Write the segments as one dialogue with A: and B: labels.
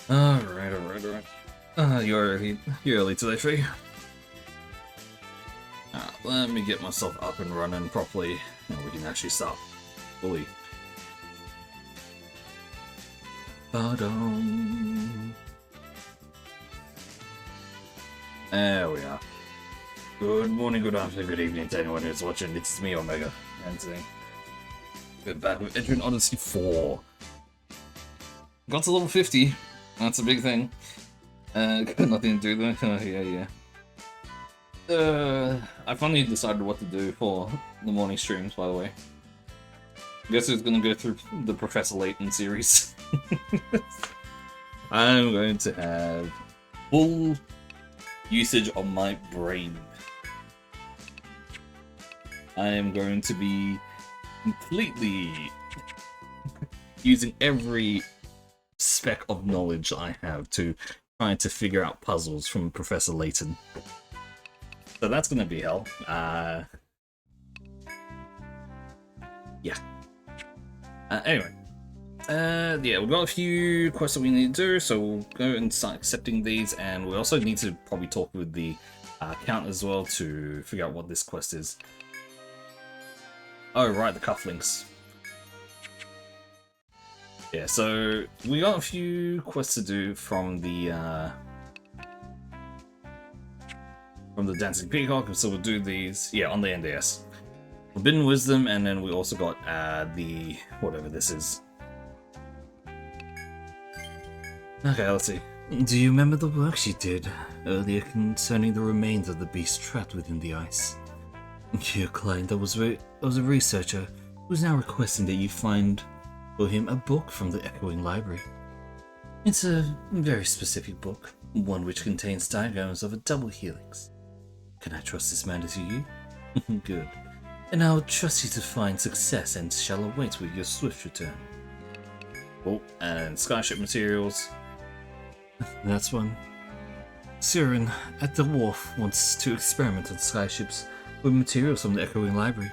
A: Alright. You're early today, Tree. Let me get myself up and running properly, and we can actually start fully. Ba-dum. There we are. Good morning, good afternoon, good evening to anyone who's watching. It's me, Omega, and today we're back with Etrian Odyssey 4. Got to level 50. That's a big thing. Got nothing to do though. Yeah. I finally decided what to do for the morning streams, by the way. Guess who's gonna go through the Professor Layton series? I'm going to have full usage of my brain. I am going to be completely using every speck of knowledge I have to try to figure out puzzles from Professor Layton. So that's gonna be hell. Yeah. Anyway. Yeah, we've got a few quests that we need to do, so we'll go and start accepting these, and we also need to probably talk with the Count as well to figure out what this quest is. Oh, right, the cufflinks. Yeah, so we got a few quests to do from the Dancing Peacock, so we'll do these, yeah, on the NDS. Forbidden Wisdom, and then we also got the whatever this is. Okay, let's see. Do you remember the work she did earlier concerning the remains of the beast trapped within the ice? Your client that was a researcher who's now requesting that you find for him a book from the Echoing Library. It's a very specific book, one which contains diagrams of a double helix. Can I trust this matter to you? Good. And I'll trust you to find success and shall await with your swift return. Oh, and Skyship materials. That's one. Siren, at the wharf, wants to experiment on skyships with materials from the Echoing Library.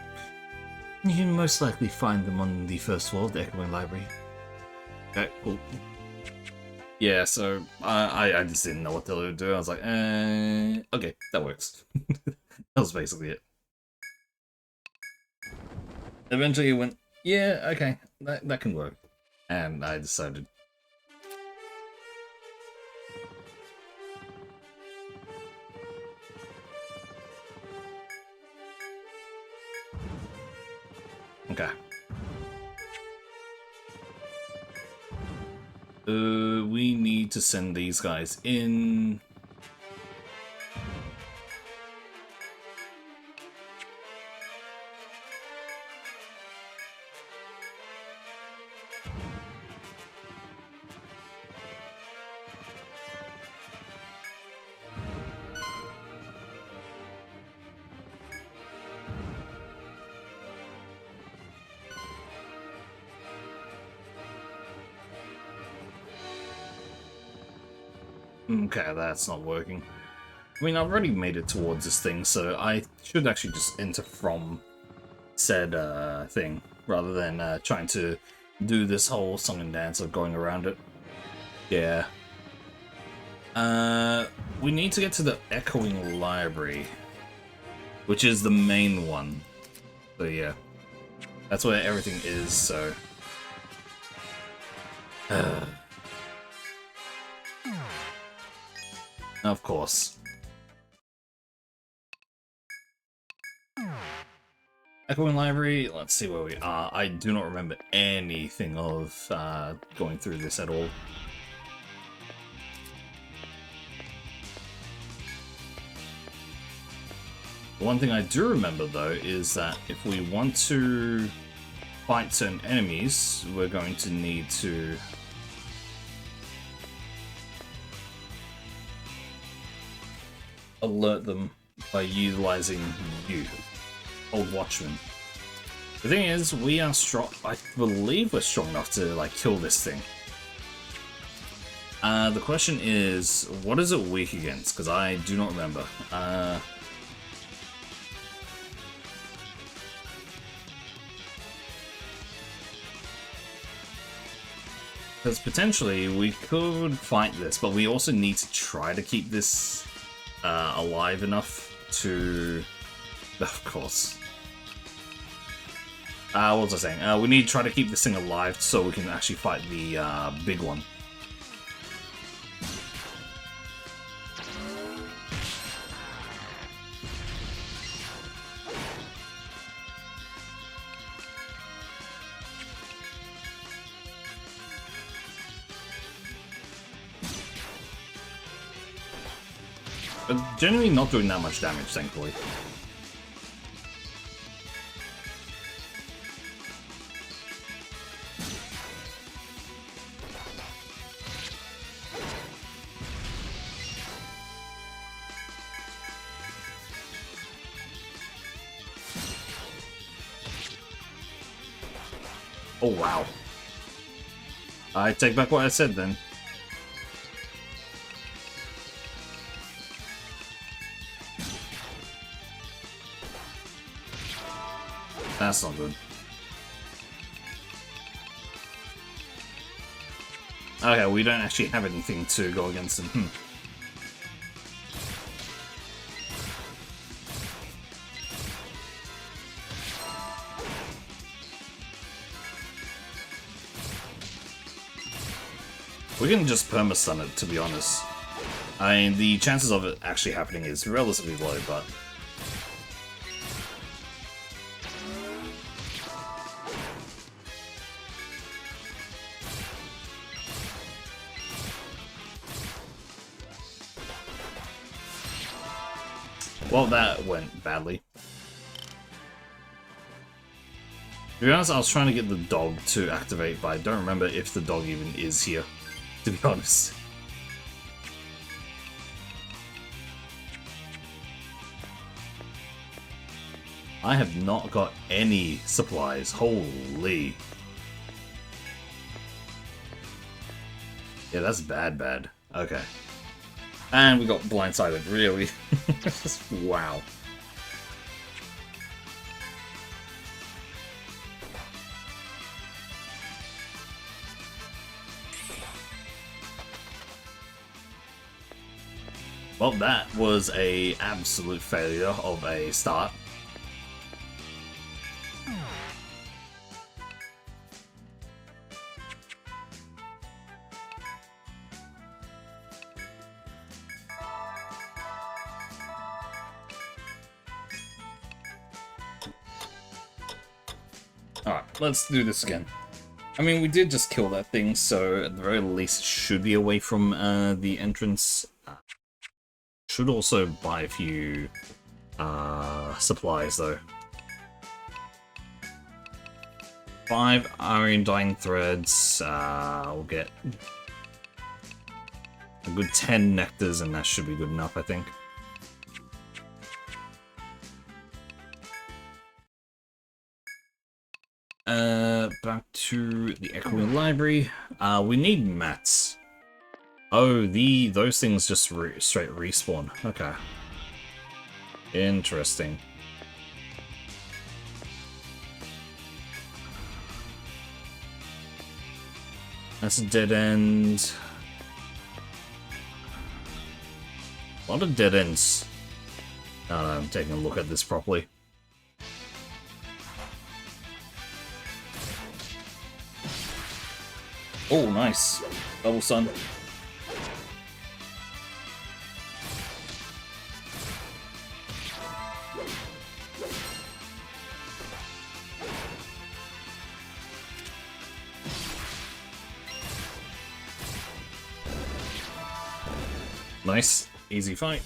A: You can most likely find them on the first floor of the Echoing Library. Okay, cool. Yeah, so I just didn't know what to do. I was like, okay, that works. That was basically it. Eventually it went, yeah, okay, that can work. And I decided. Okay. We need to send these guys in. Okay, that's not working. I mean, I've already made it towards this thing, so I should actually just enter from said thing, rather than trying to do this whole song and dance of going around it. Yeah. We need to get to the Echoing Library, which is the main one. So yeah, that's where everything is, so... Of course. Echoing Library, let's see where we are. I do not remember anything of going through this at all. One thing I do remember though is that if we want to fight certain enemies, we're going to need to alert them by utilizing you, Old Watchman. The thing is, we are strong. I believe we're strong enough to like kill this thing. The question is, what is it weak against? Because I do not remember. Because potentially we could fight this, but we also need to try to keep this alive enough to... Of course. What was I saying? We need to try to keep this thing alive so we can actually fight the big one. But generally not doing that much damage, thankfully. Oh wow. I take back what I said then. That's not good. Okay, we don't actually have anything to go against them. We can just perma-stun it, to be honest. I mean, the chances of it actually happening is relatively low, but... Well, that went badly. To be honest, I was trying to get the dog to activate, but I don't remember if the dog even is here, to be honest. I have not got any supplies. Holy. Yeah, that's bad. Okay. And we got blindsided, really. Wow. Well, that was an absolute failure of a start. Alright, let's do this again. I mean, we did just kill that thing, so at the very least it should be away from the entrance. Should also buy a few supplies, though. 5 iron dyeing threads. We'll get a good 10 nectars, and that should be good enough, I think. Back to the Echoing Library. We need mats. Oh, those things just straight respawn. Okay. Interesting. That's a dead end. A lot of dead ends. I don't know, I'm taking a look at this properly. Oh, nice. Double stun. Nice. Easy fight.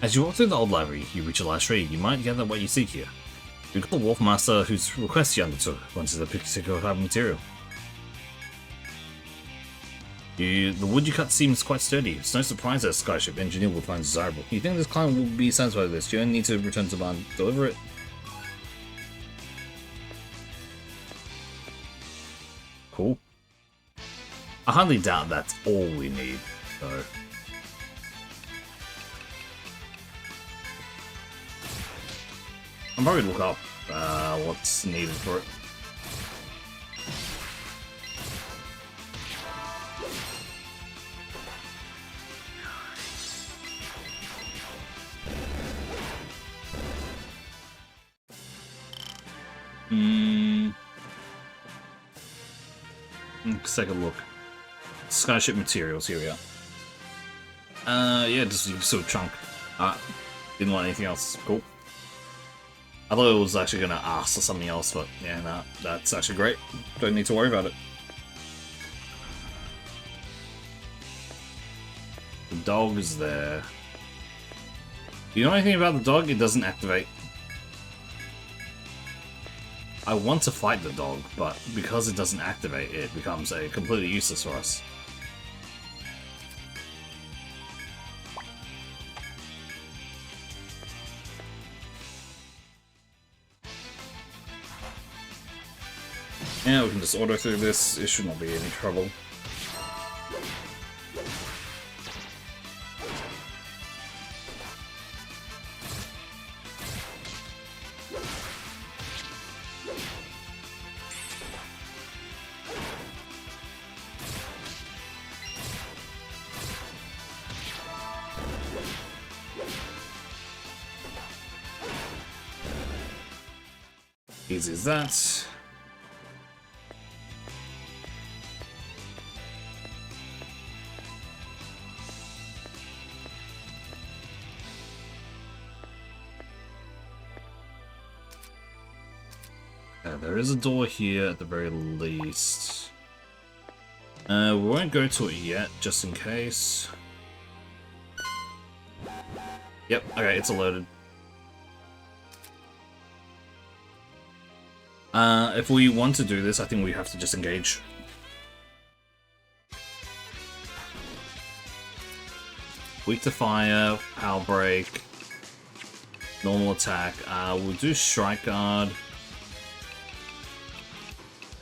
A: As you walk through the old library, you reach a large tree. You might gather what you seek here. You got the Wolf Master whose request you undertook once the particular type of material. The wood you cut seems quite sturdy. It's no surprise that a skyship engineer will find desirable. You think this client will be satisfied with this? You only need to return to barn, deliver it. Cool. I hardly doubt that's all we need, though. probably look up what's needed for it. Let's take a look. Skyship materials, here we are. Yeah, just use sort of chunk. Didn't want anything else. Cool. I thought it was actually gonna ask for something else, but yeah, no, that's actually great. Don't need to worry about it. The dog is there. Do you know anything about the dog? It doesn't activate. I want to fight the dog, but because it doesn't activate, it becomes completely useless for us. Yeah, we can just auto through this. It should not be any trouble. Easy as that. There is a door here at the very least. We won't go to it yet, just in case. Yep, okay, it's alerted. If we want to do this, I think we have to just engage. Weak to fire, power break, normal attack. We'll do strike guard.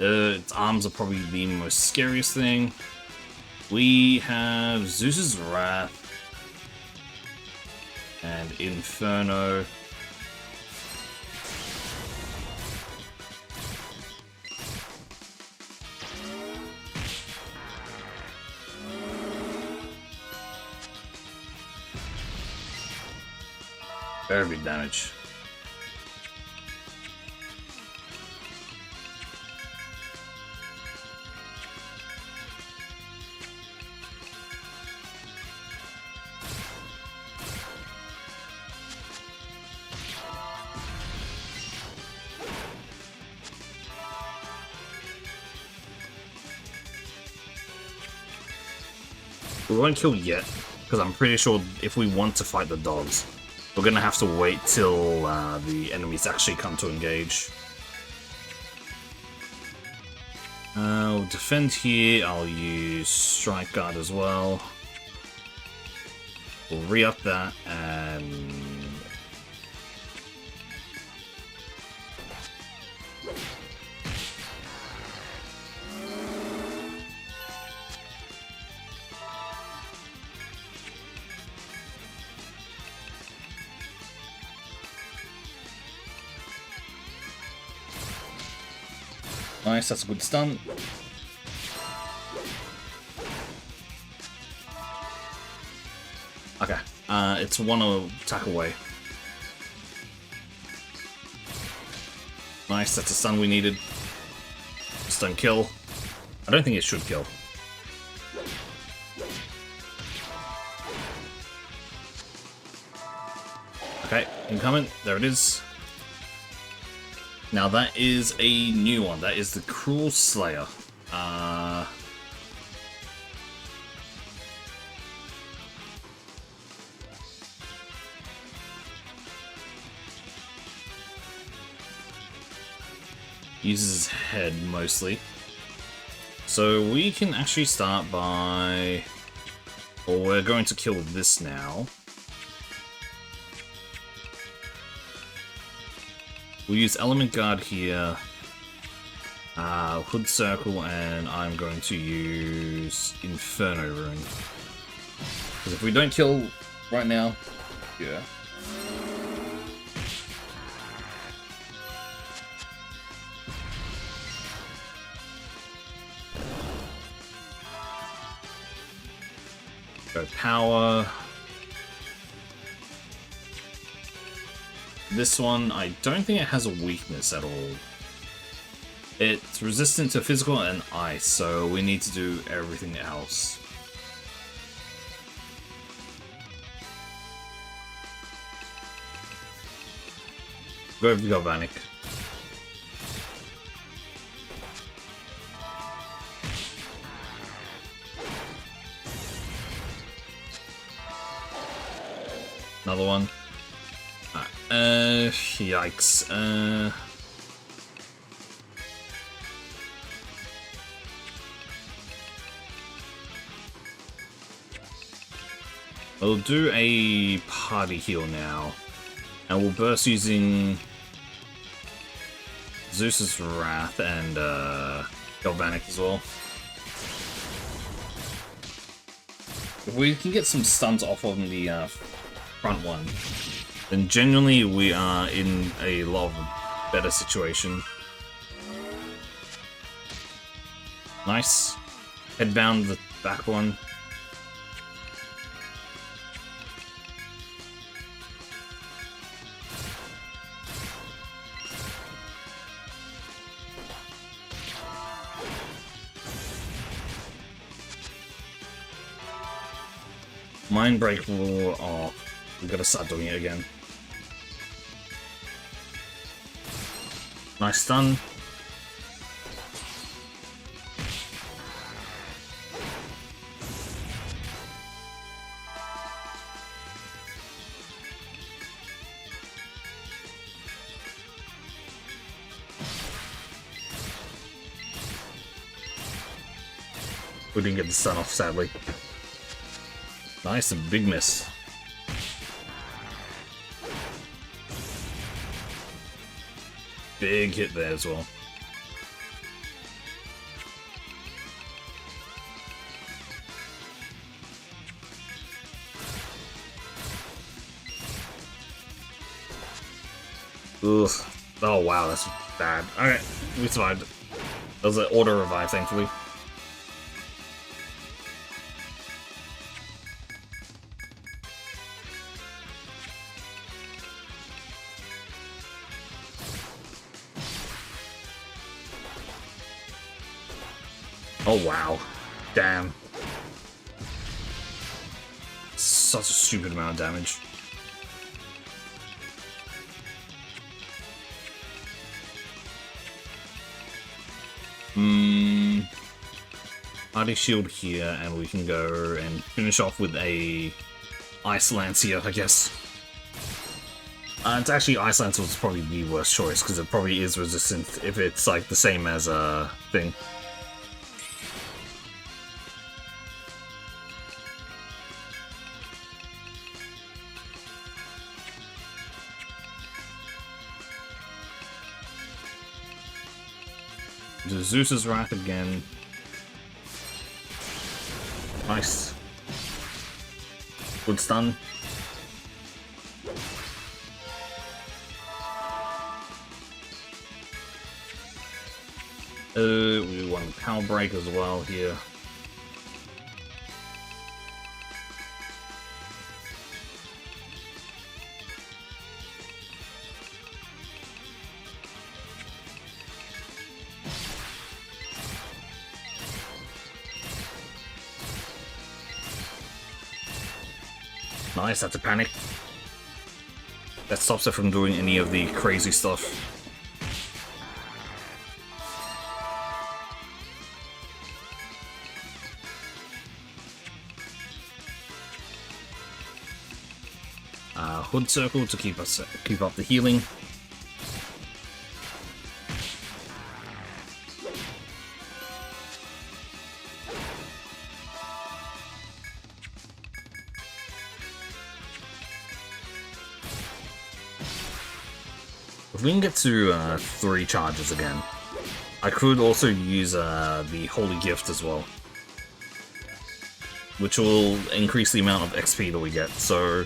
A: Its arms are probably the most scariest thing. We have Zeus's Wrath and Inferno. Very big damage. We won't kill yet, because I'm pretty sure if we want to fight the dogs, we're gonna have to wait till the enemies actually come to engage. I'll defend here, I'll use Strike Guard as well. We'll re-up that, and... Nice, that's a good stun. Okay, it's one attack away. Nice, that's a stun we needed. Stun kill. I don't think it should kill. Okay, incoming. There it is. Now that is a new one. That is the Cruel Slayer. Uses his head mostly. So we can actually start by... Well, we're going to kill this now. We'll use Element Guard here, Hood Circle, and I'm going to use Inferno Rune. Because if we don't kill right now, yeah. Go power. This one, I don't think it has a weakness at all. It's resistant to physical and ice, so we need to do everything else. Go for Galvanic. Another one. Yikes. We'll do a party heal now. And we'll burst using Zeus's Wrath and Galvanic as well. If we can get some stuns off on the front one, then genuinely we are in a lot of a better situation. Nice. Headbound the back one. Mind Break will... oh, we've got to start doing it again. Nice stun. We didn't get the stun off, sadly. Nice and big miss. Big hit there as well. Ugh. Oh wow, that's bad. Alright, we survived. That was an auto revive, thankfully. Oh wow. Damn. Such a stupid amount of damage. Party shield here, and we can go and finish off with a Ice Lance here, I guess. It's actually Ice Lance was probably the worst choice, because it probably is resistant if it's like the same as a thing. Do Zeus's Wrath again. Nice. Good stun. We want Power Break as well here. Nice, that's a panic. That stops it from doing any of the crazy stuff. Hood Circle to keep up the healing. If we can get to 3 charges again, I could also use the Holy Gift as well, which will increase the amount of XP that we get. So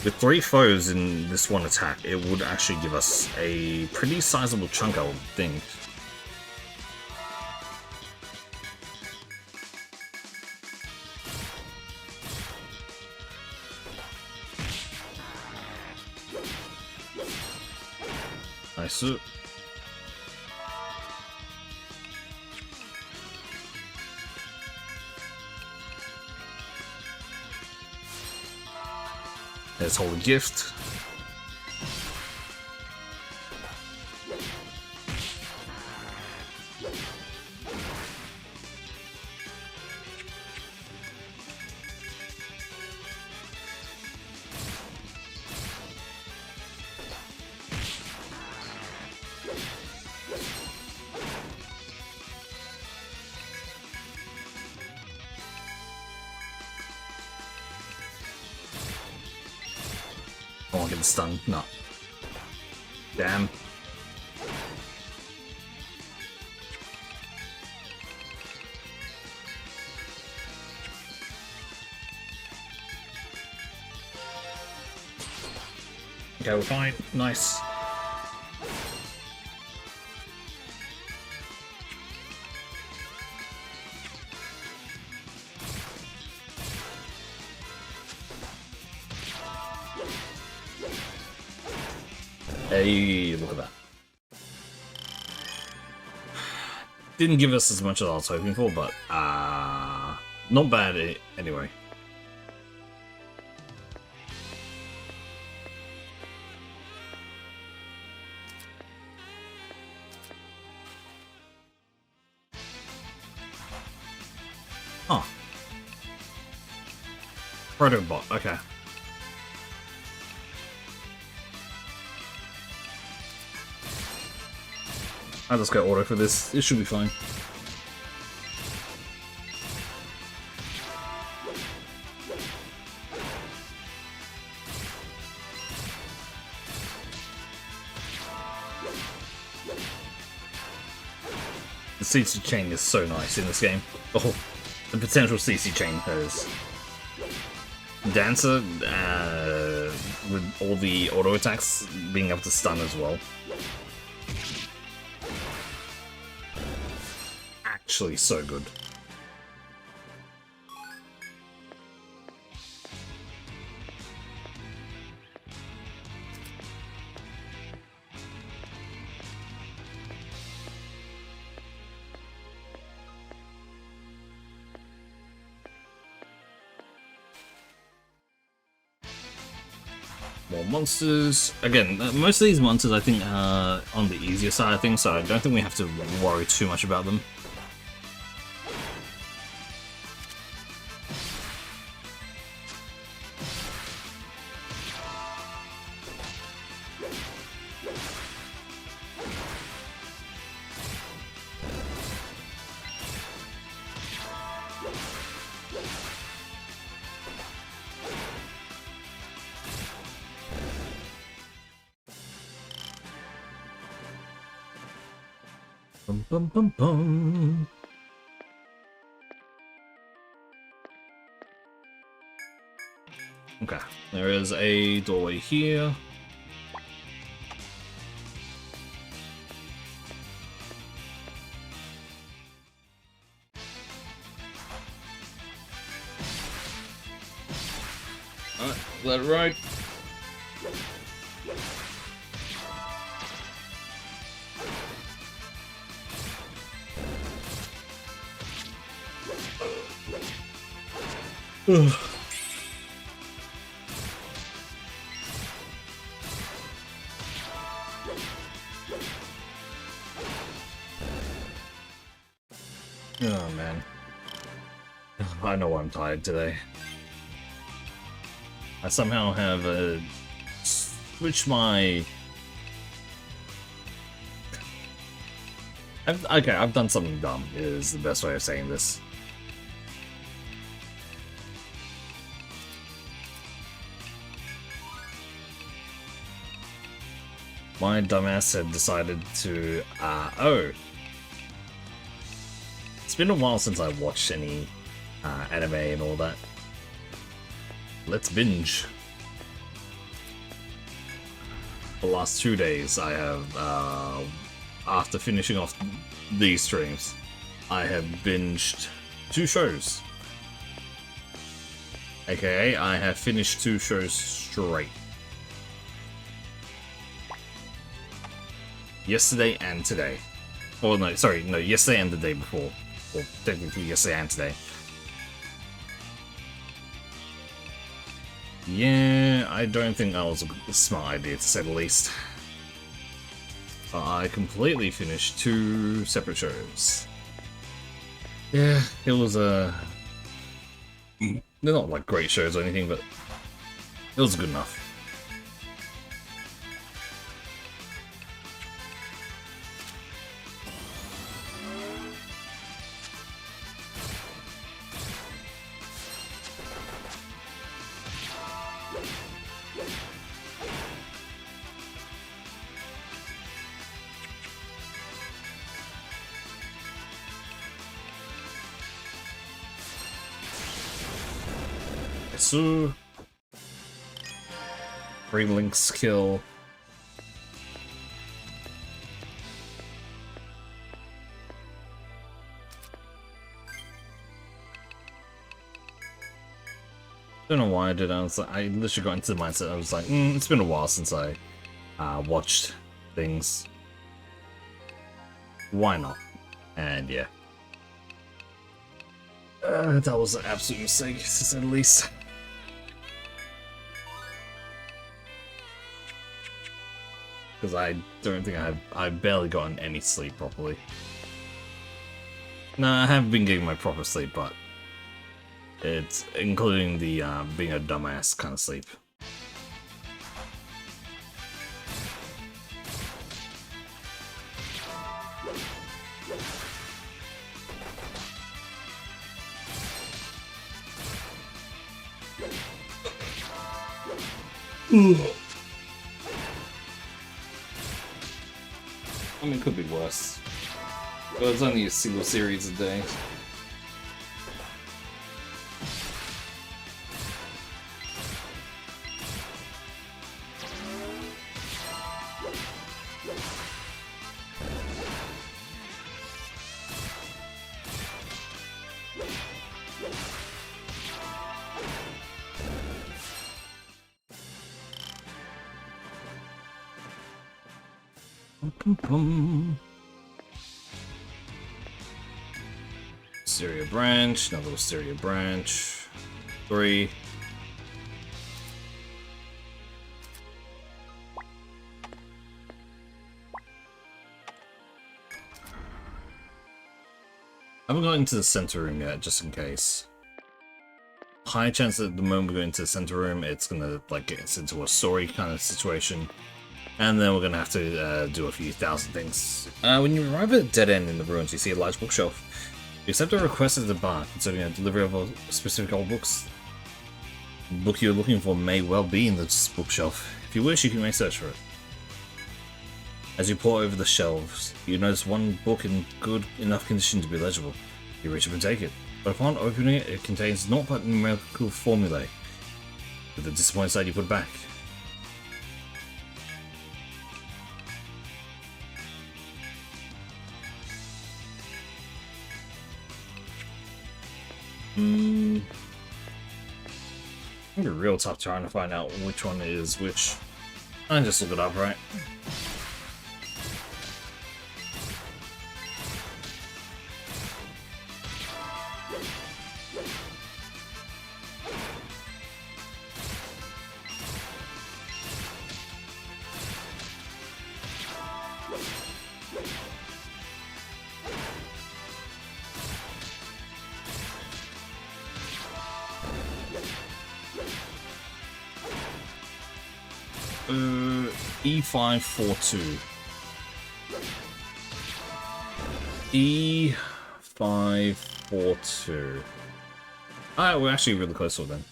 A: with 3 foes in this one attack, it would actually give us a pretty sizable chunk, I would think. Nice. Let's hold a gift. Oh, I'm getting stunned. No. Damn. Okay, we're fine. Nice. Hey, look at that. Didn't give us as much as I was hoping for, but not bad anyway. Huh. Protobot, okay. I'll just go auto for this. It should be fine. The CC chain is so nice in this game. Oh, the potential CC chain has Dancer with all the auto attacks being able to stun as well. Actually so good. More monsters. Again, most of these monsters I think are on the easier side of things, so I don't think we have to worry too much about them. Bum bum bum bum. Okay, there is a doorway here. Alright, let it ride. Ugh. Oh man. I know I'm tired today. I somehow have switched my... I've done something dumb, is the best way of saying this. My dumbass had decided to, oh. It's been a while since I watched any anime and all that. Let's binge. The last 2 days I have, after finishing off these streams, I have binged 2 shows. AKA, I have finished 2 shows straight. yesterday and today. Or no, sorry, no, yesterday and the day before. Well, technically yesterday and today. Yeah, I don't think that was a smart idea, to say the least. I completely finished 2 separate shows. Yeah, it was they're not like great shows or anything, but it was good enough. So, bring Link's kill. Don't know why I did. I literally got into the mindset. I was like, it's been a while since I watched things. Why not? And yeah, that was an absolute mistake, to say the least. Because I don't think I've barely gotten any sleep properly. No, I haven't been getting my proper sleep, but it's including the being a dumbass kind of sleep. I mean, it could be worse. But it's only a single series a day. Wisteria branch, another Wisteria branch. 3. I haven't got into the center room yet, just in case. High chance that the moment we go into the center room, it's gonna like get us into a story kind of situation. And then we're gonna have to do a few thousand things. When you arrive at a dead end in the ruins, you see a large bookshelf. You accept a request at the bar concerning a delivery of a specific old books. The book you're looking for may well be in this bookshelf. If you wish, you can search for it. As you pore over the shelves, you notice one book in good enough condition to be legible. You reach up and take it, but upon opening it, it contains naught but numerical formulae. With a disappointed sight, you put it back. It's gonna be real tough trying to find out which one is which. I just look it up, right? E542. E542. Alright, we're actually really close to it then.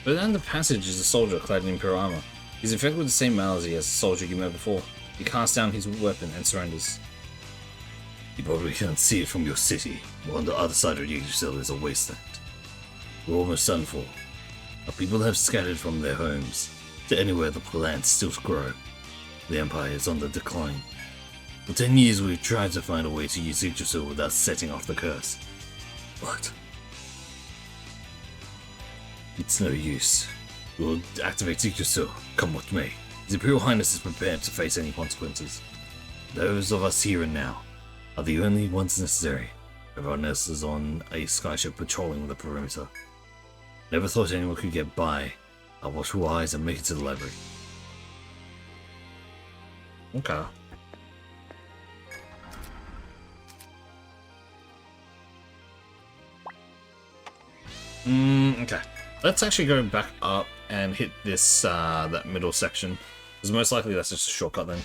A: But then the passage is a soldier clad in Imperial armor. He's infected with the same malady as the soldier you met before. He casts down his weapon and surrenders. You probably can't see it from your city, but on the other side of Yggdrasil is a wasteland. We're almost done for. Our people have scattered from their homes to anywhere the plants still grow. The Empire is on the decline. For 10 years we've tried to find a way to use Yggdrasil without setting off the curse. But It's no use. We'll activate Ikuso, come what may. His Imperial Highness is prepared to face any consequences. Those of us here and now are the only ones necessary. Everyone else is on a skyship patrolling the perimeter. Never thought anyone could get by. I'll watch your eyes and make it to the library. Okay. Okay. Let's actually go back up and hit this, that middle section. Because most likely that's just a shortcut then.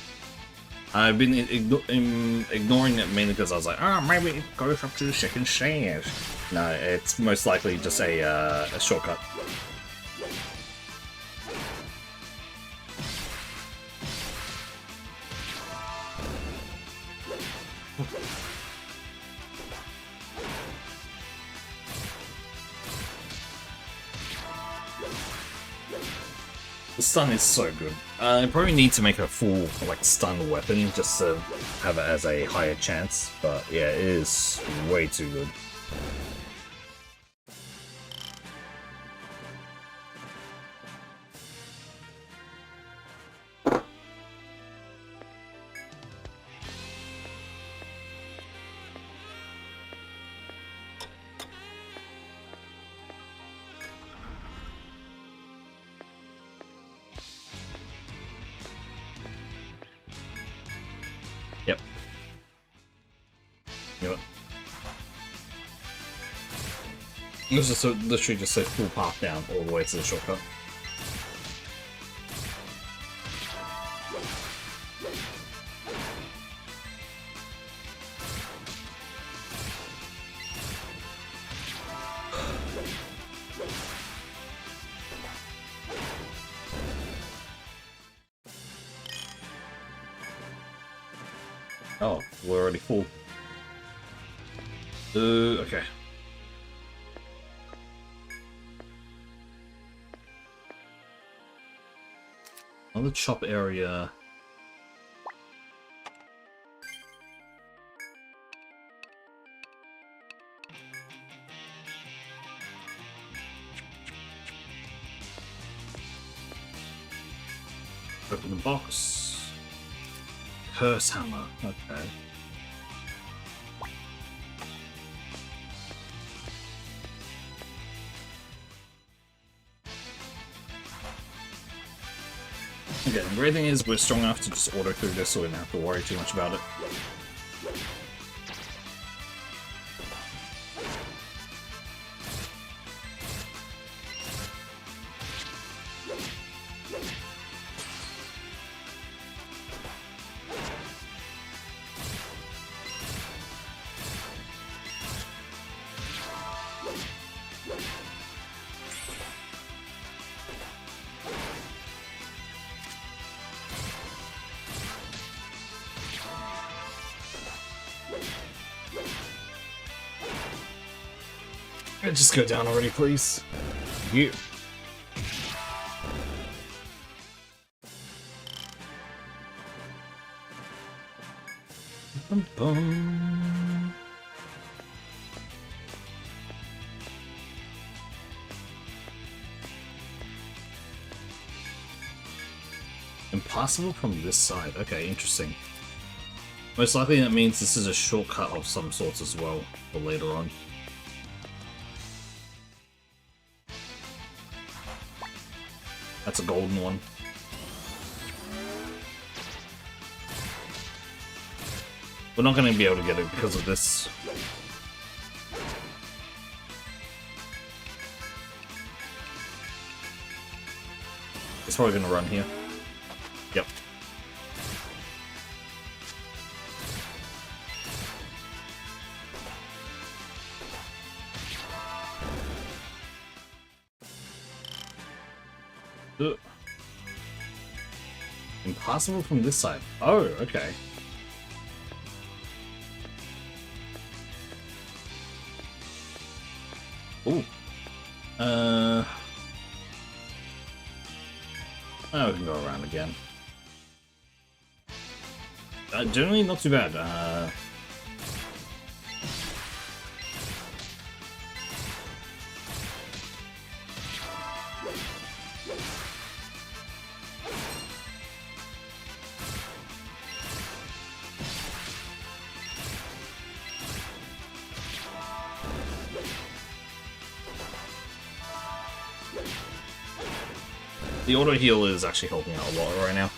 A: I've been ignoring it mainly because I was like, maybe it goes up to the second stage. No, it's most likely just a shortcut. The stun is so good. I probably need to make a full like stun weapon just to have it as a higher chance, but yeah, it is way too good. Yep. You know what? This is literally just a full path down all the way to the shortcut. Oh, we're already full. Okay. On the chop area. Open the box. Curse hammer, okay. Okay, the great thing is we're strong enough to just auto through this so we don't have to worry too much about it. Just go down already, please. You. Bum, bum. Impossible from this side. Okay, interesting. Most likely that means this is a shortcut of some sorts as well for later on. That's a golden one. We're not going to be able to get it because of this. It's probably going to run here. Yep. Impossible from this side. Oh, okay. Ooh. Oh, we can go around again. Generally not too bad. The auto heal is actually helping out a lot right now.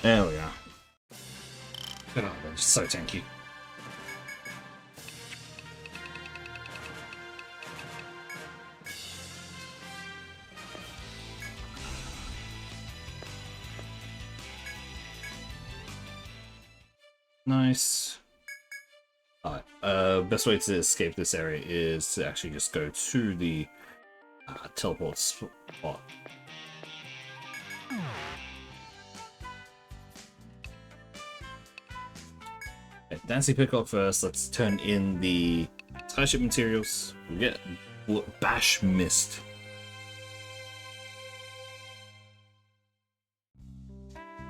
A: There we go. Oh, they're just so tanky. Nice. Alright, best way to escape this area is to actually just go to the teleport spot. Okay, Dancy Picklock first. Let's turn in the Skyship materials. We get Bash Mist.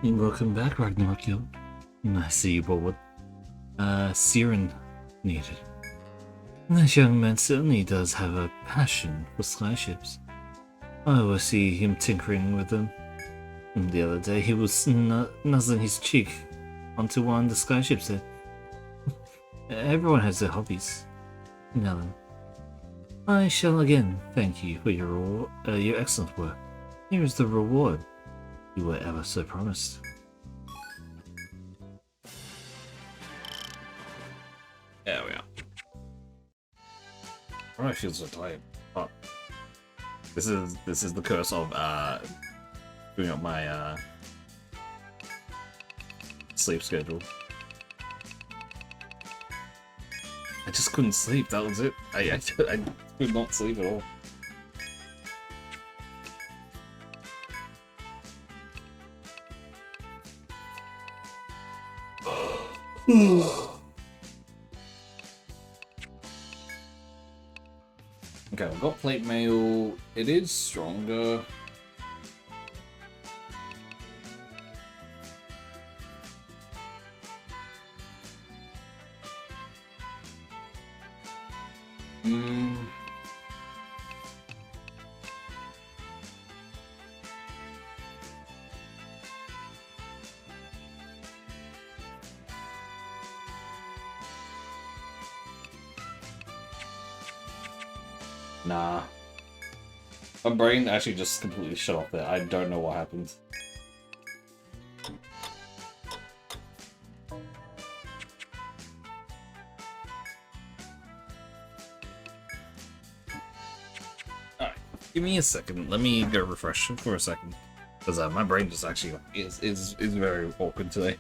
A: Welcome back, Ragnarok. I see you bought what Siren needed. This young man certainly does have a passion for skyships. I always see him tinkering with them. The other day he was nuzzling his cheek onto one of the skyships there. Everyone has their hobbies. Now then, I shall again thank you for your excellent work. Here is the reward you were ever so promised. There we are. Why do I feel so tired? Oh. This is the curse of doing up my sleep schedule. I just couldn't sleep, that was it. I could not sleep at all. Okay, I've got plate mail. It is stronger. Nah. My brain actually just completely shut off there. I don't know what happened. Alright, give me a second. Let me go refresh for a second. Because my brain just actually is very awkward today.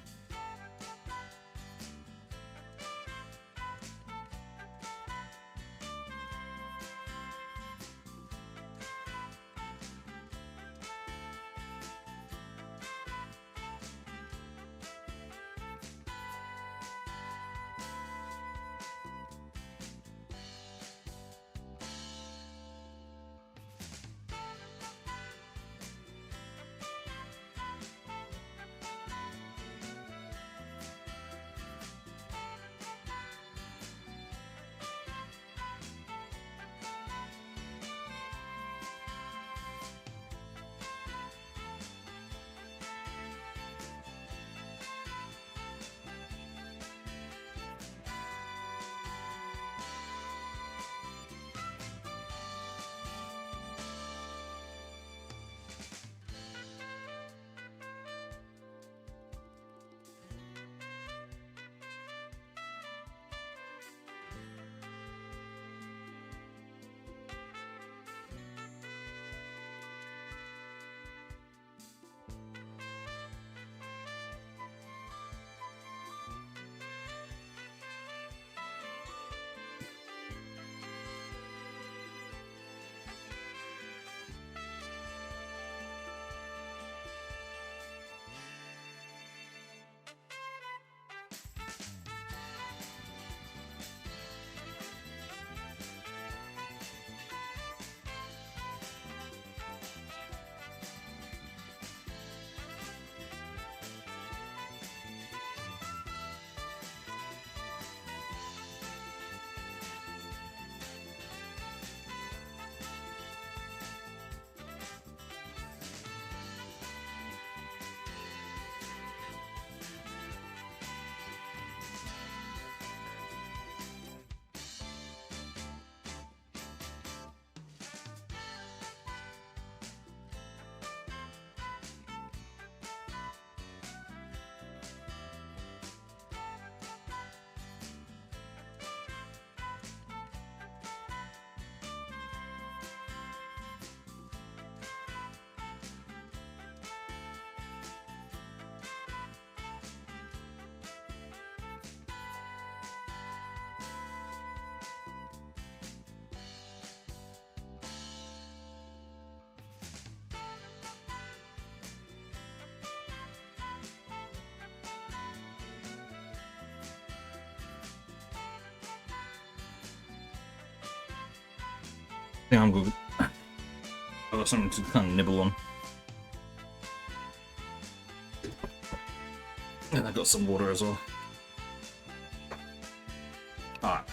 A: think I'm good. I've got something to kind of nibble on. And I got some water as well. Alright.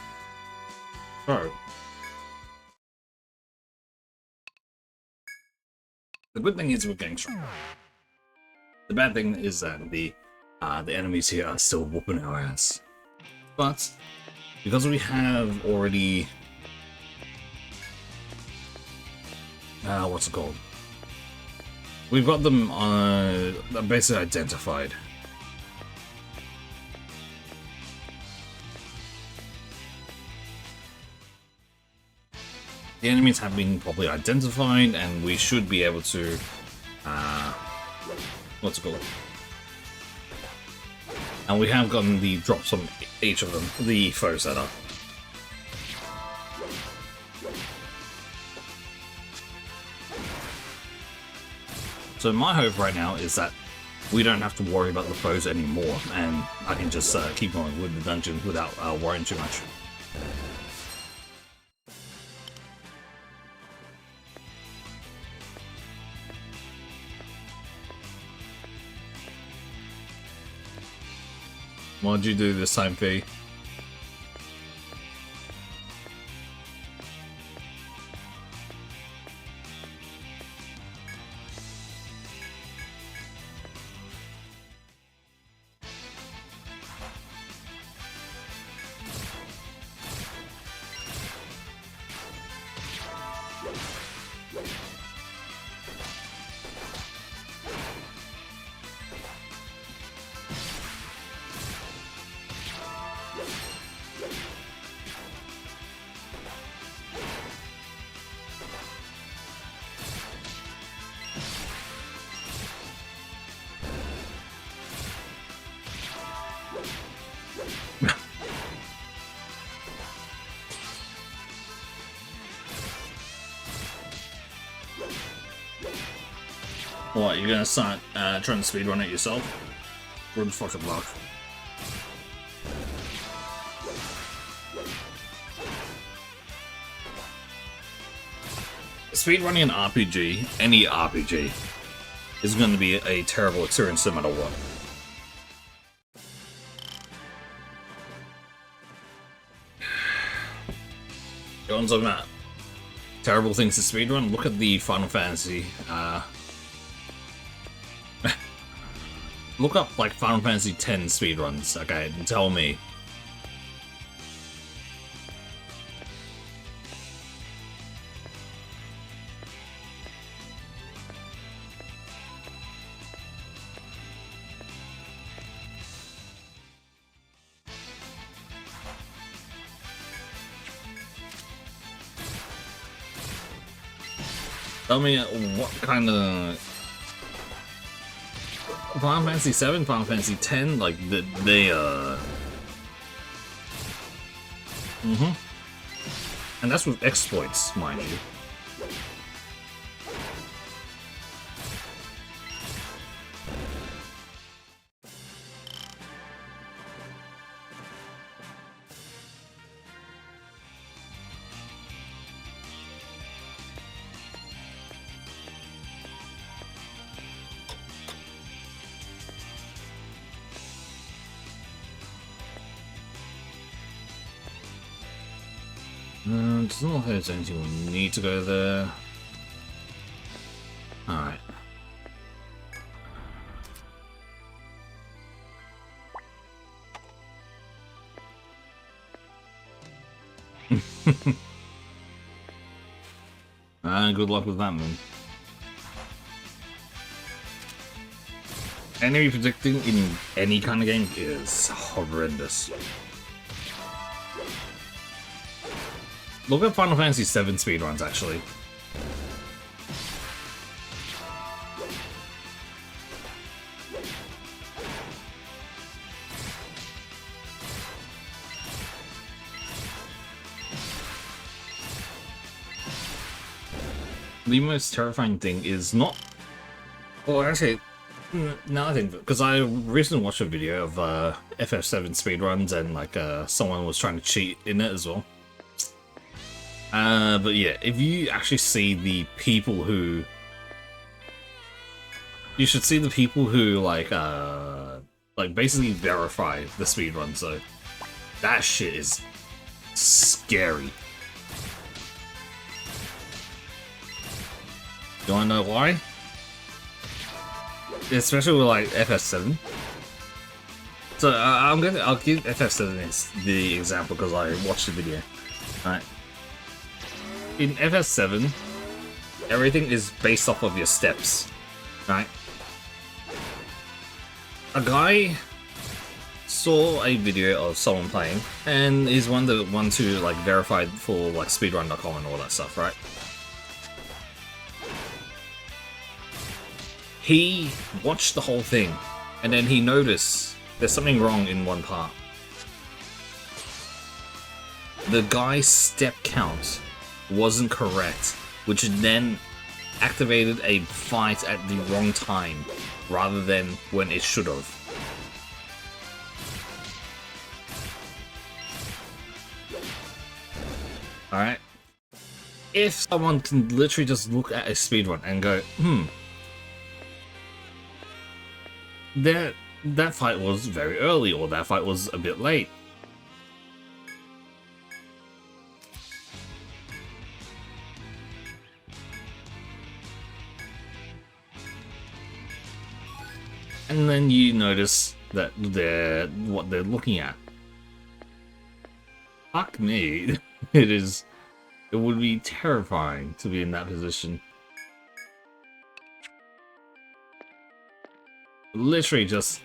A: So. The good thing is we're getting stronger. The bad thing is that the enemies here are still whooping our ass. But because we have already what's it called? We've got them basically identified. The enemies have been properly identified, and we should be able to what's it called? And we have gotten the drops on each of them, the foe setup. So my hope right now is that we don't have to worry about the foes anymore, and I can just keep going with the dungeon without worrying too much. What'd you do this time, Fee? What, you're gonna start trying to speedrun it yourself? Good fucking luck. Speedrunning an RPG, any RPG, is going to be a terrible experience no matter what. You know what I'm talking about? Terrible things to speedrun? Look at the Final Fantasy, look up, like, Final Fantasy X speedruns, okay, and tell me. Tell me what kind of Final Fantasy 7, Final Fantasy 10, like they and that's with exploits, mind you. Doesn't look like there's anything we need to go there. Alright. Good luck with that, man. Enemy predicting in any kind of game is horrendous. Look at Final Fantasy 7 speedruns, actually. The most terrifying thing is not... Well, actually, now I think... Because I recently watched a video of FF7 speedruns and, like, someone was trying to cheat in it as well. But yeah, if you actually see the people who... You should see the people who, like basically verify the speedrun, so... That shit is scary. You wanna know why? Especially with, like, FF7. So, I'll give FF7 as the example because I watched the video. Right. In FF7, everything is based off of your steps, right? A guy saw a video of someone playing, and is one of the ones who like verified for like speedrun.com and all that stuff, right? He watched the whole thing, and then he noticed there's something wrong in one part. The guy's step count wasn't correct, which then activated a fight at the wrong time rather than when it should have. Alright? If someone can literally just look at a speedrun and go, that fight was very early, or that fight was a bit late. And then you notice that what they're looking at. Fuck me. It would be terrifying to be in that position. Literally just,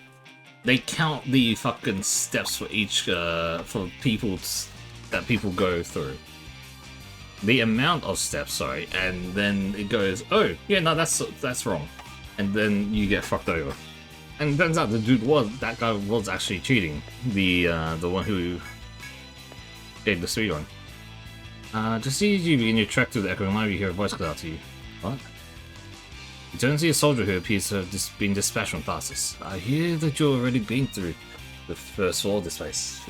A: they count the fucking steps for each, for that people go through. The amount of steps, sorry, and then it goes, oh, yeah, no, that's wrong. And then you get fucked over. And it turns out that guy was actually cheating. The one who did the speedrun. Just as you begin your trek through the echoing line, you hear a voice call out to you. What? You turn to see a soldier who appears to have been dispatched from Tharsis. I hear that you've already been through the first floor of this place.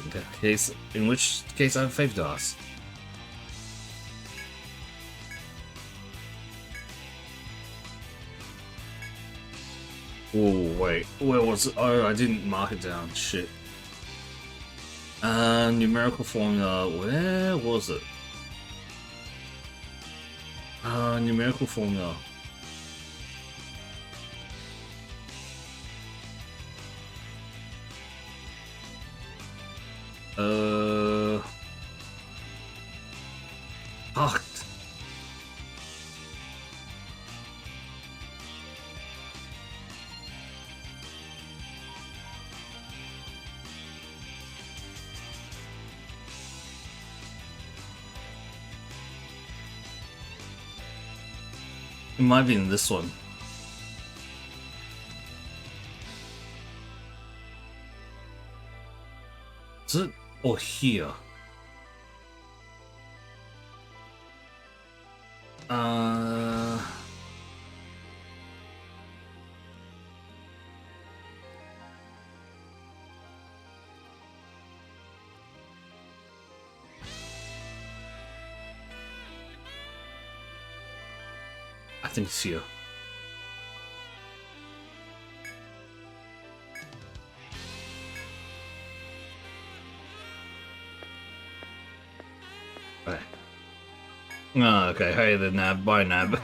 A: In which case I have a favor to ask. Oh, wait. Where was it? Oh, I didn't mark it down. Shit. Numerical formula. Where was it? Numerical formula. Fucked. It might be in this one. Is it? Or here? I think it's here. Right. Oh, okay. Hey there, Nab. Bye, Nab.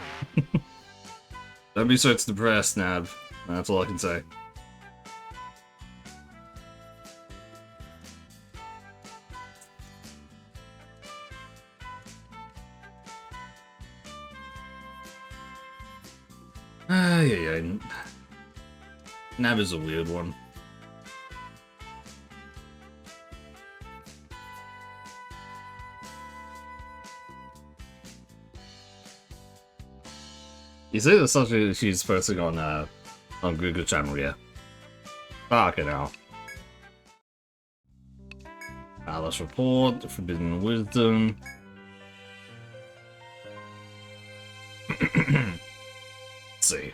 A: Don't be so depressed, Nab. That's all I can say. Yeah. Nab is a weird one. You see the stuff she's posting on Google channel, yeah. Fucking hell. Alice Report, Forbidden Wisdom. Let's see.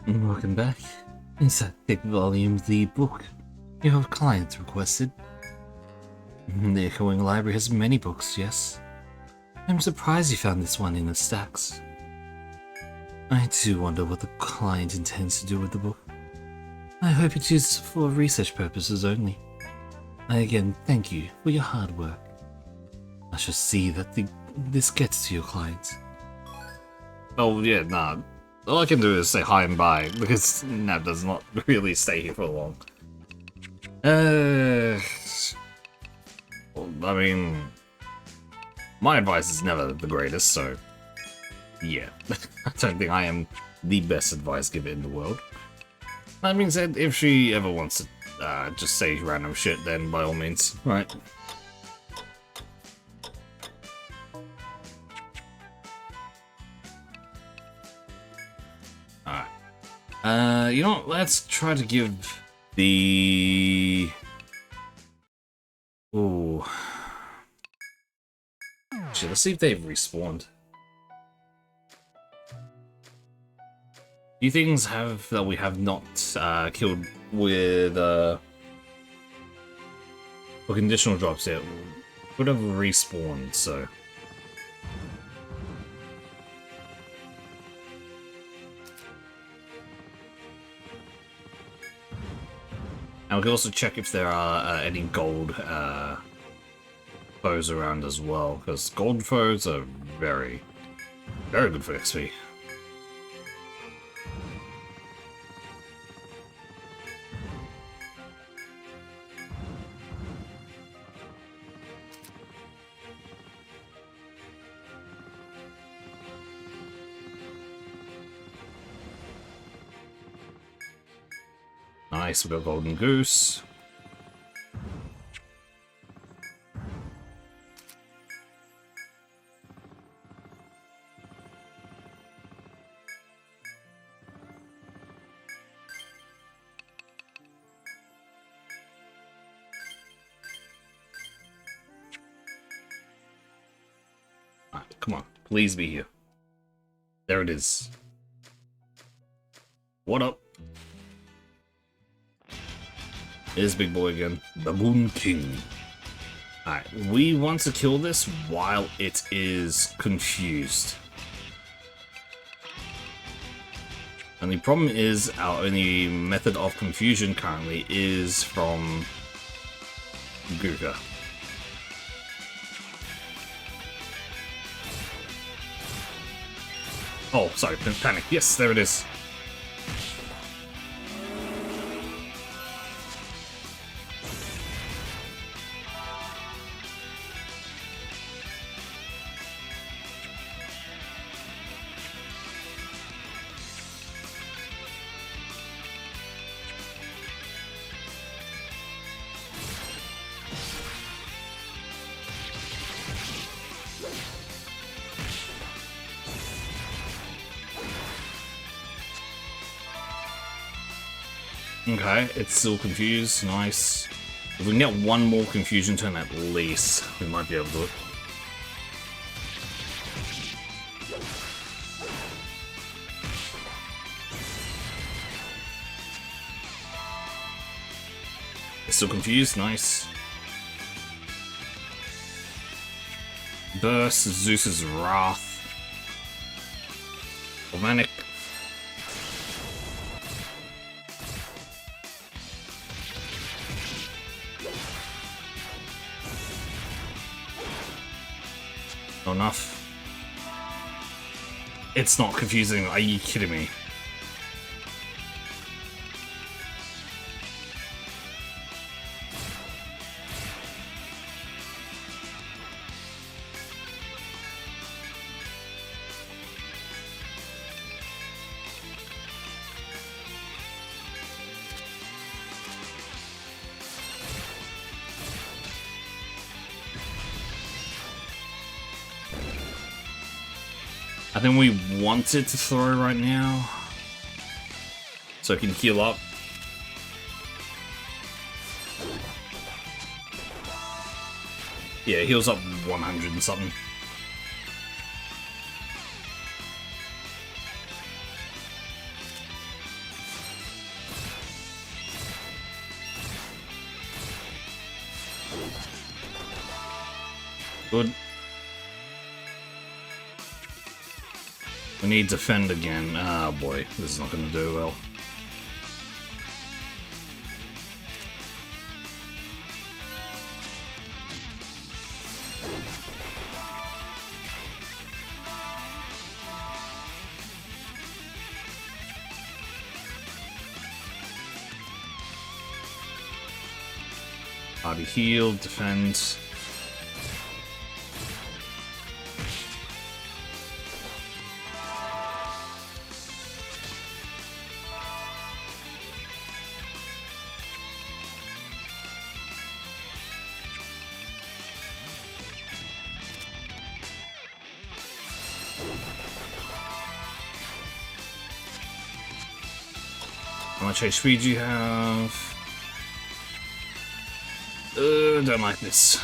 A: Welcome back. Inside thick volume of the book your client requested. The Echoing Library has many books, yes. I'm surprised you found this one in the stacks. I do wonder what the client intends to do with the book. I hope it's used for research purposes only. I again thank you for your hard work. I shall see that this gets to your clients. Oh yeah, nah. All I can do is say hi and bye, because Nab does not really stay here for long. Well, I mean, my advice is never the greatest, so yeah. I don't think I am the best advice giver in the world. That being said, if she ever wants to just say random shit, then by all means, right? Alright. You know what? Let's try to give the... Ooh. Actually, let's see if they've respawned. Few things that we have not killed with for conditional drops yet would have respawned, so. And we can also check if there are any gold foes around as well, because gold foes are very, very good for XP. Nice, we got Golden Goose. Alright, come on, please be here. There it is. What up? Here's Big Boy again. The Moon King. Alright, we want to kill this while it is confused. And the problem is, our only method of confusion currently is from Guka. Oh, sorry, panic. Yes, there it is. Okay, it's still confused. Nice. If we can get one more confusion turn at least, we might be able to do it. It's still confused. Nice. Burst, Zeus's Wrath. Organic. Not enough. It's not confusing. Are you kidding me? I think we want it to throw right now, so it can heal up. Yeah, it heals up 100 and something. Good. We need defend again. Ah, boy. This is not going to do well. Body heal, defend. How much HP do you have? Don't like this.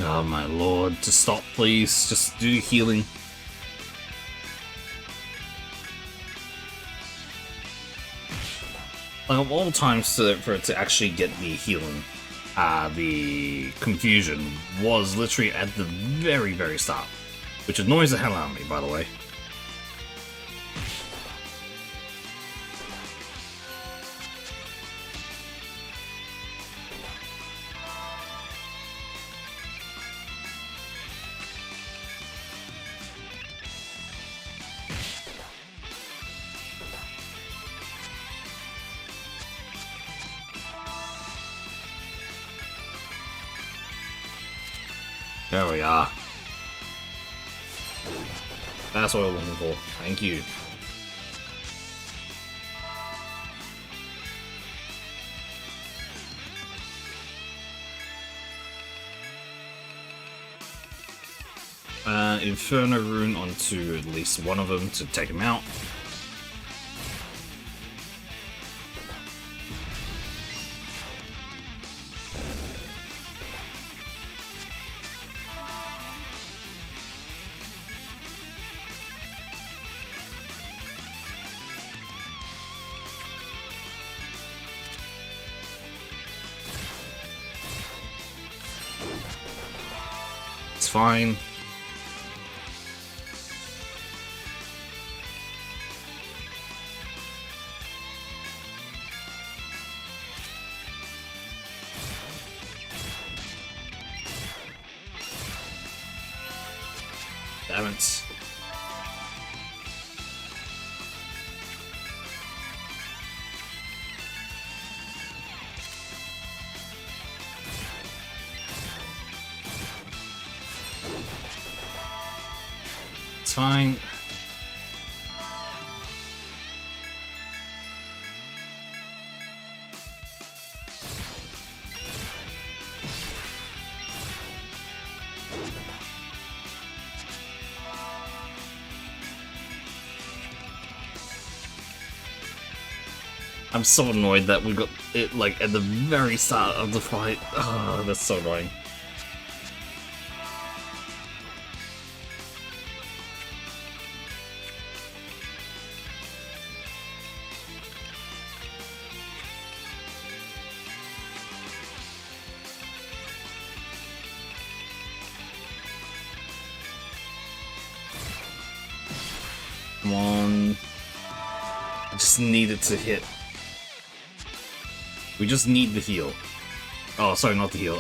A: Oh my lord, just stop please, just do healing. Like, of all times for it to actually get me healing, the confusion was literally at the very, very start. Which annoys the hell out of me, by the way. There we are. That's what we're looking for. Thank you. Inferno rune onto at least one of them to take him out. It's fine. Damn it. It's fine. I'm so annoyed that we got it like at the very start of the fight. Oh, that's so annoying. Come on. I just needed to hit. We just need the heal. Oh, sorry, not the heal.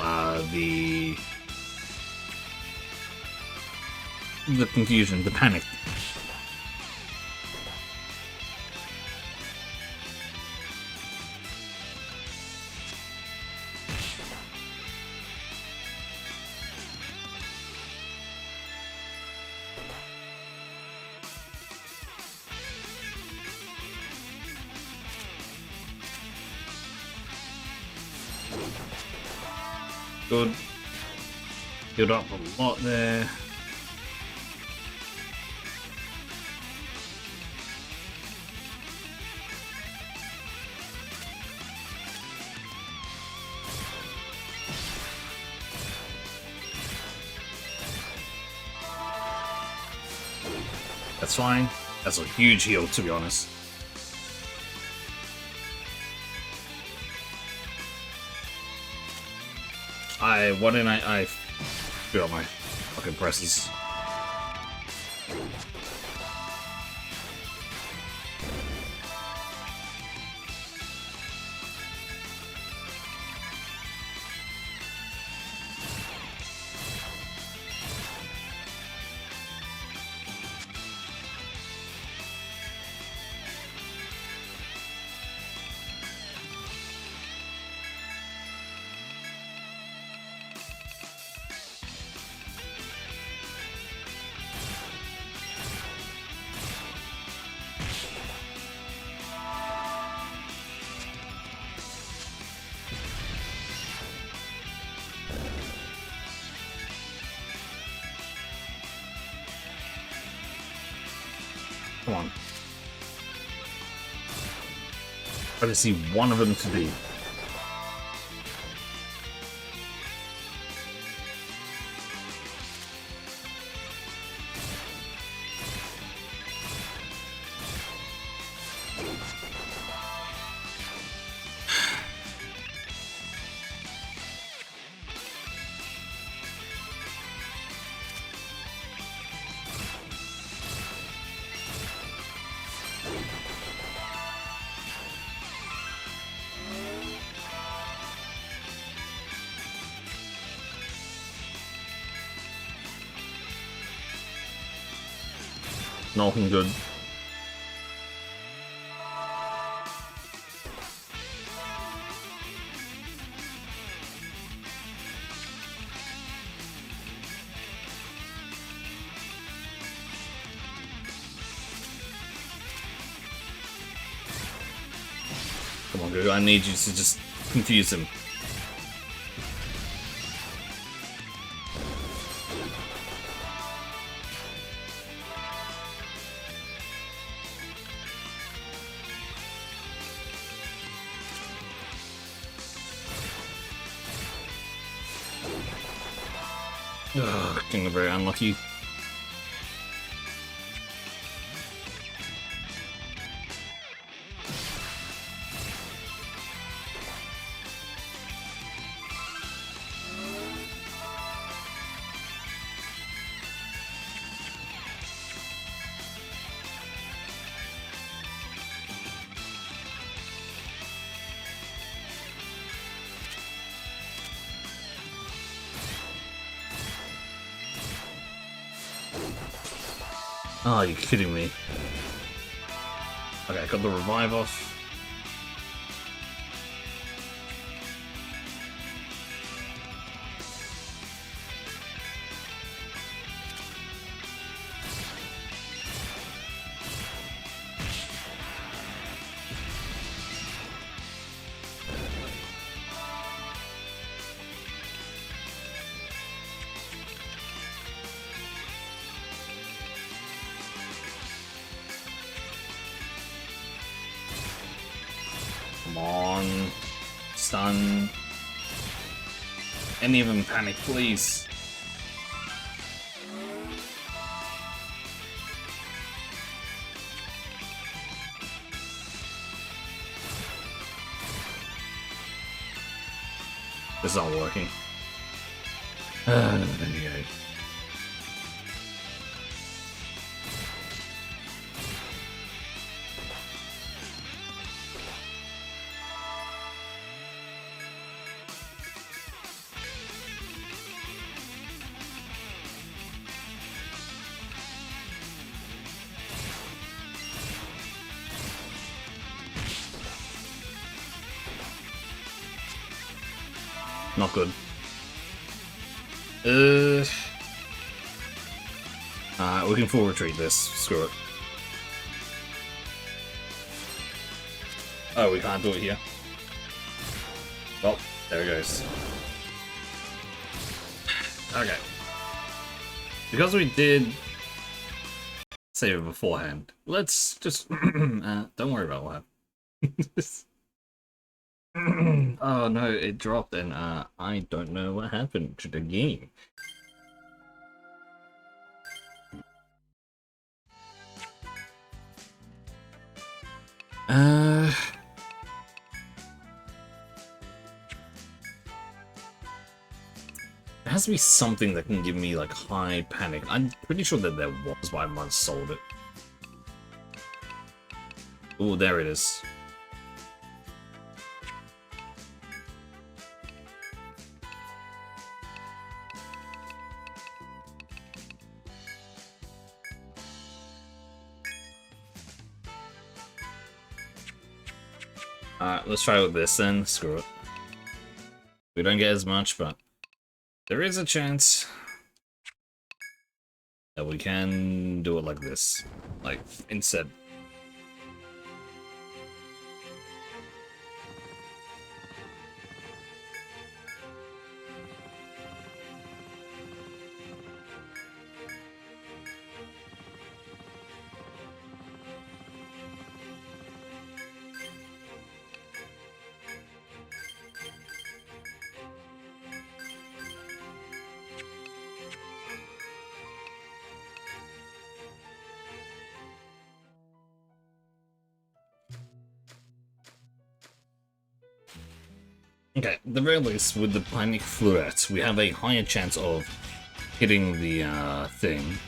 A: The confusion, the panic. Good. Healed up a lot there. That's fine. That's a huge heal, to be honest. Why didn't I feel my fucking presses? Come on. I just see one of them to be. Nothing good. Come on, Goo. I need you to just confuse him. Ugh, getting very unlucky. Oh, you're kidding me. Okay, got the revive off. Come on. Stun. Any of them panic, please. This is not working. There you go. Not good. We can full retreat this. Screw it. Oh, we can't do it here. Well, there it goes. Okay. Because we did save it beforehand, let's just don't worry about what happened. Oh no, it dropped and I don't know what happened to the game. Uh, There has to be something that can give me like high panic. I'm pretty sure that there was, but I might have sold it. Oh, there it is. Alright, let's try with this then. Screw it. We don't get as much, but there is a chance that we can do it like this. Like, instead. Okay, at the very least, with the Panic Fluette, we have a higher chance of hitting the thing.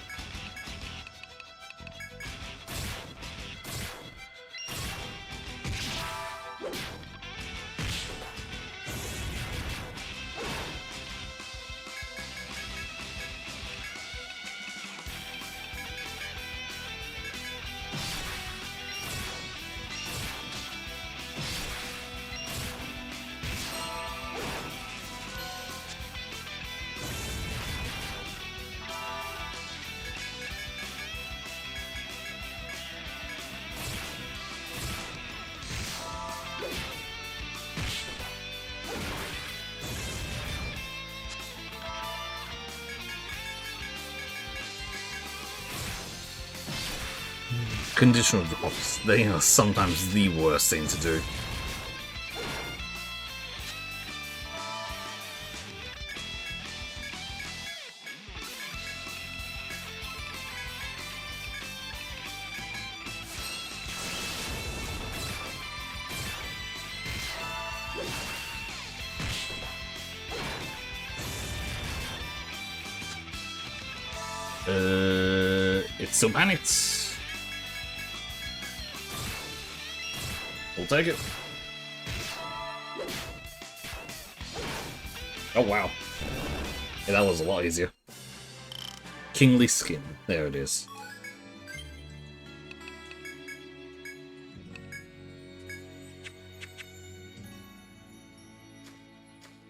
A: Conditional drops, they are sometimes the worst thing to do. It's still panicked. We'll take it. Oh wow. Yeah, that was a lot easier. Kingly Skin. There it is.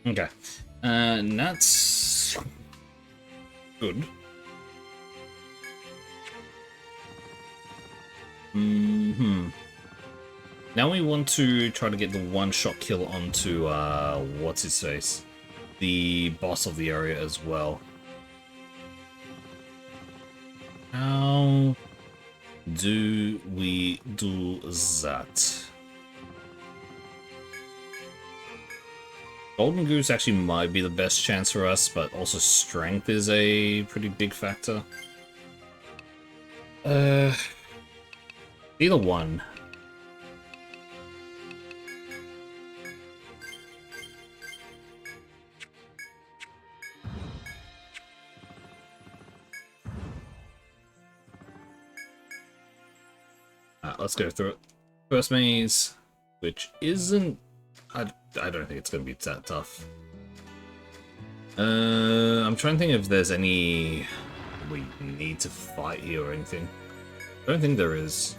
A: Okay. And that's good. Now we want to try to get the one-shot kill onto, what's his face? The boss of the area as well. How do we do that? Golden Goose actually might be the best chance for us, but also strength is a pretty big factor. Either one. Let's go through it. First maze, which isn't... I don't think it's going to be that tough. I'm trying to think if there's any... we need to fight here or anything. I don't think there is.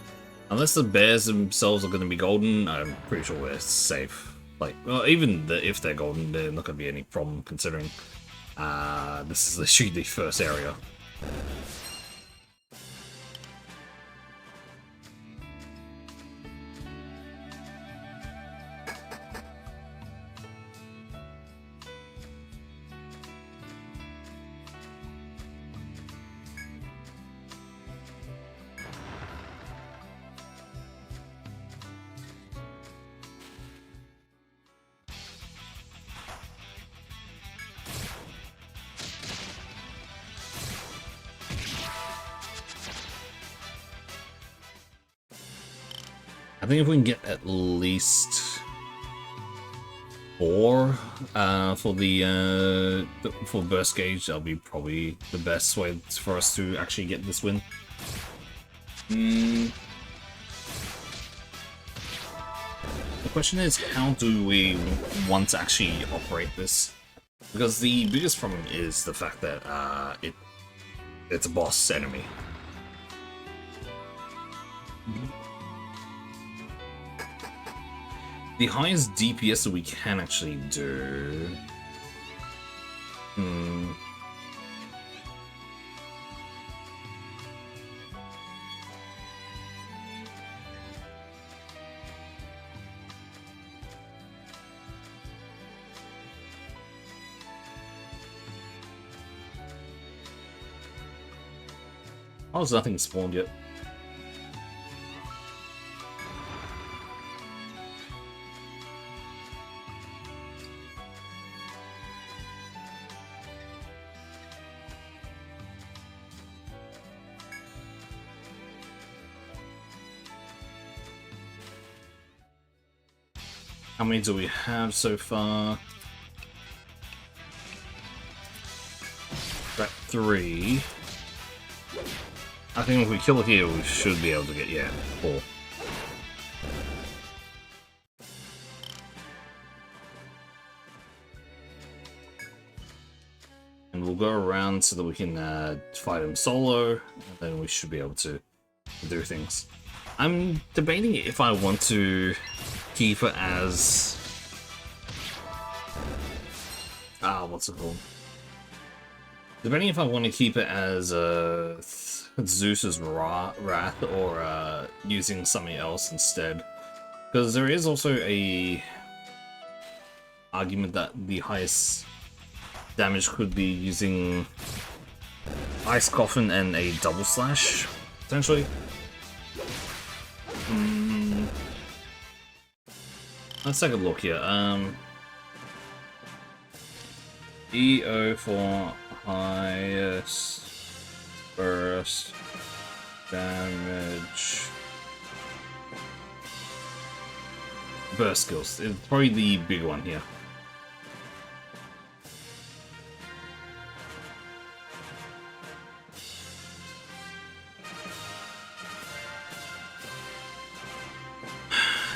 A: Unless the bears themselves are going to be golden, I'm pretty sure we're safe. Like, well, even if they're golden, they're not going to be any problem considering this is literally the first area. I think if we can get at least 4 for the for burst gauge, that'll be probably the best way for us to actually get this win. The question is, how do we want to actually operate this? Because the biggest problem is the fact that it's a boss enemy. The highest DPS that we can actually do... Oh, there's nothing spawned yet. How many do we have so far? We're at 3. I think if we kill it here, we should be able to get, yeah, 4. And we'll go around so that we can fight him solo, and then we should be able to do things. I'm debating if I want to keep it as... what's it called? Debating if I want to keep it as Zeus's Wrath or using something else instead. Because there is also a argument that the highest damage could be using Ice Coffin and a double slash, potentially. Let's take a look here. EO for highest burst damage. Burst skills. It's probably the big one here.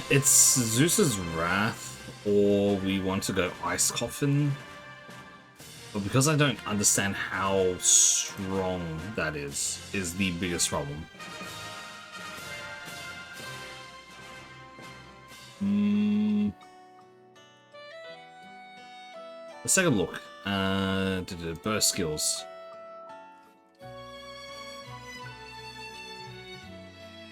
A: It's Zeus's Wrath, or we want to go Ice Coffin. But because I don't understand how strong that is the biggest problem. Let's take a look. Burst skills.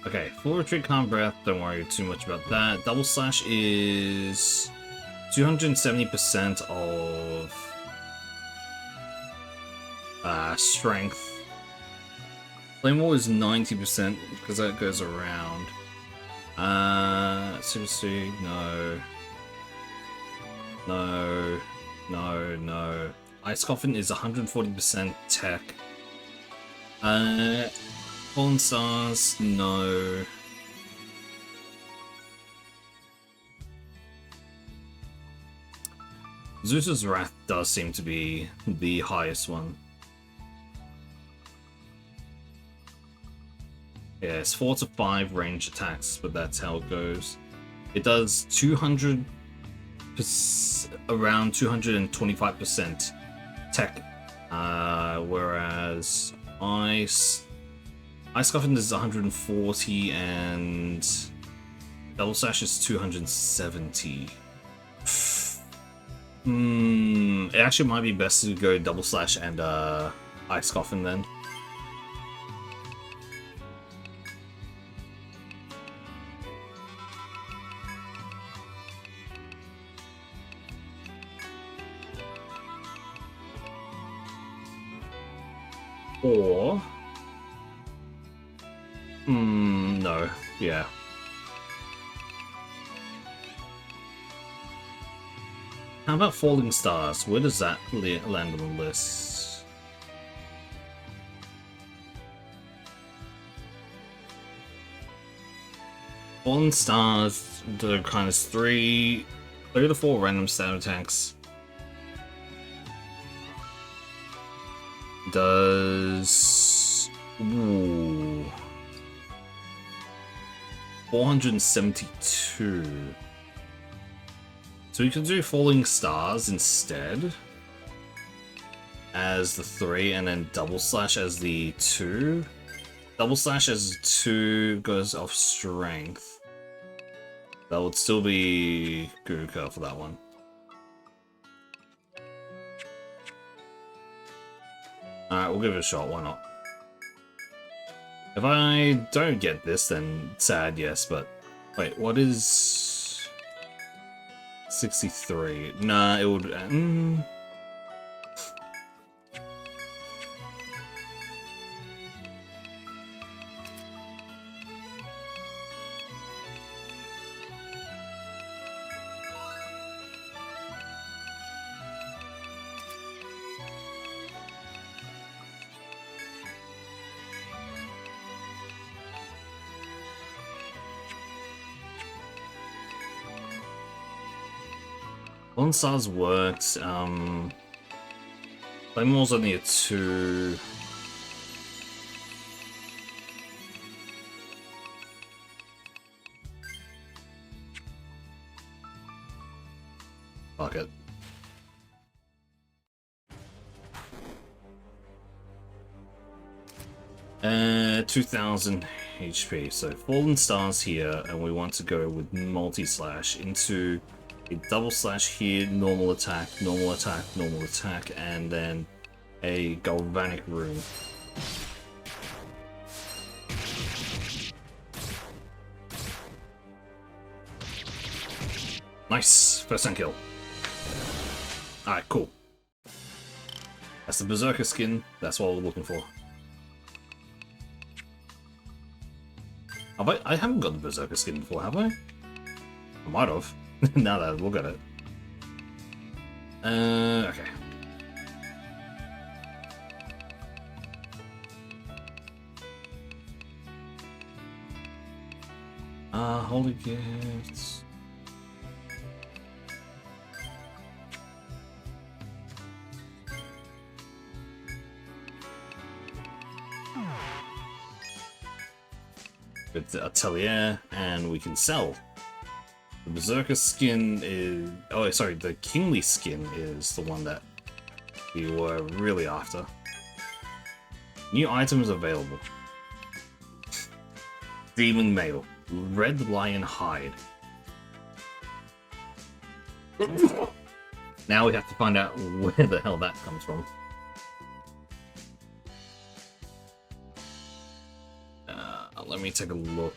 A: Okay, full retreat, calm breath, don't worry too much about that. Double slash is 270% of strength. Flame Wall is 90% because that goes around. Seriously, no. No. No, no. Ice Coffin is 140% tech. Fallen Stars, no. Zeus's Wrath does seem to be the highest one. Yeah, it's 4 to 5 range attacks, but that's how it goes. It does 200%, around 225% tech, whereas Ice Coffin is 140 and Double Slash is 270. It actually might be best to go Double Slash and Ice Coffin then. Or... no. Yeah. How about Falling Stars? Where does that land on the list? Fallen Stars, the kind of 3 to 4 random stat attacks. Does 472. So we can do Falling Stars instead as the 3, and then Double Slash as the 2. Double Slash as 2 goes off strength. That would still be Guruka for that one. Alright, we'll give it a shot, why not? If I don't get this, then sad, yes, but... Wait, what is... 63? Nah, it would... Fallen Stars works, Claymore's only a 2. Fuck it. Uh, 2000 HP, so Fallen Stars here, and we want to go with multi-slash into a double slash here, normal attack, normal attack, normal attack, and then a galvanic rune. Nice! First time kill. Alright, cool. That's the Berserker skin, that's what we're looking for. I haven't got the Berserker skin before, have I? I might have. Now that I look at it. Okay. Holy gifts. With the Atelier, and we can sell. The Berserker skin is... Oh, sorry, the Kingly skin is the one that we were really after. New items available. Demon Mail. Red Lion Hide. Now we have to find out where the hell that comes from. Let me take a look.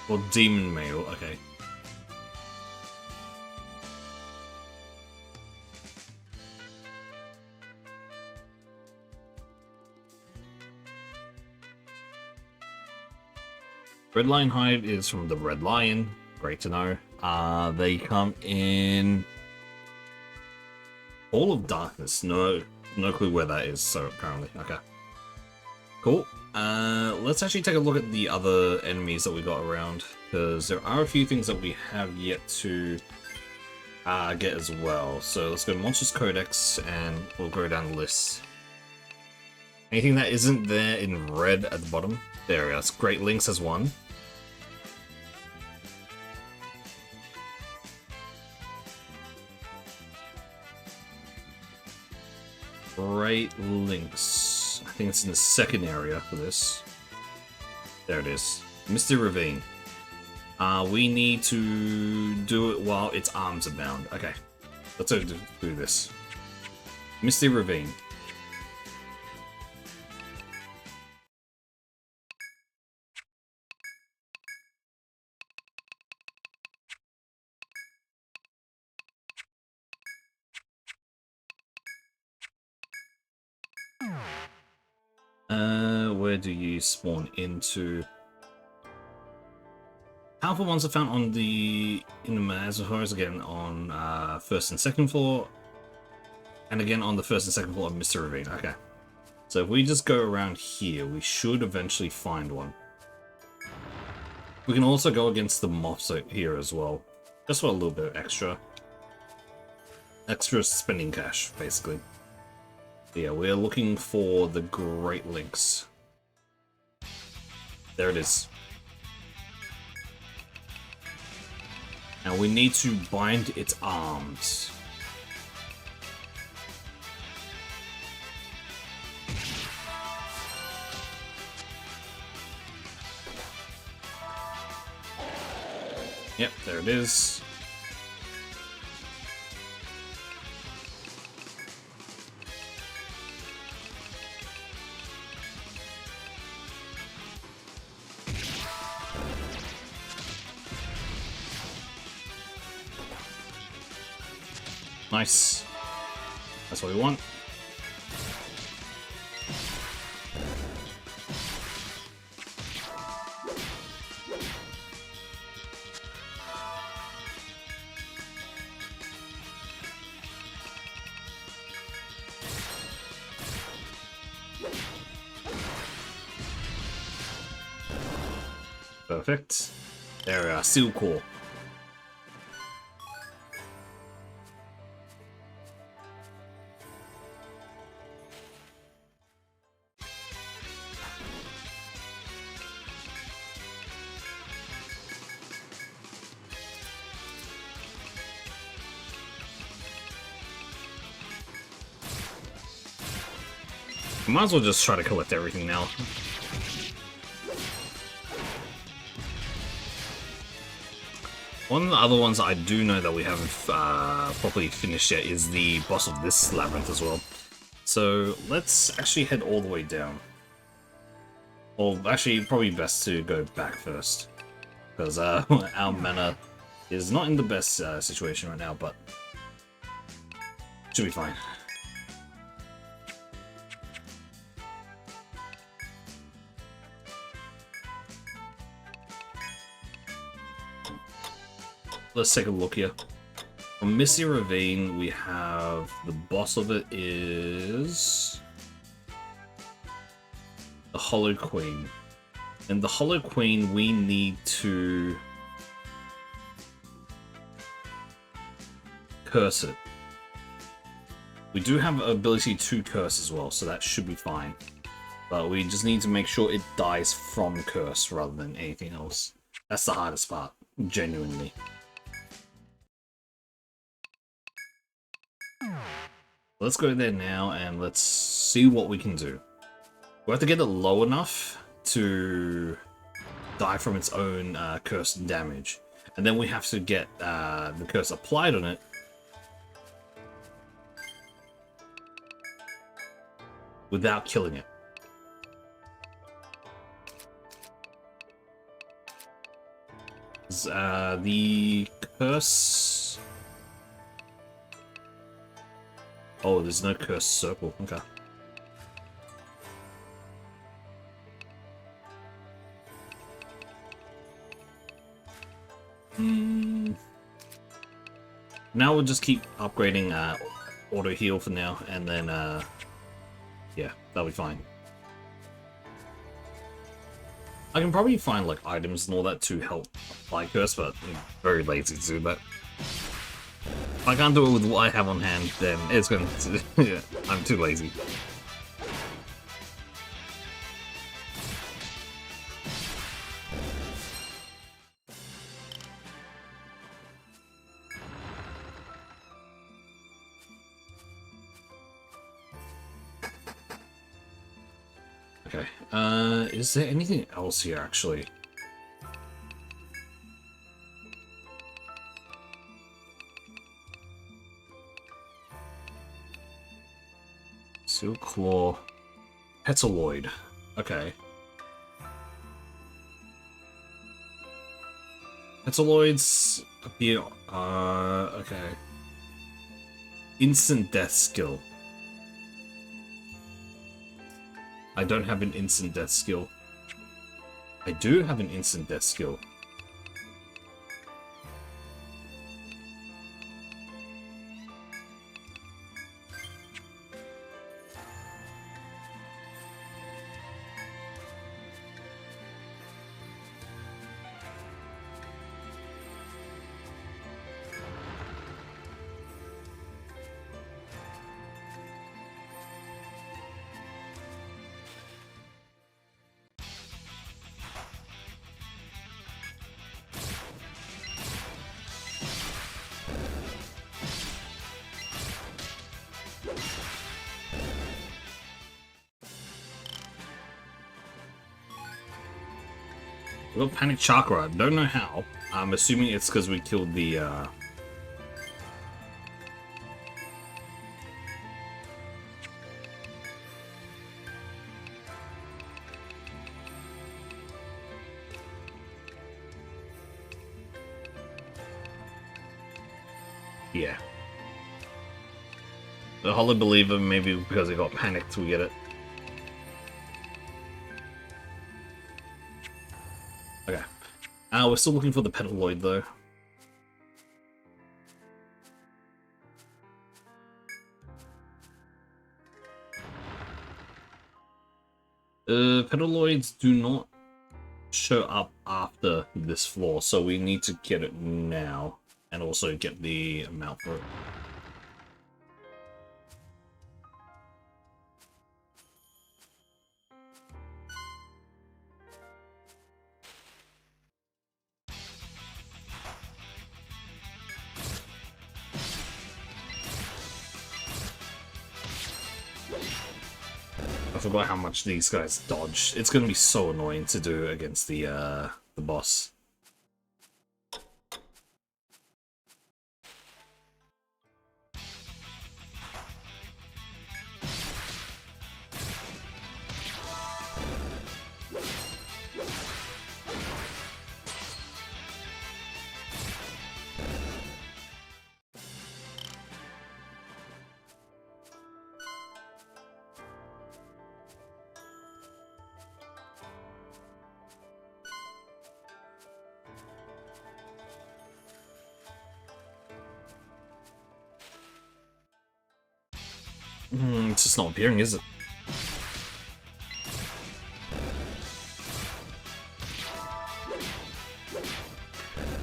A: Well, Demon Mail, okay. Red Lion Hide is from the Red Lion. Great to know. They come in All of Darkness. No clue where that is. So apparently, okay, cool. Let's actually take a look at the other enemies that we got around, because there are a few things that we have yet to get as well. So let's go to Monsters Codex, and we'll go down the list. Anything that isn't there in red at the bottom? There it is. Great Lynx as one. Great Lynx. I think it's in the second area for this. There it is. Misty Ravine. We need to do it while its arms are bound. Okay. Let's do this. Misty Ravine. Where do you spawn into? Powerful ones are found on in the Manazahors, again on first and second floor, and again on the first and second floor of Mr. Ravine. Okay, so if we just go around here, we should eventually find one. We can also go against the moths here as well, just for a little bit of extra spending cash, basically. Yeah, we're looking for the Great Lynx. There it is. Now we need to bind its arms. Yep, there it is. Nice. That's what we want. Perfect. There we are, Seal Core. Might as well just try to collect everything now. One of the other ones I do know that we haven't properly finished yet is the boss of this labyrinth as well. So let's actually head all the way down. Or actually, probably best to go back first, because our mana is not in the best situation right now, but should be fine. Let's take a look here. From Misty Ravine, we have the boss of it is the Hollow Queen. And the Hollow Queen, we need to curse it. We do have an ability to curse as well, so that should be fine. But we just need to make sure it dies from curse rather than anything else. That's the hardest part, genuinely. Let's go there now and let's see what we can do. We have to get it low enough to die from its own curse damage. And then we have to get the curse applied on it without killing it. The curse... Oh, there's no cursed circle. Okay. Now we'll just keep upgrading auto heal for now, and then yeah, that'll be fine. I can probably find like items and all that to help apply curse, but I'm very lazy to do that. If I can't do it with what I have on hand, then it's going to... yeah, I'm too lazy. Okay, is there anything else here, actually? Seal Claw. Petaloid. Okay. Petaloids appear... okay. Instant death skill. I don't have an instant death skill. I do have an instant death skill. We got Panic Chakra. Don't know how. I'm assuming it's because we killed the, yeah. The Hollow Believer, maybe because it got panicked, we get it. Okay. We're still looking for the Petaloid, though. Petaloids do not show up after this floor, so we need to get it now. And also get the amount for it. I forgot how much these guys dodge. It's gonna be so annoying to do against the boss. It's just not appearing, is it?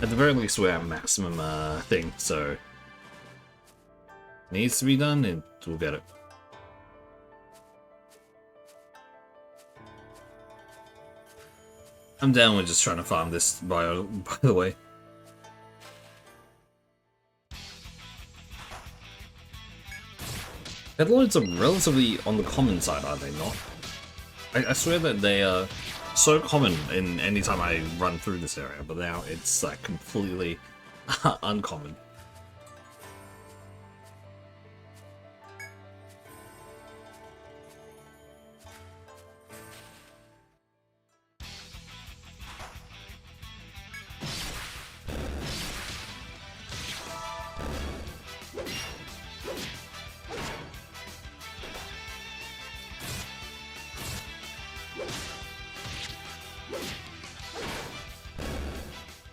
A: At the very least, we're at maximum thing, so needs to be done, and we'll get it. I'm down with just trying to farm this by the way. Petaloids are relatively on the common side, are they not? I swear that they are so common in any time I run through this area, but now it's like completely uncommon.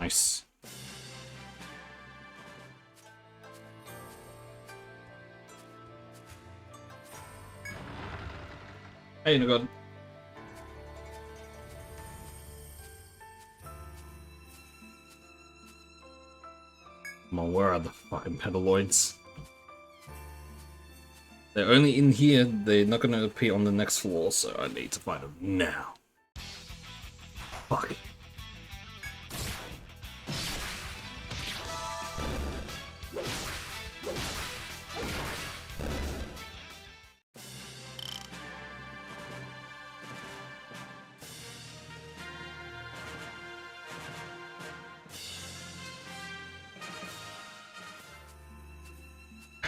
A: Nice. Hey, Nagod. Come on, where are the fucking Petaloids? They're only in here, they're not gonna appear on the next floor, so I need to find them now. Fuck.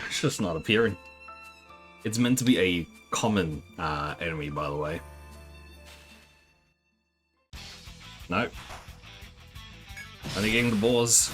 A: It's just not appearing. It's meant to be a common enemy, by the way. Nope. Only getting the boars.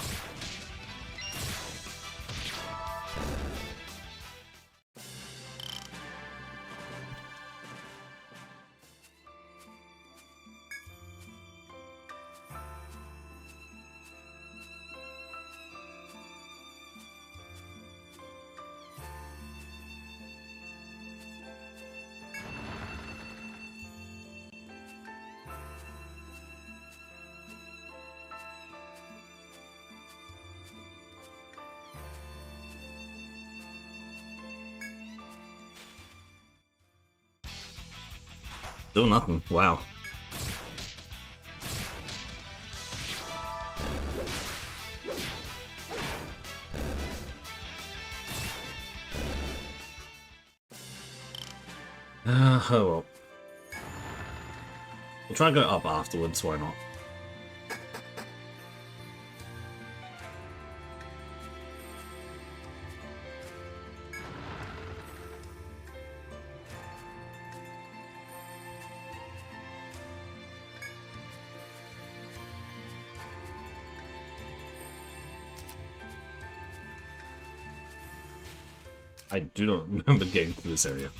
A: Still nothing. Wow. Oh well. We'll try and go up afterwards, why not? I do not remember getting through this area.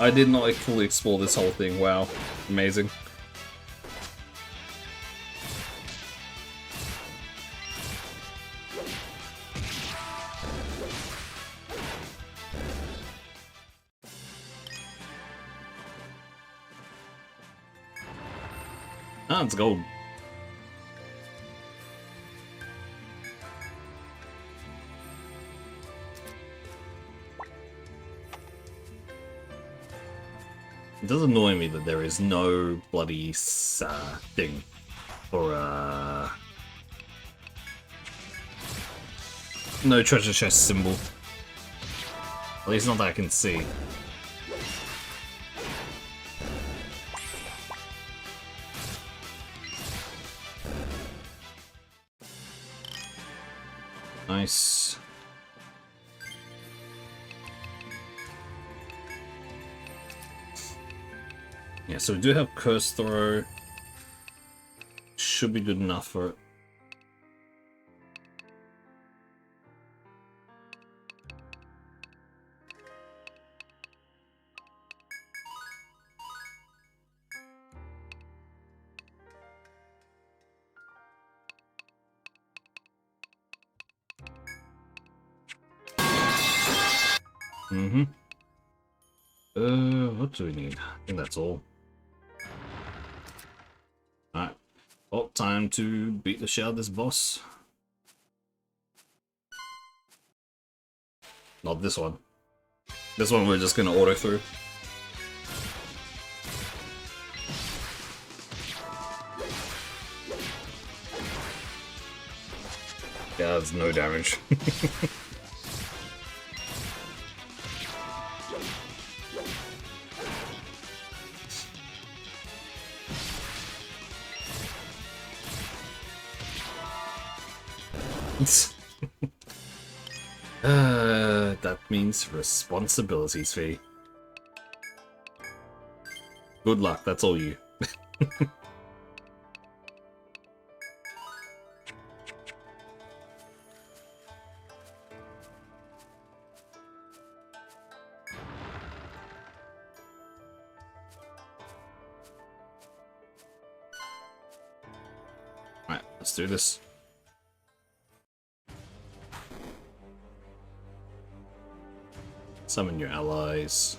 A: I did not fully explore this whole thing, wow. Amazing. Ah, it's gold. It does annoy me that there is no bloody thing for no treasure chest symbol. At least not that I can see. Nice. Yeah, so we do have Curse Throw. Should be good enough for it. Mm-hmm. What do we need? I think that's all. Alright. Well, time to beat the shit out of this boss. Not this one. This one we're just gonna auto through. Yeah, that's no damage. That means responsibilities fee. Good luck, that's all you. Alright, let's do this. Summon your allies.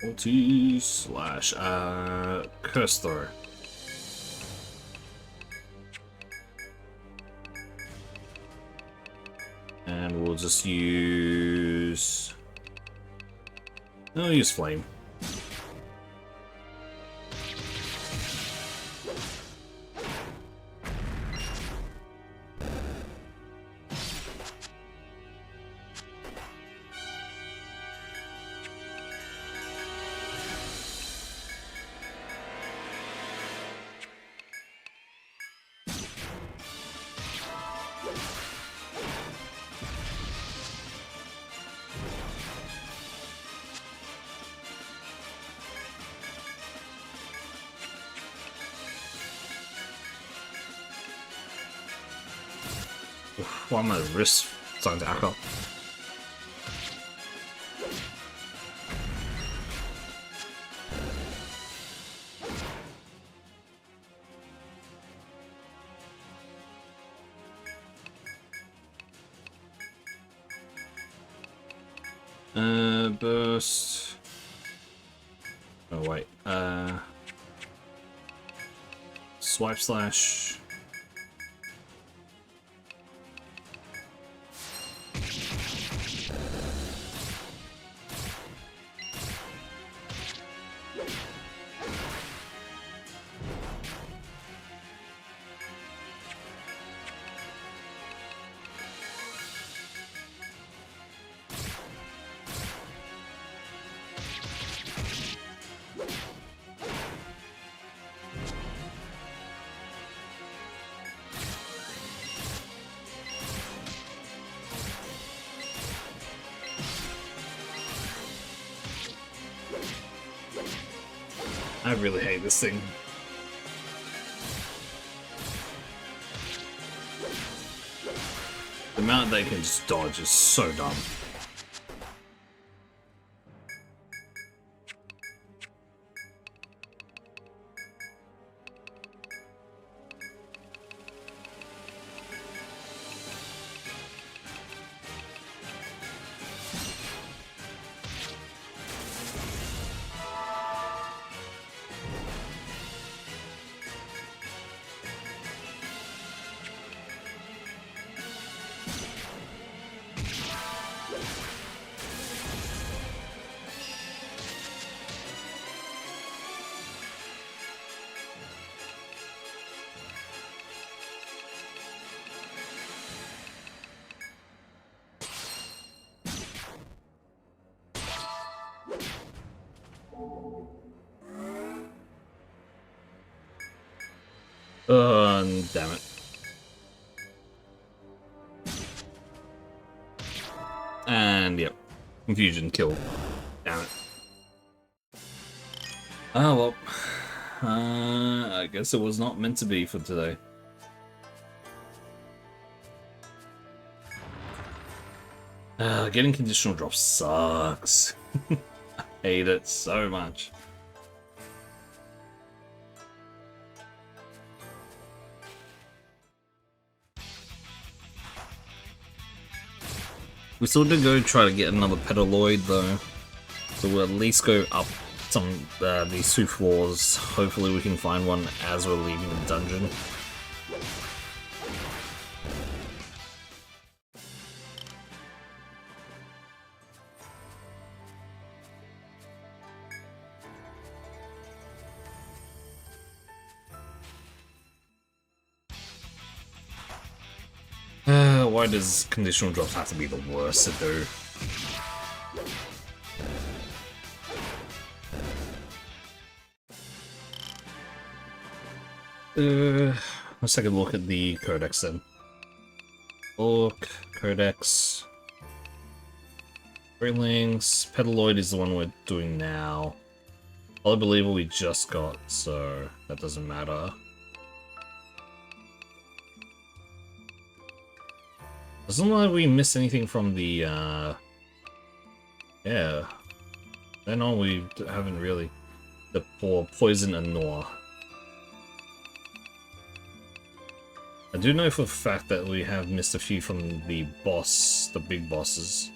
A: Ulti slash Curse Throw. And we'll just use... I'll use Flame. Why are my wrists starting to act up? Burst. Oh wait. Swipe slash. I really hate this thing. The amount they can just dodge is so dumb. Damn it. And yep, confusion kill. Damn it. Oh well. I guess it was not meant to be for today. Getting conditional drops sucks. I hate it so much. We still did go try to get another Petaloid though, so we'll at least go up some these 2 floors. Hopefully we can find one as we're leaving the dungeon. Why does conditional drops have to be the worst to do? Let's take a look at the codex then. Look, codex. Greenlings. Petaloid is the one we're doing now. Polybeliever we just got, so that doesn't matter. Doesn't look like we missed anything from the, yeah. Then on we haven't really. The Poison and Noir. I do know for a fact that we have missed a few from the boss, the big bosses.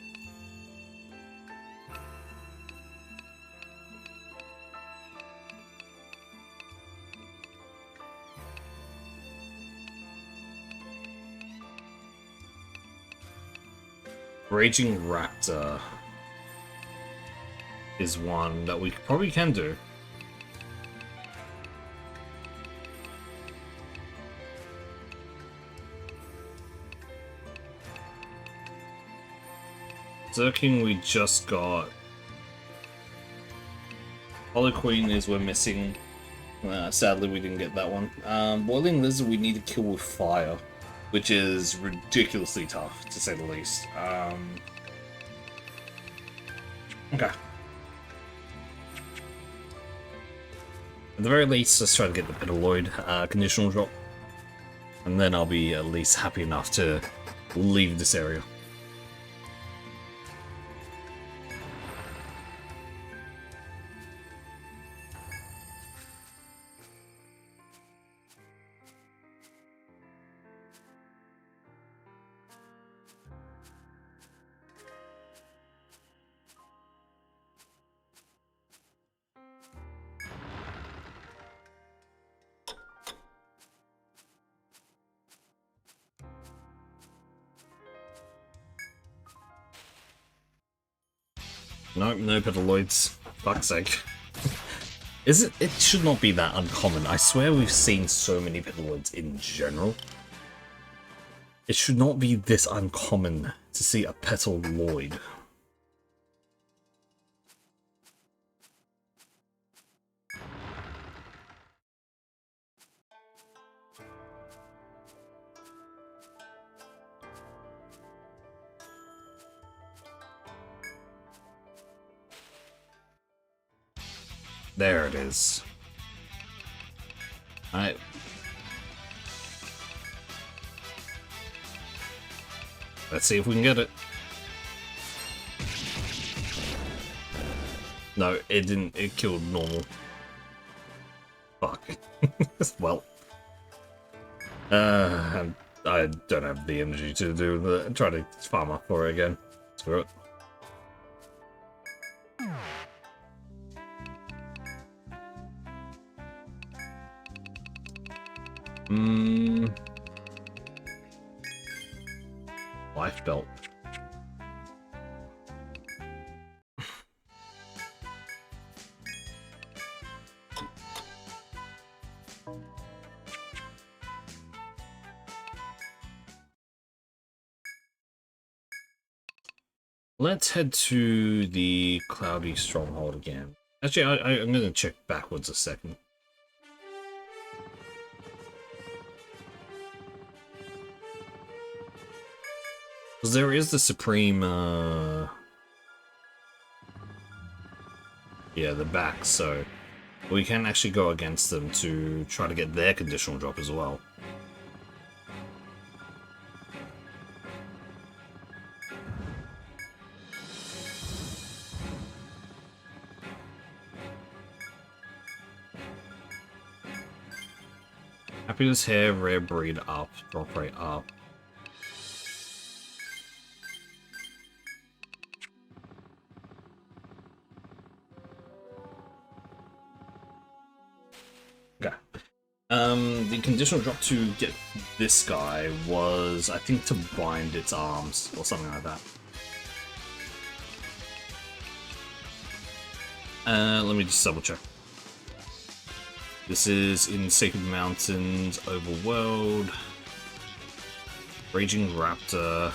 A: Raging Raptor is one that we probably can do. Zerking we just got. Holoqueen is we're missing. Sadly we didn't get that one. Boiling Lizard we need to kill with fire, which is ridiculously tough, to say the least. Okay. At the very least, let's try to get the Petaloid conditional drop. And then I'll be at least happy enough to leave this area. Nope, no Petaloids. Fuck's sake. Is it? It should not be that uncommon. I swear we've seen so many Petaloids in general. It should not be this uncommon to see a Petaloid. There it is. Alright. Let's see if we can get it. No, it didn't. It killed normal. Fuck. Well. I don't have the energy to do the try to farm up for it again. Screw it. Life belt. Let's head to the Cloudy Stronghold again. Actually, I'm going to check backwards a second. Because there is the Supreme, yeah, the back, so we can actually go against them to try to get their conditional drop as well. Happiness hair, rare breed up, drop rate up. Okay. The conditional drop to get this guy was, I think, to bind its arms or something like that. Let me just double check. This is in Sacred Mountains, Overworld, Raging Raptor,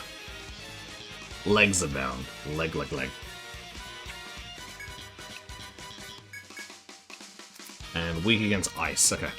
A: Legs Abound, leg. And weak against ice, okay.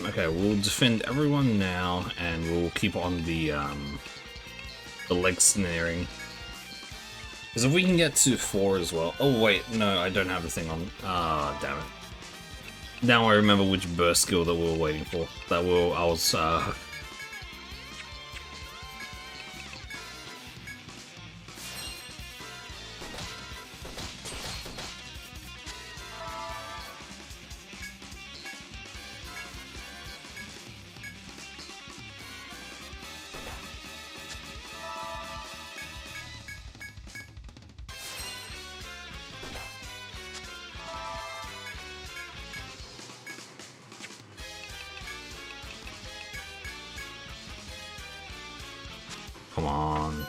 A: Okay, we'll defend everyone now, and we'll keep on the leg snaring. Because if we can get to 4 as well... Oh wait, no, I don't have the thing on. Ah, damn it. Now I remember which burst skill that we were waiting for. I was Come on.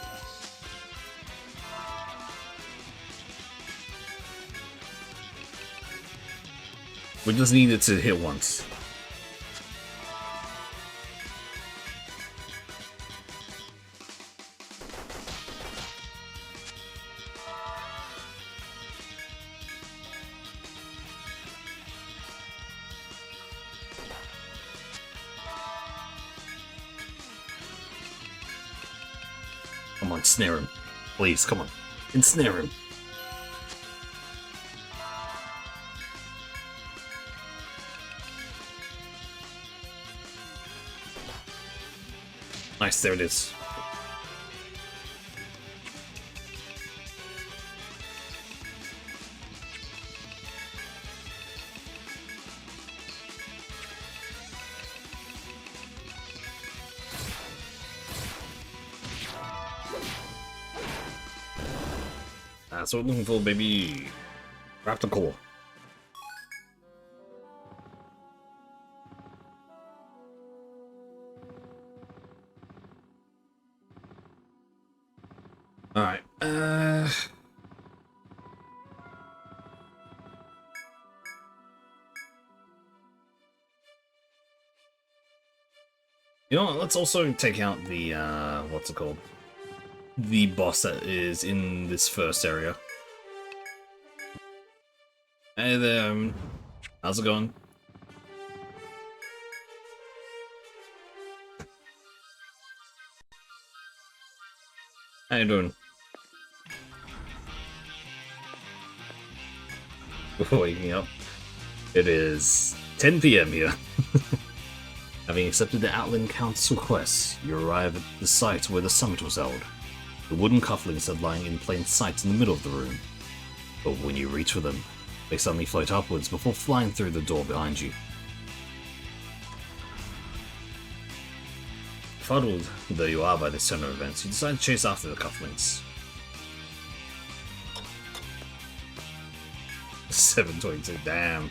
A: We just needed to hit once. Come on, snare him. Please, come on. Ensnare him. Nice, there it is. That's what we're looking for, baby. Raptor core. Alright, you know what, let's also take out the, what's it called? The boss that is in this first area. Hey there, how's it going? How you doing? Waking up. It is 10 PM here. Having accepted the Outland Count's request, you arrive at the site where the summit was held. The wooden cufflinks are lying in plain sight in the middle of the room. But when you reach for them, they suddenly float upwards before flying through the door behind you. Fuddled though you are by this turn of events, you decide to chase after the cufflinks. 722, damn.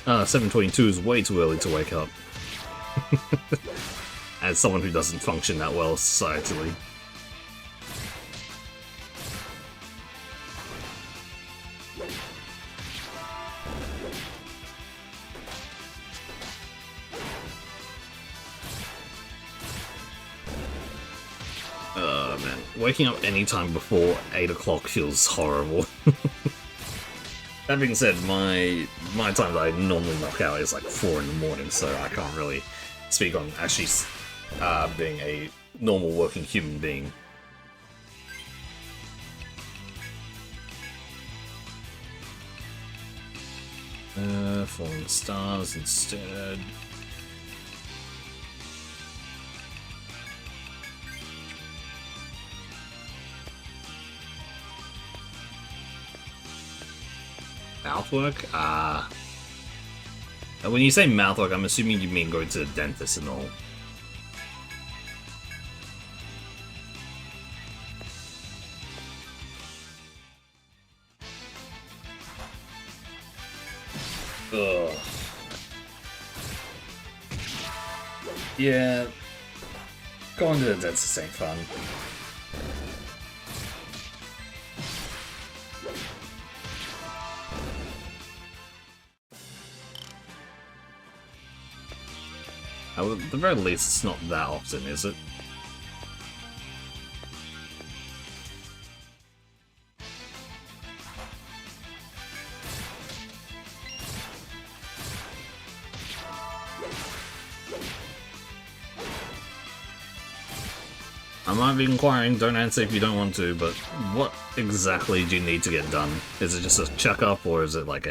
A: 722 is way too early to wake up. As someone who doesn't function that well societally. Man, waking up any time before 8 o'clock feels horrible. That being said, my time that I normally knock out is like 4 in the morning, so I can't really speak on actually being a normal working human being. Falling stars instead. Mouthwork? When you say mouthwork, I'm assuming you mean going to the dentist and all. Ugh. Yeah, going to the dentist ain't fun. At the very least, it's not that often, is it? I might be inquiring, don't answer if you don't want to, but what exactly do you need to get done? Is it just a checkup, or is it like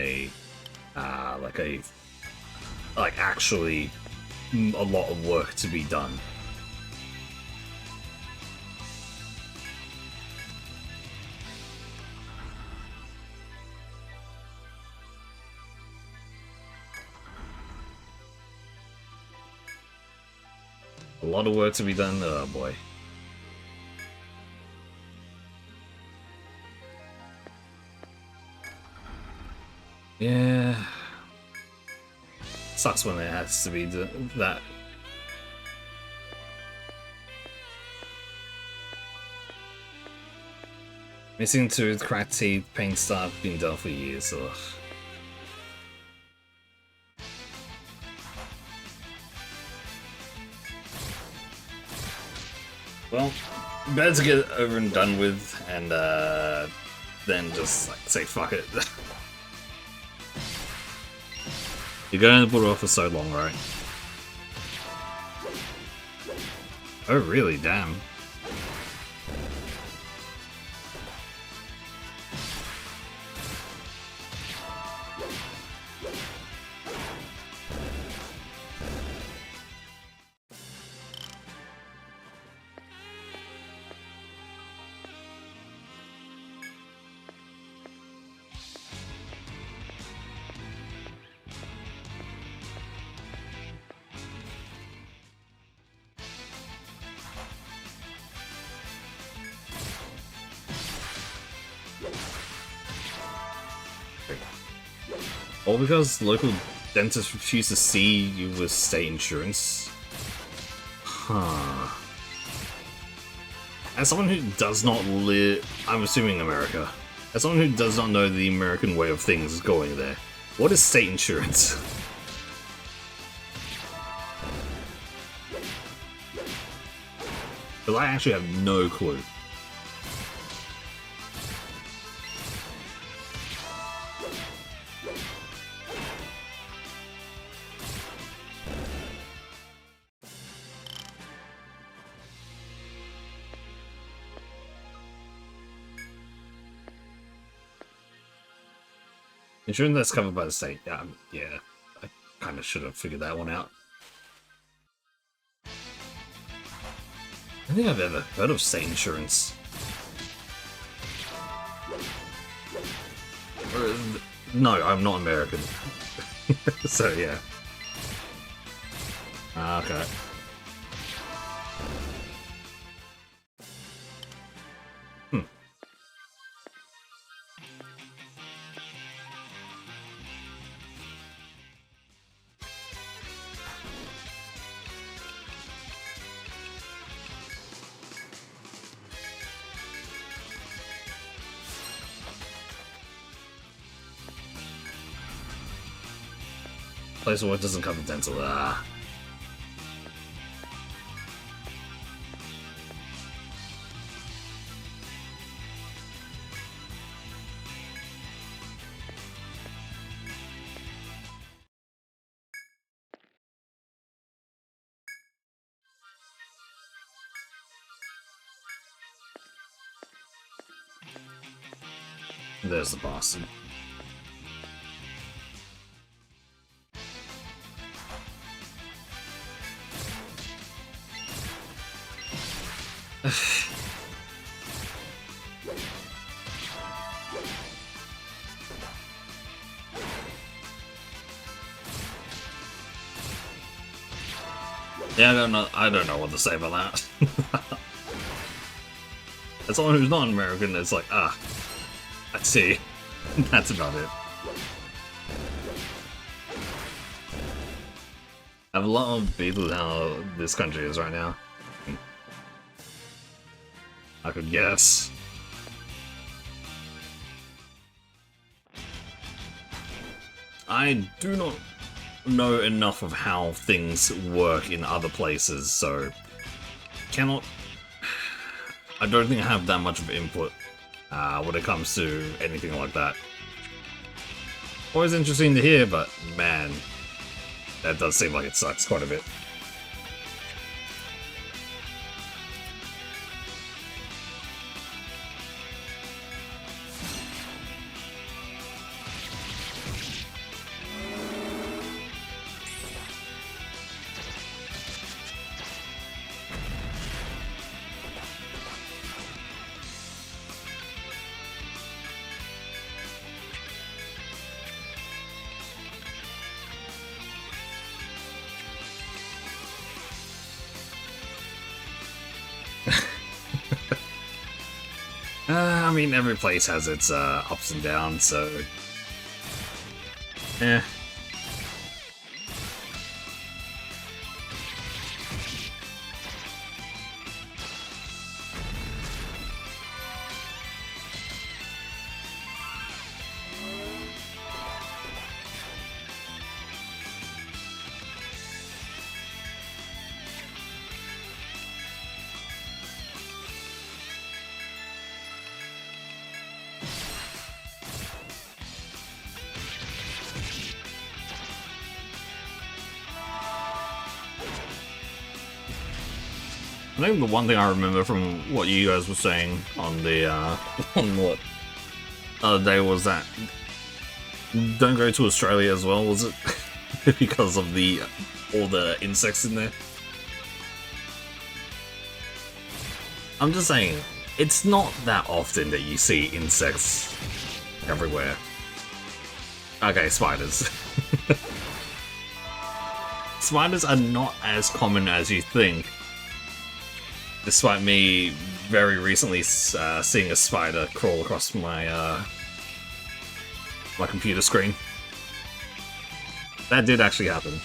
A: actually a lot of work to be done? A lot of work to be done? Oh boy. Yeah. Sucks when it has to be that. Missing tooth, cracked teeth, pain stuff, been done for years. Ugh. Well, better to get it over and done with, and then just like say fuck it. You're going to put it off for so long, right? Oh really? Damn. All because local dentists refuse to see you with state insurance? Huh. As someone who does not live... I'm assuming America. As someone who does not know the American way of things going there, what is state insurance? Because I actually have no clue. Insurance that's covered by the state. Yeah, I kind of should have figured that one out. I don't think I've ever heard of state insurance. No, I'm not American. So yeah. Okay. Place of work doesn't cover dental. Ah. There's the boss. Yeah, I don't know what to say about that. As someone who's not American, it's like, I see. That's about it. I have a lot of beef with how this country is right now. I could guess. I do not know enough of how things work in other places, so I don't think I have that much of input when it comes to anything like that. Always interesting to hear, but man, that does seem like it sucks quite a bit. I mean, every place has its ups and downs, so... eh. I think the one thing I remember from what you guys were saying on the on what other day was that don't go to Australia as well, was it? Because of the all the insects in there. I'm just saying, it's not that often that you see insects everywhere. Okay, spiders. Spiders are not as common as you think. Despite me very recently seeing a spider crawl across my my computer screen. That did actually happen.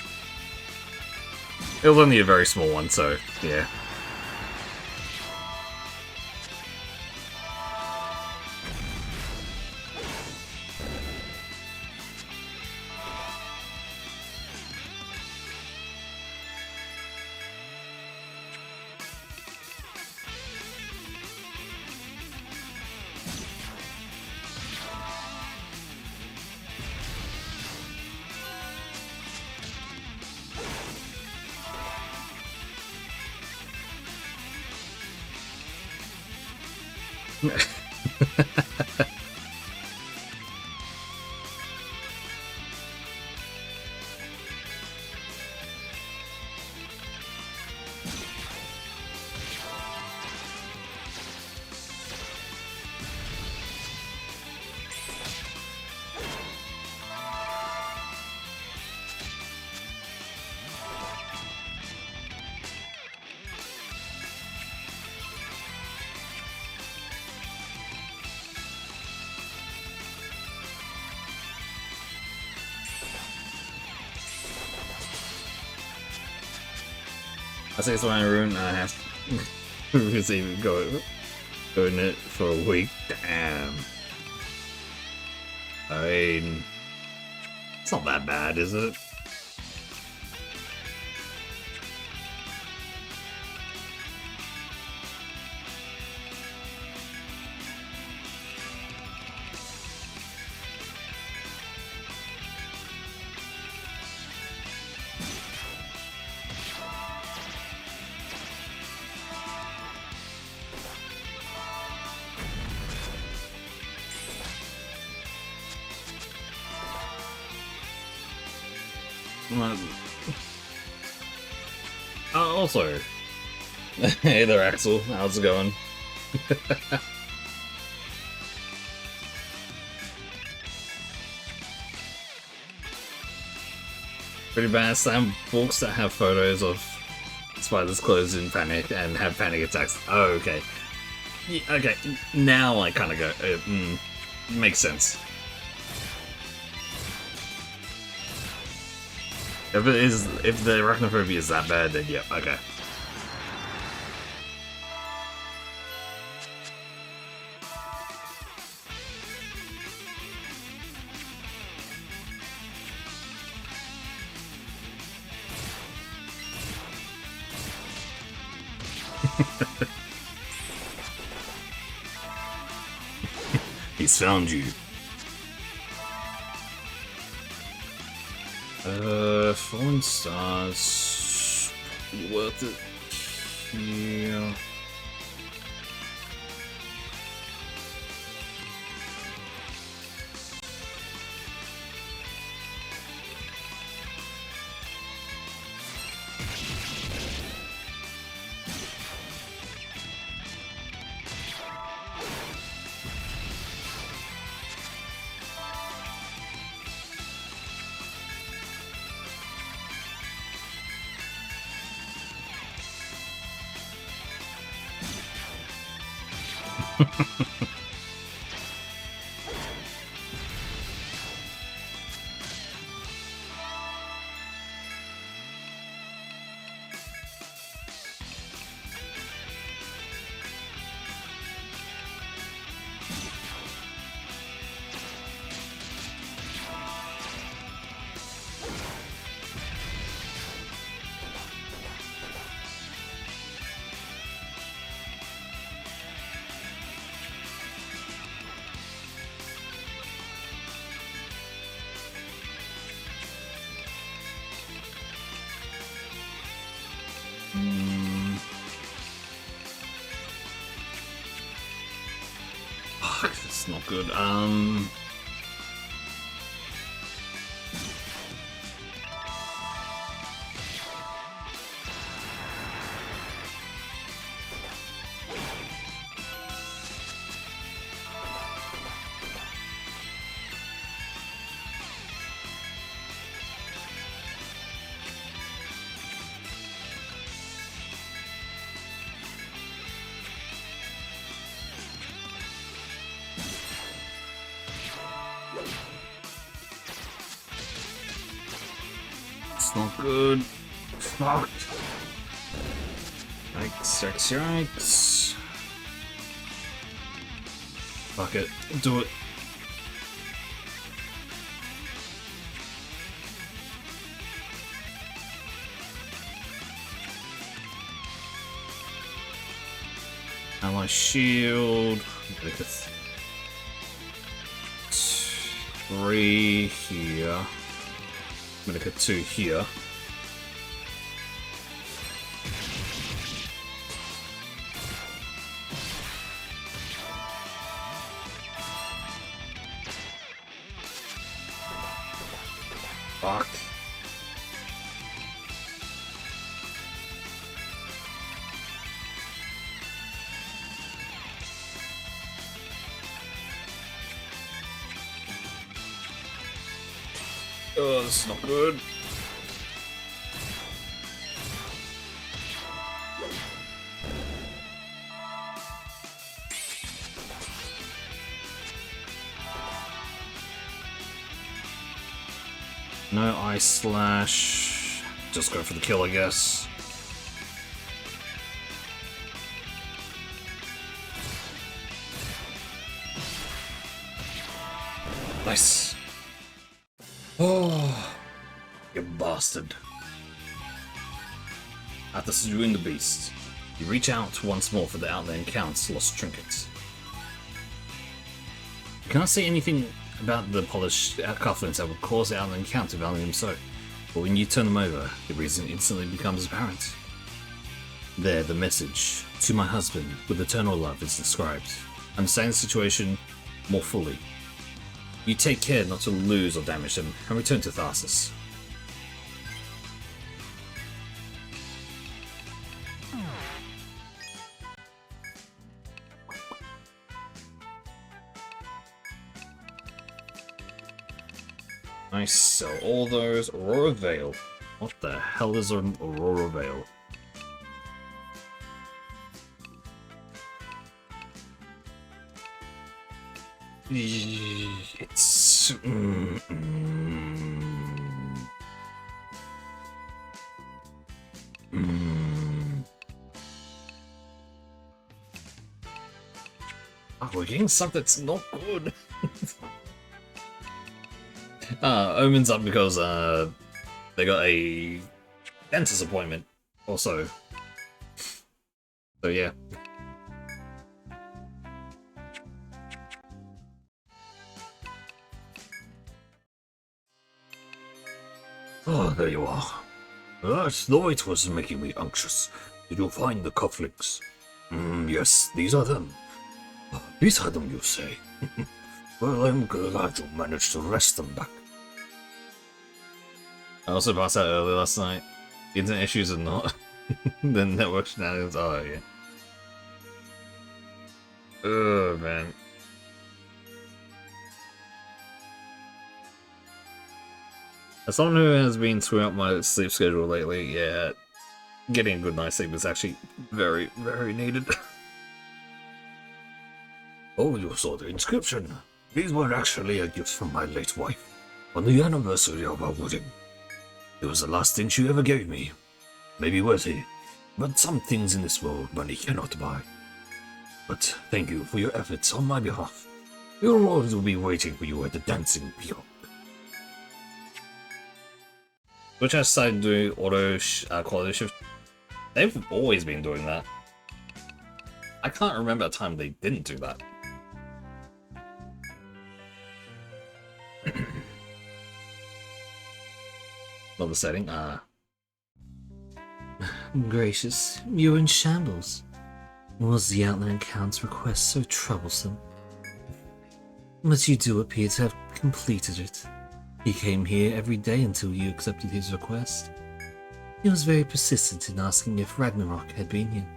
A: It was only a very small one, so yeah. I say it's my rune, and I have to receive go in it for a week. Damn. I mean, it's not that bad, is it? Also, hey there, Axel. How's it going? Pretty bad. Some books that have photos of spiders closed in panic and have panic attacks. Oh, okay. Yeah, okay, now I kind of go. Makes sense. If the arachnophobia is that bad, then yeah, okay. He's found you. Fallen Stars. Worth it. Yeah. It's not good. good. Fuck. Yikes. Fuck it. Do it. Ally shield. Make it 3 here. Make it 2 here. Fuck. Oh, this is not good. No ice slash. Just go for the kill, I guess. Nice. Oh, you bastard. After subduing the beast, you reach out once more for the Outland Count's lost trinkets. You cannot say anything about the polished cufflinks that would cause the Outland Count to value them so, but when you turn them over, the reason instantly becomes apparent. There, the message, to my husband, with eternal love, is described. Understand the situation more fully. You take care not to lose or damage them, and return to Tharsis. Nice, sell all those. Aurora Veil. What the hell is an Aurora Veil? It's... Oh, we're getting stuff that's not good. Omen's up because they got a dentist appointment also. So yeah. Oh, there you are. That's the it was making me anxious. Did you find the cufflinks? Yes, these are them. These are them, you say? Well, I'm glad you managed to wrest them back. I also passed out early last night. Internet issues are not. The network shenanigans. Oh, yeah. Oh, man. As someone who has been screwing up my sleep schedule lately, yeah, getting a good night's sleep is actually very, very needed. Oh, you saw the inscription. These were actually a gift from my late wife on the anniversary of our wedding. It was the last thing she ever gave me. Maybe worthy, but some things in this world money cannot buy. But thank you for your efforts on my behalf. Your lords will be waiting for you at the dancing beyond. Which I started doing auto quality shift. They've always been doing that. I can't remember a time they didn't do that. Another setting. Gracious, you're in shambles. Was the Outland Count's request so troublesome? But you do appear to have completed it. He came here every day until you accepted his request. He was very persistent in asking if Ragnarok had been here.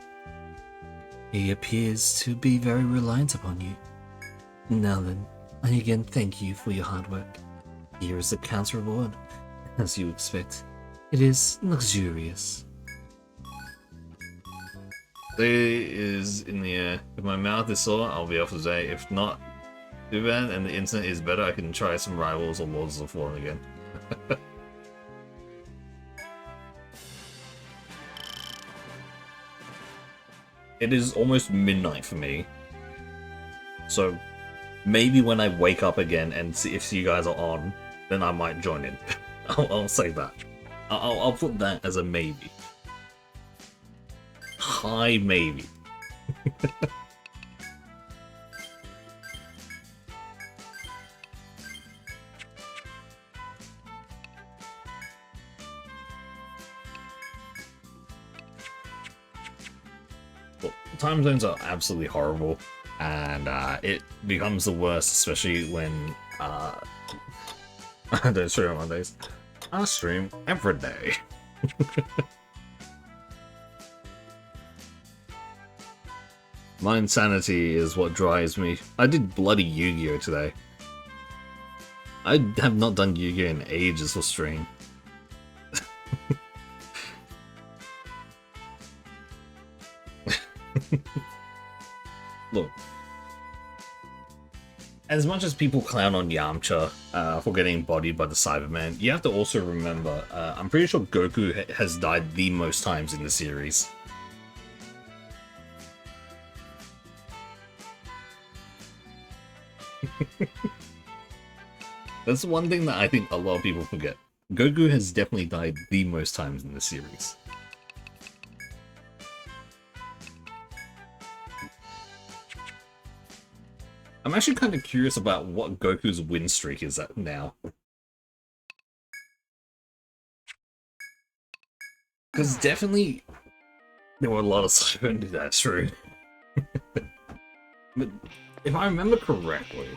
A: He appears to be very reliant upon you. Now then, I again thank you for your hard work. Here is the Count's reward. As you expect, it is luxurious. Day is in the air. If my mouth is sore, I'll be off today. If not, too bad, and the internet is better, I can try some Rivals or Lords of the Fallen again. it is almost midnight for me. So maybe when I wake up again and see if you guys are on, then I might join in. I'll say that. I'll put that as a maybe. High maybe. Well, time zones are absolutely horrible, and it becomes the worst, especially when I don't stream on Mondays. I stream every day. My insanity is what drives me. I did bloody Yu-Gi-Oh today. I have not done Yu-Gi-Oh in ages for stream. Look, as much as people clown on Yamcha for getting bodied by the Cyberman, you have to also remember, I'm pretty sure Goku has died the most times in the series. That's one thing that I think a lot of people forget. Goku has definitely died the most times in the series. I'm actually kind of curious about what Goku's win streak is at now. Because definitely there were a lot of Cybermen, that's true. But if I remember correctly...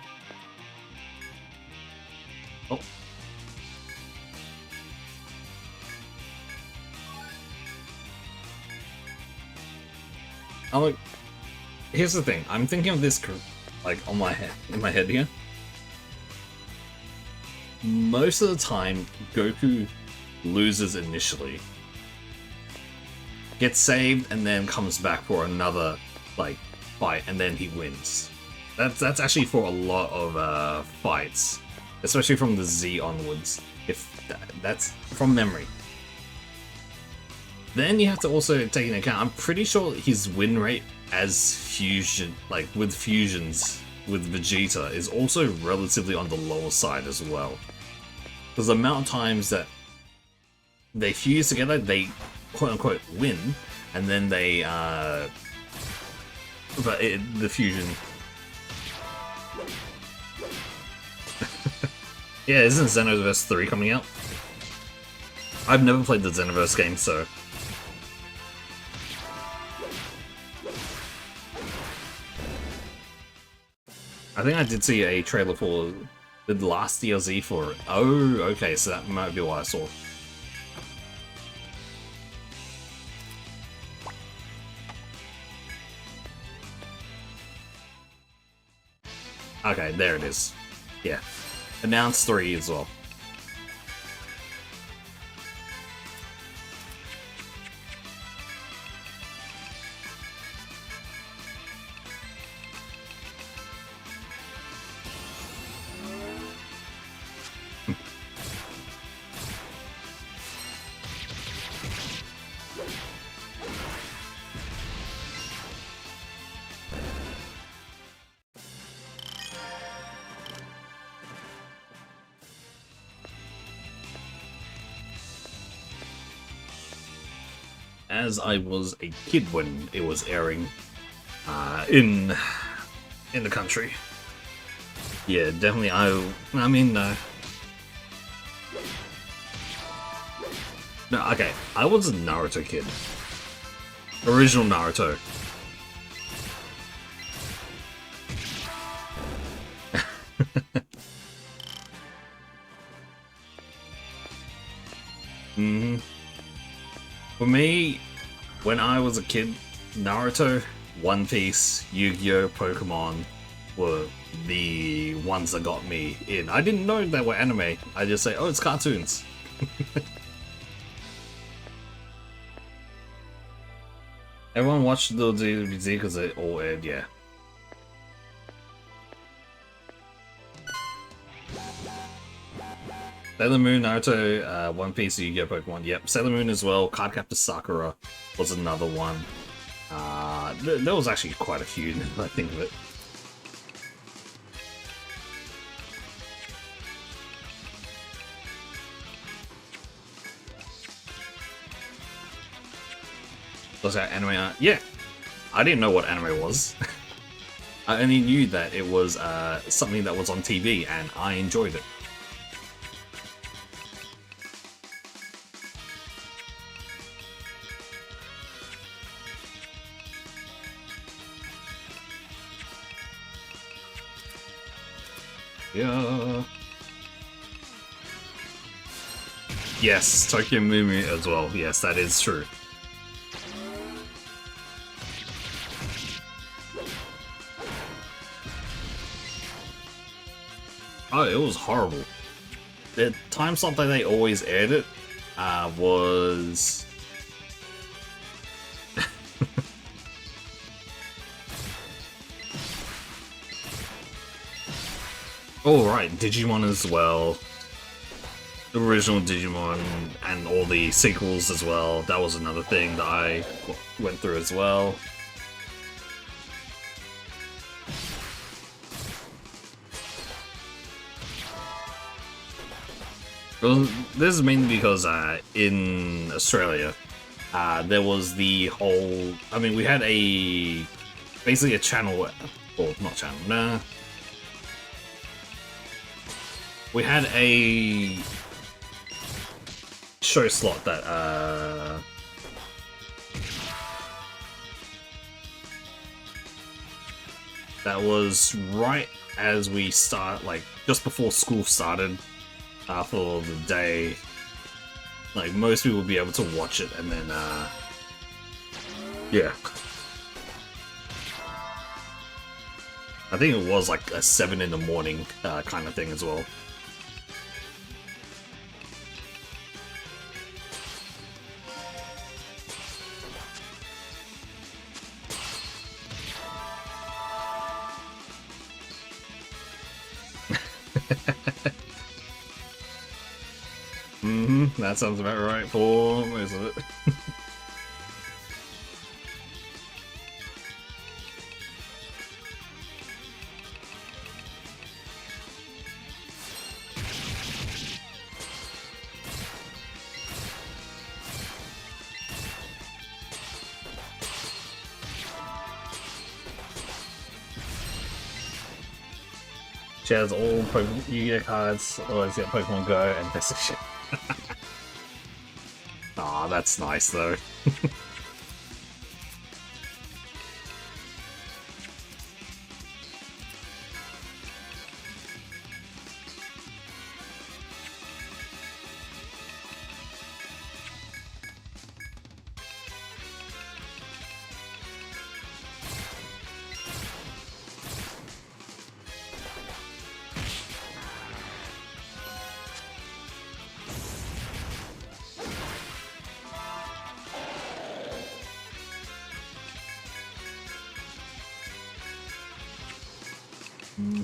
A: Oh. Like, here's the thing, I'm thinking of this like on my head, in my head here. Most of the time, Goku loses initially, gets saved, and then comes back for another like fight, and then he wins. That's actually for a lot of fights, especially from the Z onwards. If that's from memory. Then you have to also take into account, I'm pretty sure his win rate as fusion, like with fusions with Vegeta, is also relatively on the lower side as well. Because the amount of times that they fuse together, they quote-unquote win, and then they, the fusion... Yeah, isn't Xenoverse 3 coming out? I've never played the Xenoverse game, so... I think I did see a trailer for the last DLC for it. Oh, okay, so that might be what I saw. Okay, there it is. Yeah. Announced 3 as well. As I was a kid when it was airing in the country. Yeah, definitely. I mean, no, okay. I was a Naruto kid. Original Naruto. For me, when I was a kid, Naruto, One Piece, Yu-Gi-Oh!, Pokemon were the ones that got me in. I didn't know they were anime. I just say, oh, it's cartoons. Everyone watched the DBZ because it all aired, yeah. Sailor Moon, Naruto, One Piece, Yu-Gi-Oh! Pokemon, yep. Sailor Moon as well, Cardcaptor Sakura was another one. There was actually quite a few, now I think of it. Was that anime art? Yeah! I didn't know what anime was. I only knew that it was something that was on TV, and I enjoyed it. Yeah. Yes, Tokyo Moo Moo as well. Yes, that is true. Oh, it was horrible. The time slot that they always aired it was... oh right, Digimon as well. The original Digimon and all the sequels as well. That was another thing that I went through as well. Well, this is mainly because in Australia, there was the whole... I mean, we had basically a channel... Well, not channel, nah. We had a show slot that that was right as we start, like just before school started for the day. Like most people would be able to watch it, and then yeah. I think it was like a 7 in the morning kind of thing as well. That sounds about right for most of it. She has all Yu-Gi-Oh cards, always got Pokemon Go and this shit. Aw, that's nice though.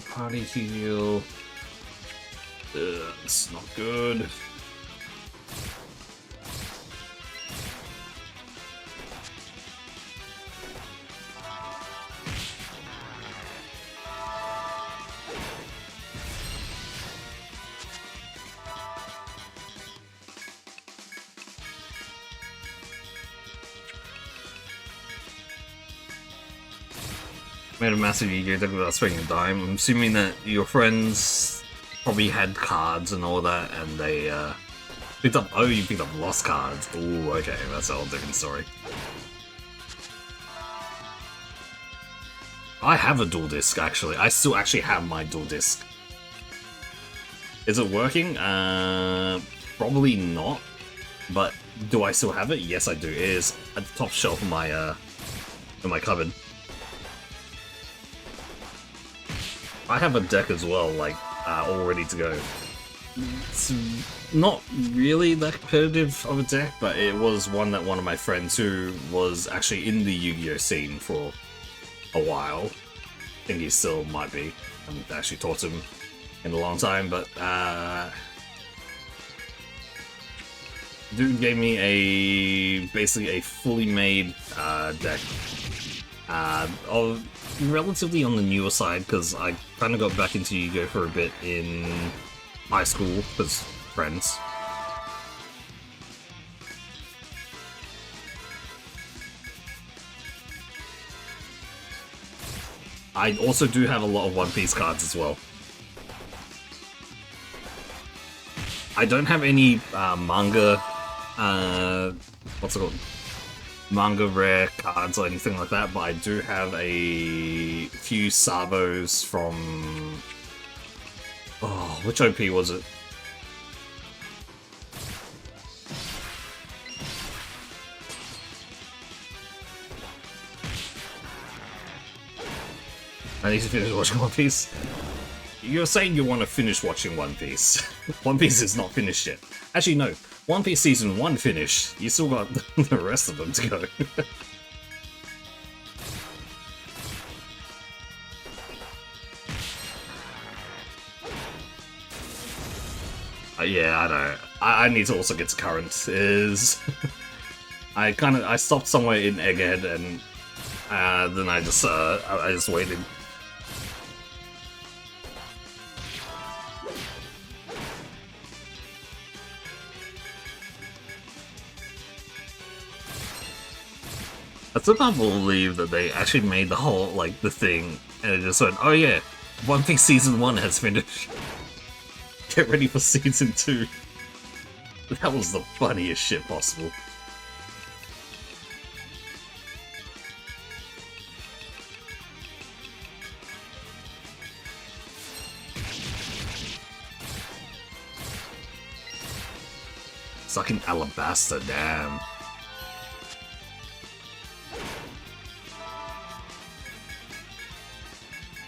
A: Party heal. It's not good. Made a massive Yu-Gi-Oh deck without spending a dime. I'm assuming that your friends probably had cards and all that, and they picked up. Oh, you picked up lost cards. Ooh, okay, that's a whole different story. I have a dual disc actually. I still actually have my dual disc. Is it working? Probably not. But do I still have it? Yes, I do. It is at the top shelf of my in my cupboard. I have a deck as well, like, all ready to go. It's not really that competitive of a deck, but it was one that one of my friends who was actually in the Yu-Gi-Oh scene for a while. I think he still might be. I haven't actually talked to him in a long time, but dude gave me basically a fully made deck Relatively on the newer side, because I kind of got back into Yu-Gi-Oh! For a bit in high school, because friends. I also do have a lot of One Piece cards as well. I don't have any manga, what's it called? Manga rare cards or anything like that, but I do have a few Sabos from... Oh, which OP was it? I need to finish watching One Piece. You're saying you want to finish watching One Piece. One Piece is not finished yet. Actually, no. One Piece Season 1 finished. You still got the rest of them to go. Yeah, I know. I need to also get to current. I stopped somewhere in Egghead and then I just waited. I still can't believe that they actually made the whole, like, the thing, and it just went, oh yeah, One Piece Season 1 has finished. Get ready for Season 2. That was the funniest shit possible. Sucking Alabasta, damn.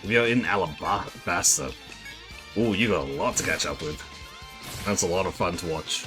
A: If you're in Alabasta, ooh, you got a lot to catch up with. That's a lot of fun to watch.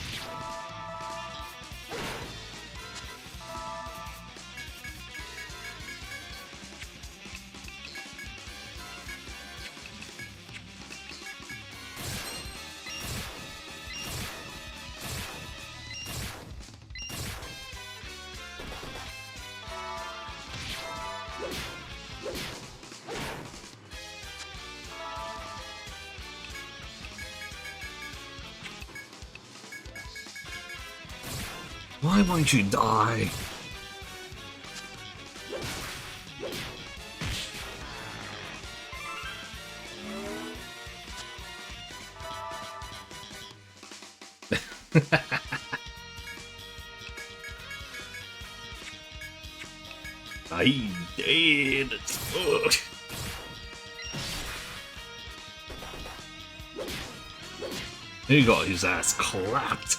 A: Why won't you die? I did. Ugh. He got his ass clapped.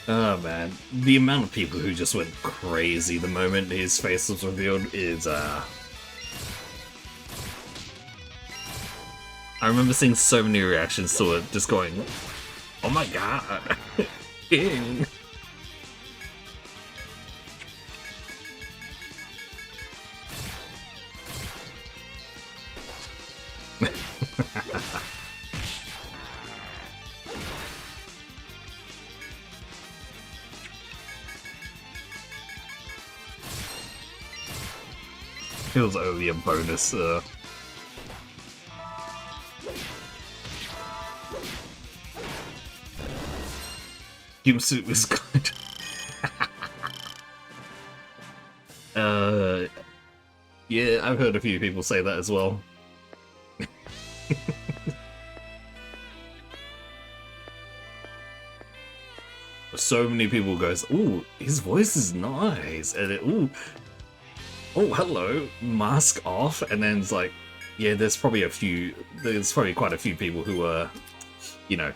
A: Oh man, the amount of people who just went crazy the moment his face was revealed is I remember seeing so many reactions to it, just going, oh my god, King. It was only a bonus. Jumpsuit was good. Yeah, I've heard a few people say that as well. So many people goes, ooh, his voice is nice, and ooh, oh, hello, mask off, and then it's like, yeah, there's probably quite a few people who are, you know,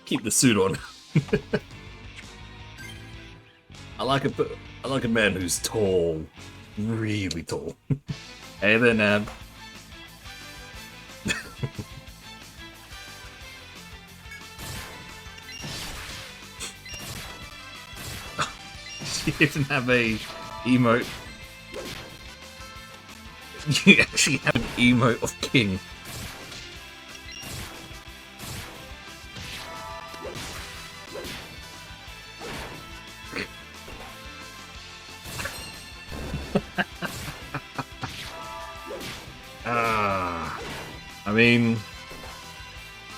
A: keep the suit on. I like a man who's tall, really tall. Hey there, Nab. You even have a emote. You actually have an emote of King. I mean,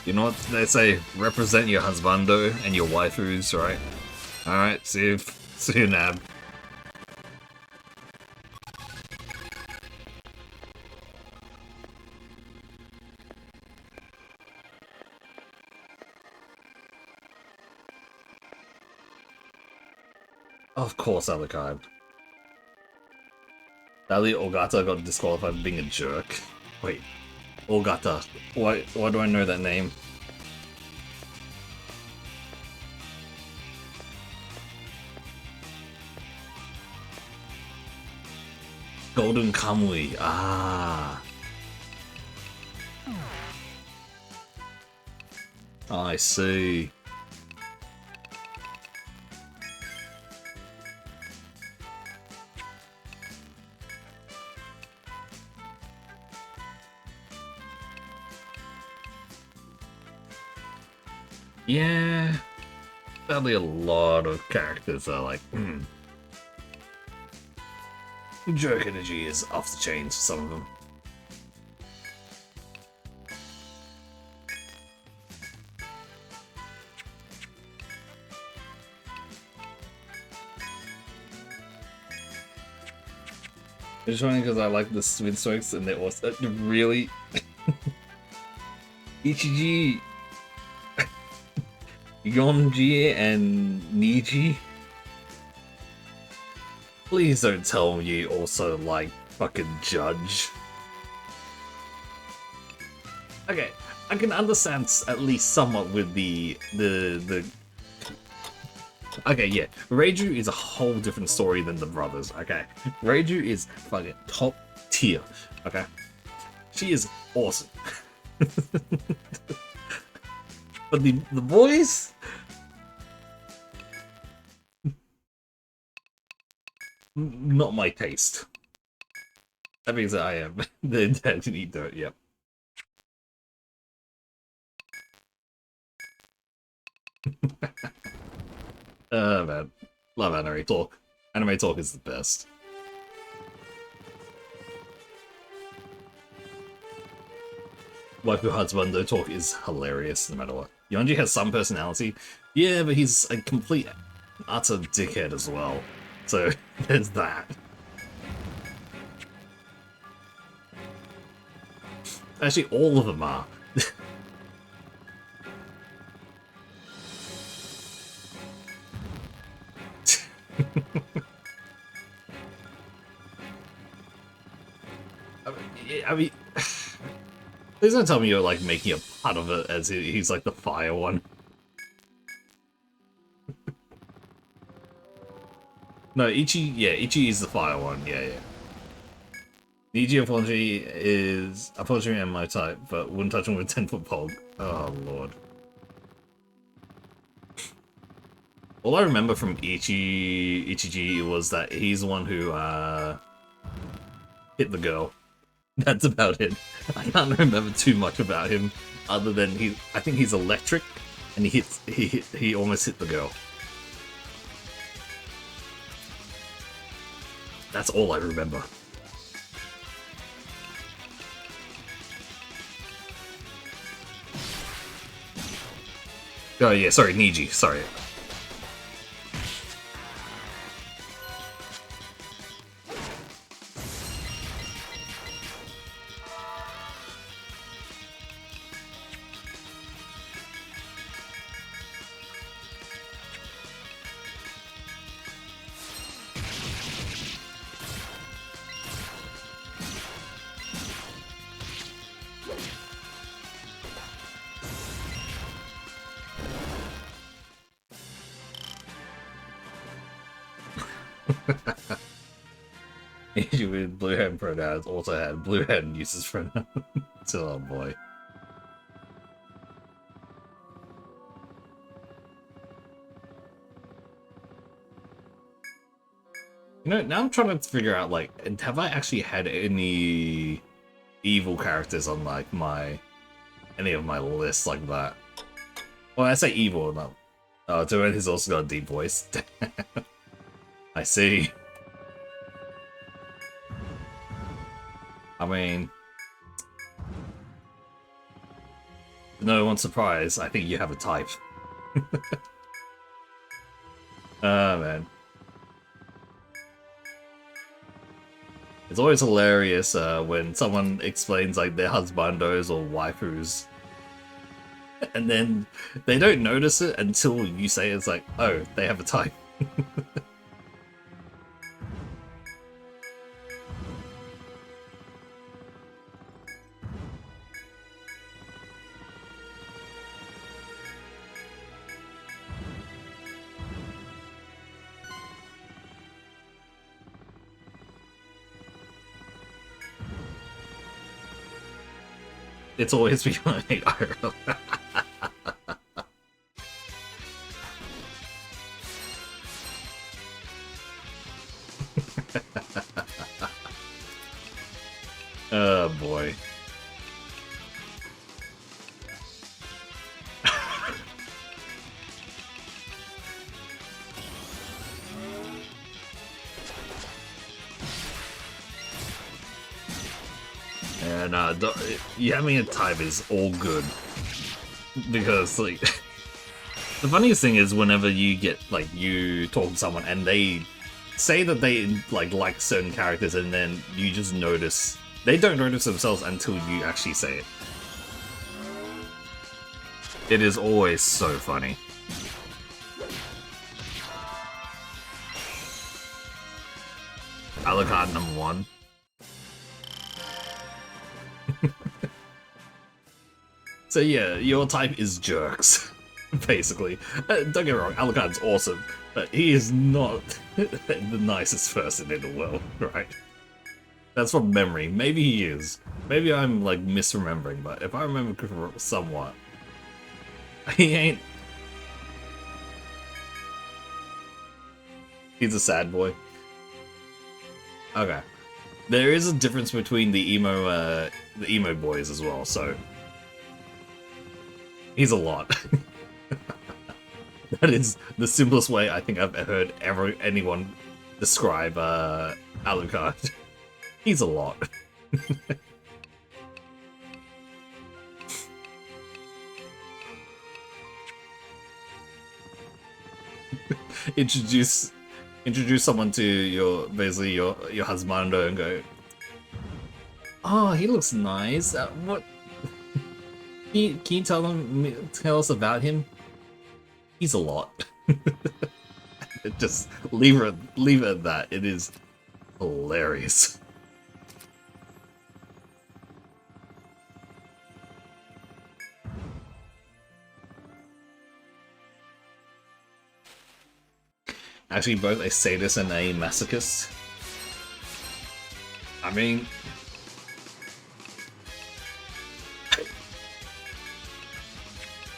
A: you know what they say, represent your husbando and your waifus, right? Alright, see you, Nab. Of course, Alucard. Dali Ogata got disqualified for being a jerk. Wait, Ogata. Why do I know that name? Golden Kamui. Ah. I see. Yeah. Sadly, a lot of characters are like, jerk energy is off the chains for some of them. It's funny because I like the Swin Strikes and they also really Ichiji, Yonji, and Niji. Please don't tell me you also like fucking Judge. Okay, I can understand at least somewhat with the. Okay, yeah, Reiju is a whole different story than the brothers. Okay, Reiju is fucking top tier. Okay, she is awesome. But the boys, not my taste. That means that I am the intent to eat dirt. Yep. Man, love anime talk. Anime talk is the best. Waifu Husbando talk is hilarious no matter what. Yonji has some personality, yeah, but he's a complete utter dickhead as well. So there's that. Actually, all of them are. I mean, please don't tell me you're like making a pun of it as he's like the fire one. No, Ichi is the fire one. Yeah. Niji unfortunately am my type, but wouldn't touch him with 10-foot pole. Oh lord. All I remember from Ichiji was that he's the one who hit the girl. That's about it. I can't remember too much about him, other than I think he's electric, and he almost hit the girl. That's all I remember. Oh yeah, sorry, Niji, sorry. Niji with blue hand pronouns also had blue hand uses pronouns. Oh boy. You know, now I'm trying to figure out, like, have I actually had any evil characters on, like, any of my lists like that? Well, I say evil, no. Oh, Duran has also got a deep voice. I see. I mean, to no one's surprise, I think you have a type. Ah, man. It's always hilarious when someone explains like their husbandos or waifus, and then they don't notice it until you say it's like, oh, they have a type. It's always behind IRL. Oh boy. And yeah, having a type is all good because like the funniest thing is whenever you get like you talk to someone and they say that they like certain characters and then you just notice they don't notice themselves until you actually say it. It is always so funny. Alucard #1. So yeah, your type is jerks, basically. Don't get me wrong, Alucard's awesome, but he is not the nicest person in the world, right? That's from memory. Maybe he is. Maybe I'm like misremembering, but if I remember somewhat, he ain't. He's a sad boy. Okay. There is a difference between the emo boys as well, so he's a lot. That is the simplest way I think I've heard anyone describe Alucard. He's a lot. Introduce someone to your husbando and go, oh, he looks nice. What? Can you tell us about him? He's a lot. Just leave it at that. It is hilarious. Actually, both a sadist and a masochist. I mean,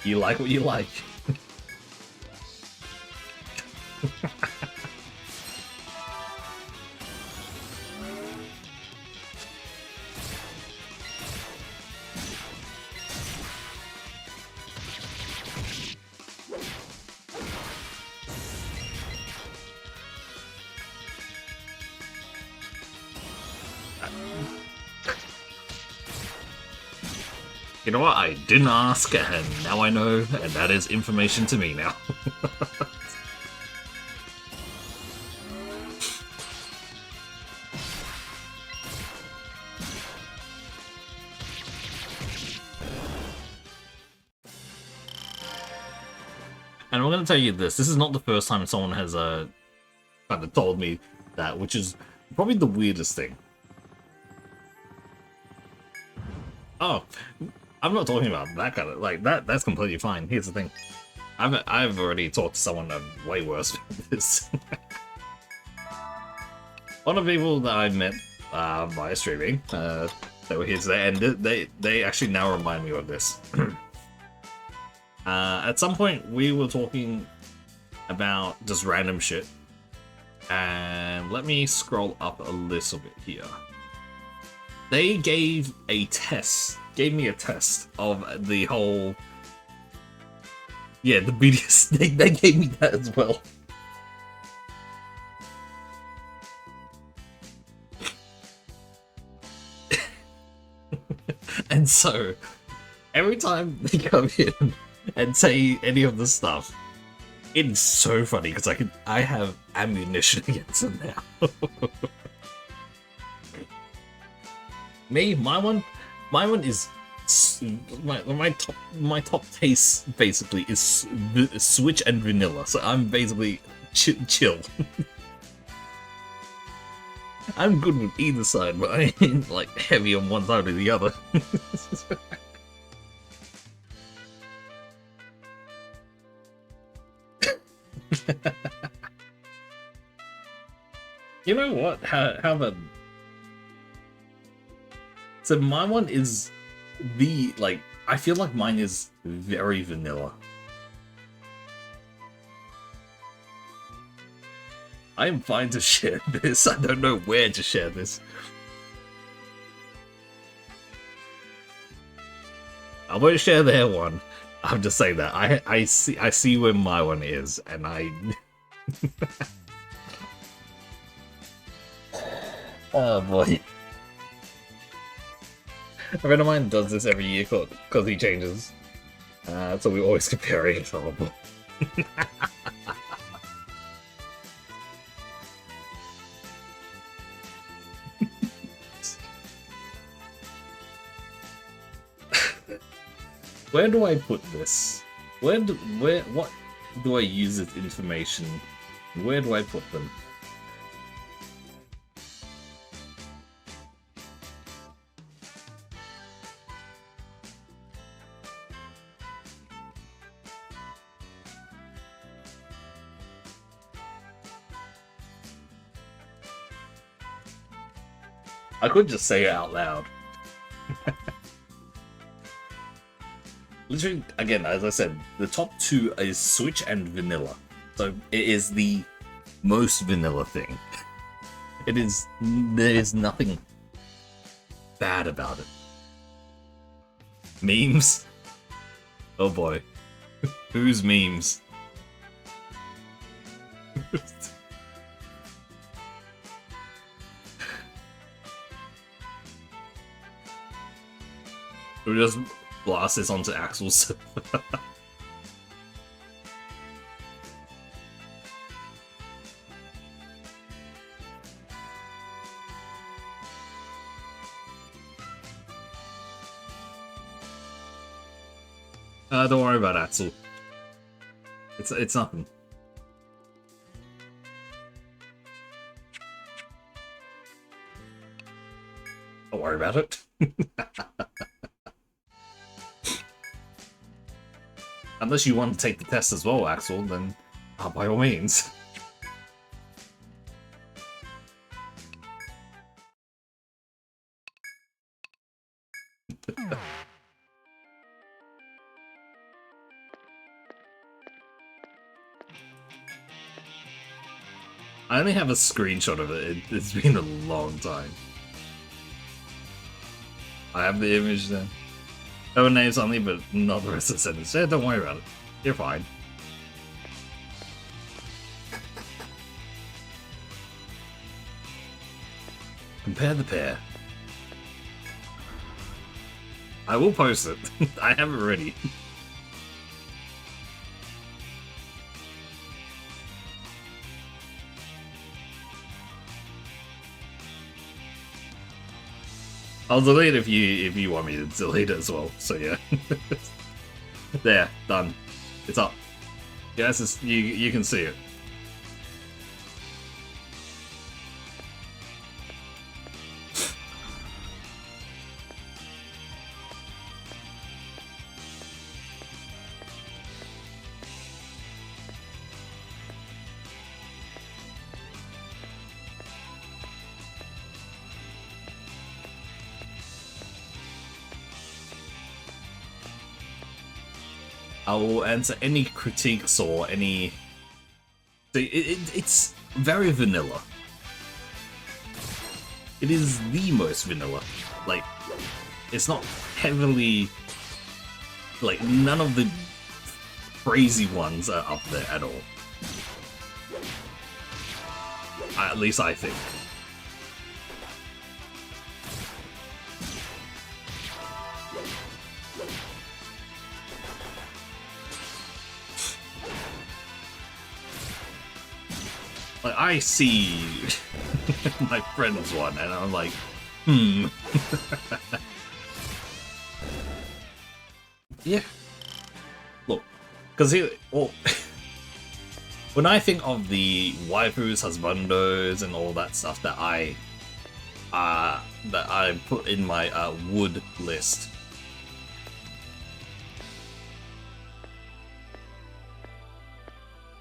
A: you like what you like. You know what? I didn't ask, and now I know, and that is information to me now. And I'm going to tell you this is not the first time someone has kind of told me that, which is probably the weirdest thing. Oh, I'm not talking about that kind of like that. That's completely fine. Here's the thing, I've already talked to someone way worse than this. One of the people that I met via streaming, they were here today, and they actually now remind me of this. At some point, we were talking about just random shit, And let me scroll up a little bit here. They gave me a test of the whole. Yeah, the BDS. They gave me that as well. And so, every time they come in and say any of the stuff, it's so funny because I have ammunition against them now. My one is my top taste basically is Switch and vanilla. So I'm basically chill. I'm good with either side, but I ain't like heavy on one side or the other. You know what? How about? So my one is I feel like mine is very vanilla. I am fine to share this. I don't know where to share this. I won't share their one. I'm just saying that I see where my one is, and I. Oh boy. A friend of mine does this every year because he changes. So we're always comparing. It's horrible. Where do I put this? What do I use as information? Where do I put them? I could just say it out loud. Literally, again, as I said, the top two is Switch and vanilla. So it is the most vanilla thing. There is nothing bad about it. Memes? Oh boy. Whose memes? We just blast this onto Axel's. Don't worry about Axel. It's nothing. Don't worry about it. Unless you want to take the test as well, Axel, then by all means. I only have a screenshot of it. It's been a long time. I have the image then. Her name's only, but not the rest of the sentence. Yeah, don't worry about it. You're fine. Compare the pair. I will post it. I have it ready. I'll delete it if you want me to delete it as well. So yeah. There, done. It's up. Yes, you can see it. I will answer any critiques or any. It's very vanilla. It is the most vanilla. Like, it's not heavily... Like, none of the crazy ones are up there at all. At least I think. Like, I see my friend's one, and I'm like, yeah. Look, because well, when I think of the waifus, husbandos, and all that stuff that I put in my wood list,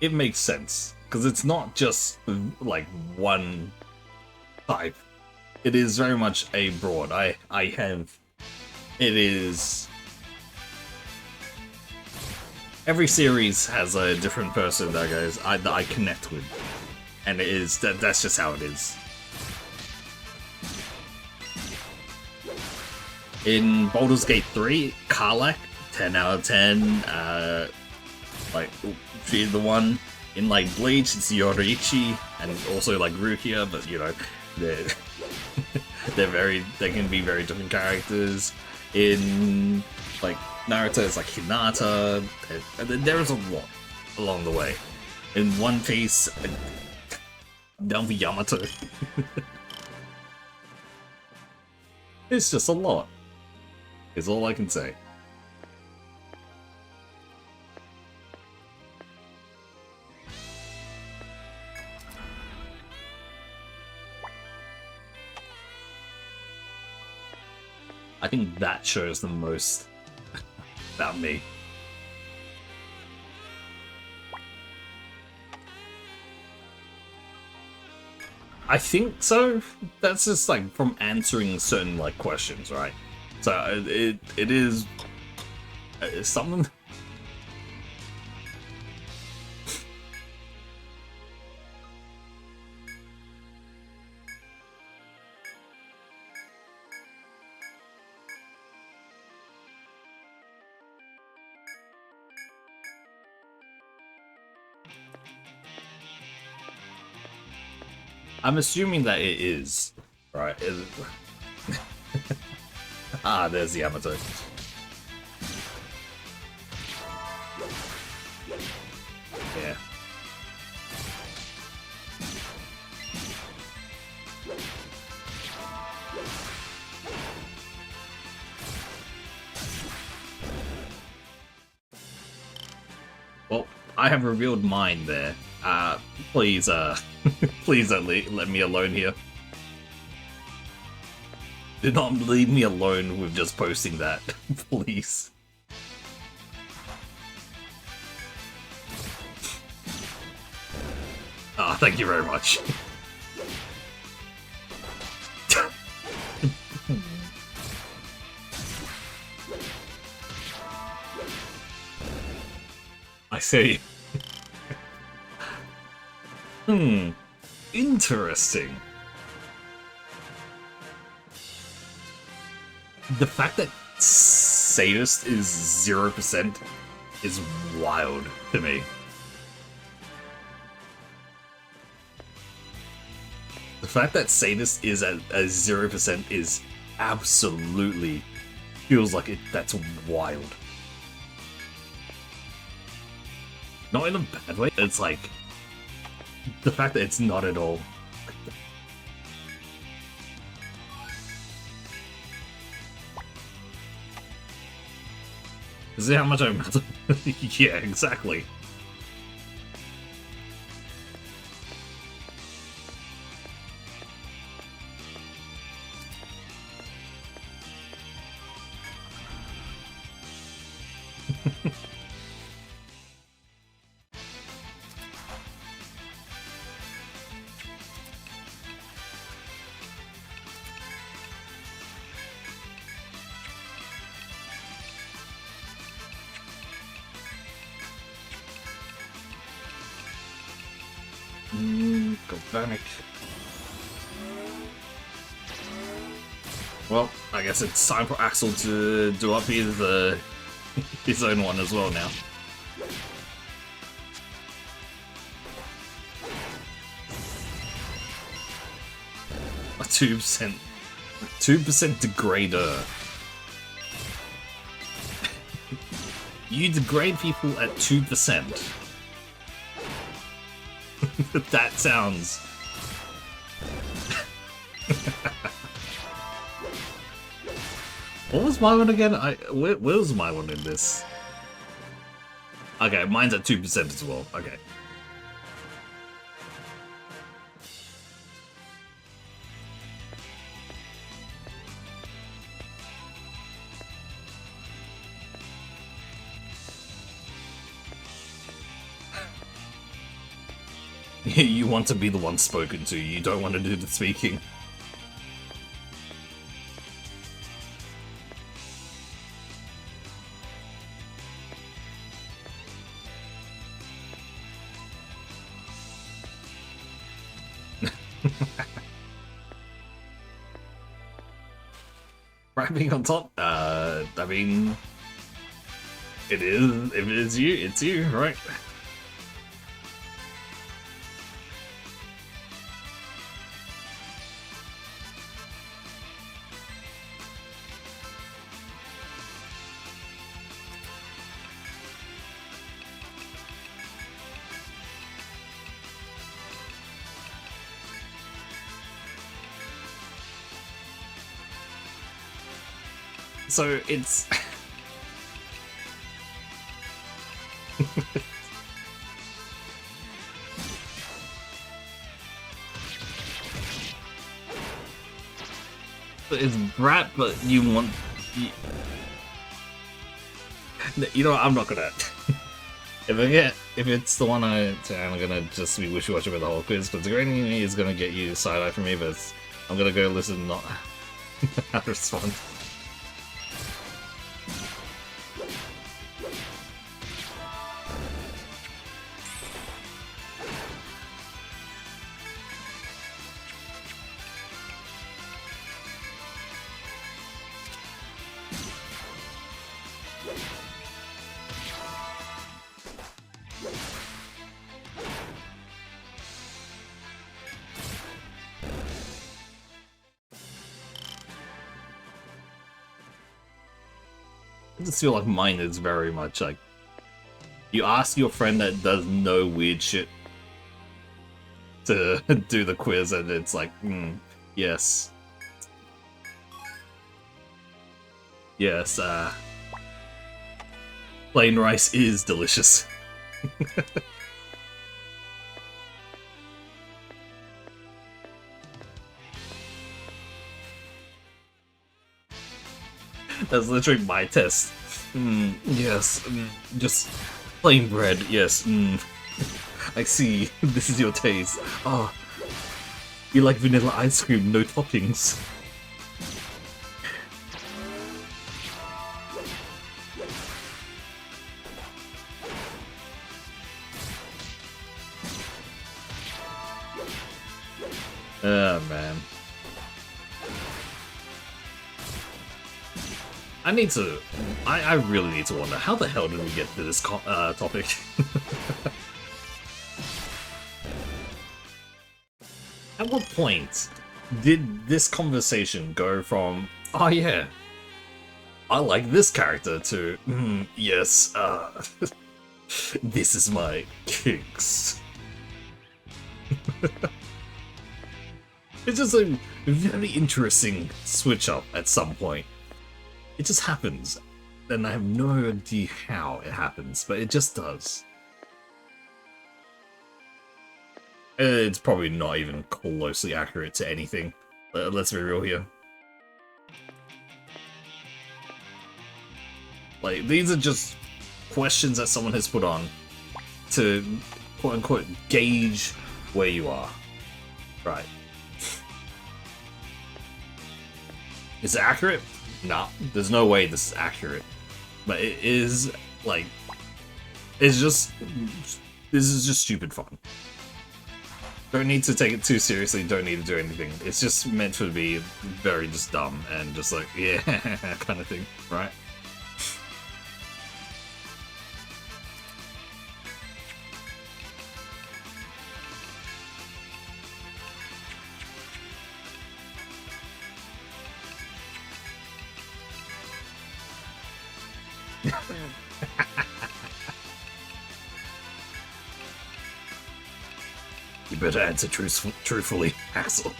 A: it makes sense because it's not just like one type. It is very much a broad. I have. It is. Every series has a different person that I connect with, and it is that's just how it is. In Baldur's Gate 3, Karlach, 10 out of 10. Like she's the one. In like Bleach, it's Yoriichi, and also like Rukia, but you know, they're they can be very different characters. In like Naruto, it's like Hinata, and then there is a lot along the way. In One Piece, down for Yamato. It's just a lot. Is all I can say. I think that shows the most about me. I think so. That's just like from answering certain like questions, right? So it is something. I'm assuming that it is, right? Ah, there's the Yamato. Yeah. Well, I have revealed mine there. Please, please don't let me alone here. Do not leave me alone with just posting that, please. Ah, thank you very much. I see. Interesting. The fact that Sadist is 0% is wild to me. The fact that Sadist is at 0% is absolutely feels like it. That's wild. Not in a bad way. It's like the fact that it's not at all. See how much I'm... Yeah, exactly. Galvanic. Well, I guess it's time for Axel to do up his own one as well now. A 2% degrader. You degrade people at 2%. That sounds... What was my one again? Where was my one in this? Okay, mine's at 2% as well. Okay. You want to be the one spoken to, you don't want to do the speaking. Rapping on top? I mean... It is, if it is you, it's you, right? So it's... It's Brat, but you want... You know what, I'm not gonna... If it's the one I'm gonna just be wishy-washy with the whole quiz, but degrading me is gonna get you side-eye from me, but I'm gonna go listen not how to respond. I just feel like mine is very much like, you ask your friend that does no weird shit to do the quiz, and it's like, yes. Yes, plain rice is delicious. That's literally my test. Yes, just plain bread, yes. I see, this is your taste. Oh, you like vanilla ice cream, no toppings. Oh, man. I really need to wonder, how the hell did we get to this topic? At what point did this conversation go from, oh yeah, I like this character, to, yes, this is my kinks. It's just a very interesting switch up at some point. It just happens, and I have no idea how it happens, but it just does. It's probably not even closely accurate to anything. Let's be real here. Like, these are just questions that someone has put on to, quote-unquote, gauge where you are. Right. Is it accurate? No, there's no way this is accurate. But it is, like, it's just, this is just stupid fun. Don't need to take it too seriously, don't need to do anything. It's just meant to be very just dumb and just like, yeah, kind of thing, right? You better answer truthfully, Axel.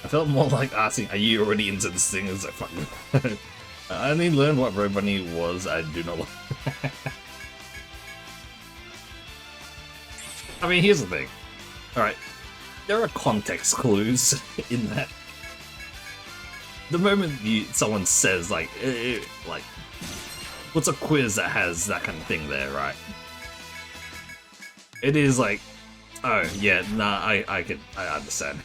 A: I felt more like asking, are you already into this thing? It's like, fucking... I only learned what Road Bunny was, I do not like. I mean, here's the thing. Alright, there are context clues in that. The moment someone says, like, what's a quiz that has that kind of thing there, right? It is like, oh, yeah, nah, I understand.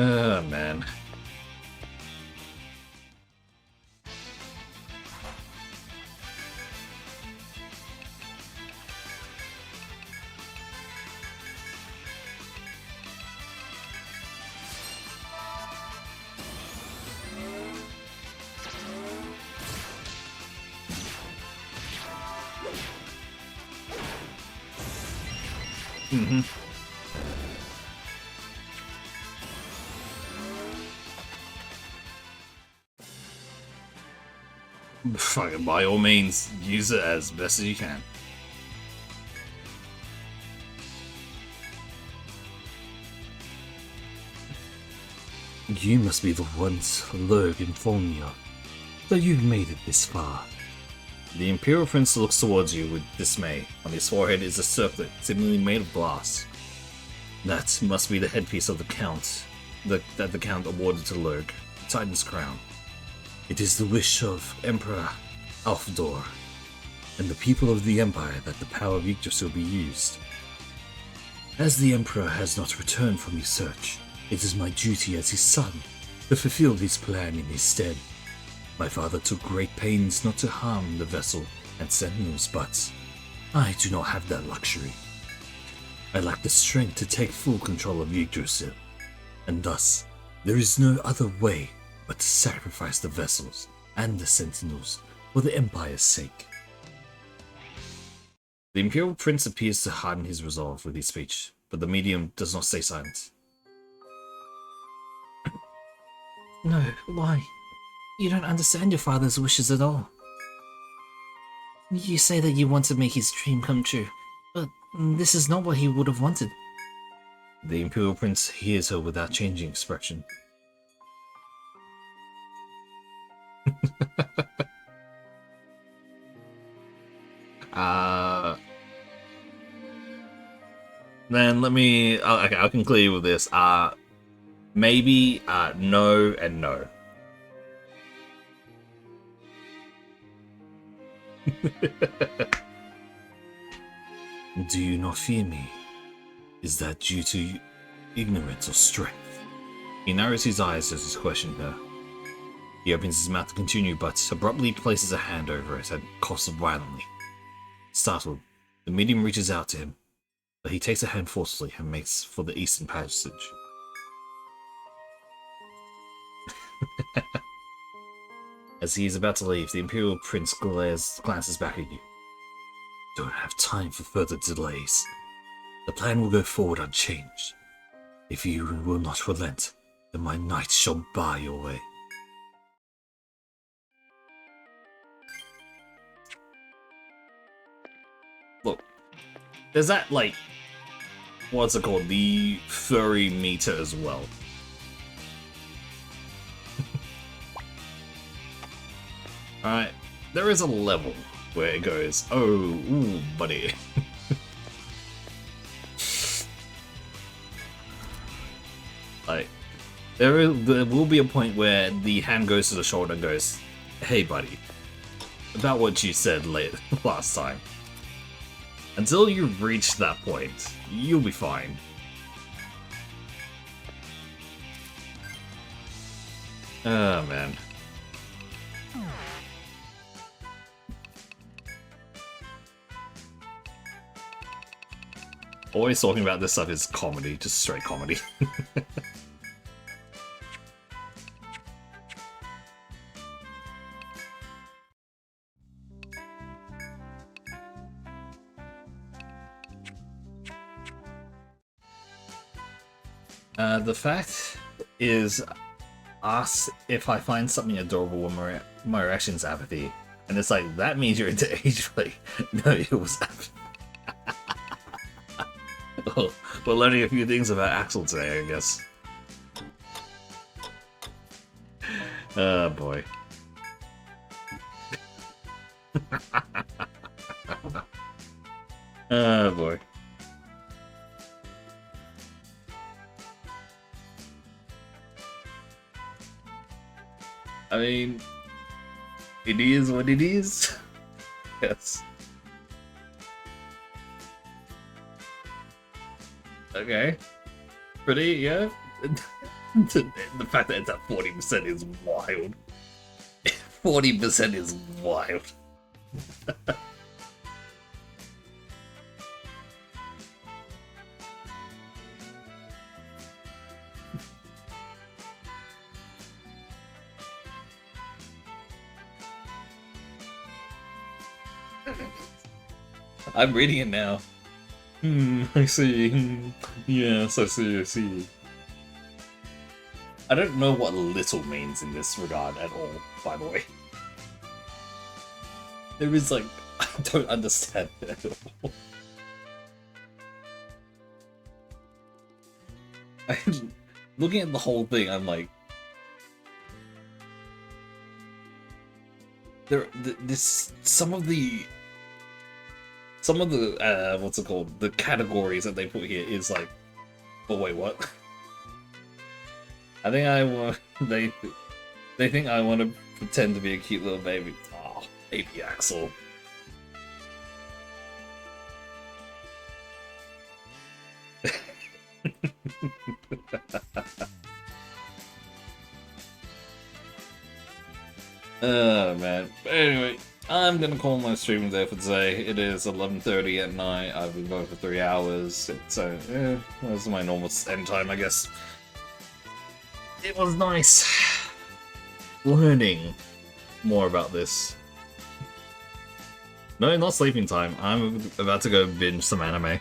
A: Oh, man. Mm-hmm. Fucking by all means, use it as best as you can. You must be the ones Lurg informed me of, that you've made it this far. The Imperial Prince looks towards you with dismay. On his forehead is a circlet, seemingly made of glass. That must be the headpiece of the Count, that the Count awarded to Lurg, Titan's crown. It is the wish of Emperor Alfdor and the people of the Empire that the power of Yggdrasil be used. As the Emperor has not returned from his search, it is my duty as his son to fulfill his plan in his stead. My father took great pains not to harm the vessel and sentinels, but I do not have that luxury. I lack the strength to take full control of Yggdrasil, and thus there is no other way but to sacrifice the vessels and the sentinels for the Empire's sake. The Imperial Prince appears to harden his resolve with his speech, but the medium does not stay silent. No, why? You don't understand your father's wishes at all. You say that you want to make his dream come true, but this is not what he would have wanted. The Imperial Prince hears her without changing expression. Then let me... okay, I'll conclude with this. Maybe, no, and no. Do you not fear me? Is that due to ignorance or strength? He narrows his eyes as he questions her. He opens his mouth to continue, but abruptly places a hand over it and coughs violently. Startled, the medium reaches out to him, but he takes a hand forcefully and makes for the eastern passage. As he is about to leave, the Imperial Prince glances back at you. Don't have time for further delays. The plan will go forward unchanged. If you will not relent, then my knights shall bar your way. Look, there's that, like, what's it called? The furry meter as well. Alright, there is a level where it goes, oh, ooh, buddy. Like, there will be a point where the hand goes to the shoulder and goes, hey buddy, about what you said last time. Until you reach that point, you'll be fine. Oh man. Always talking about this stuff is comedy, just straight comedy. The fact is, ask if I find something adorable when my reaction's apathy. And it's like, that means you're into age play. No, it was apathy. Oh, we're learning a few things about Axel today, I guess. Oh boy. Oh boy. I mean, it is what it is. Yes. Okay. Pretty, yeah. The fact that it's at 40% is wild. 40% is wild. I'm reading it now. I see. Yes, I see. I don't know what little means in this regard at all, by the way. There is like, I don't understand it at all. Looking at the whole thing, I'm like, some of the what's it called? The categories that they put here is like, oh wait, what? I think I want they think I want to pretend to be a cute little baby. Oh, baby Axel. Oh man. But anyway, I'm gonna call my stream there for today. It is 11:30 at night. I've been going for 3 hours, so that's my normal end time, I guess. It was nice learning more about this. No, not sleeping time. I'm about to go binge some anime.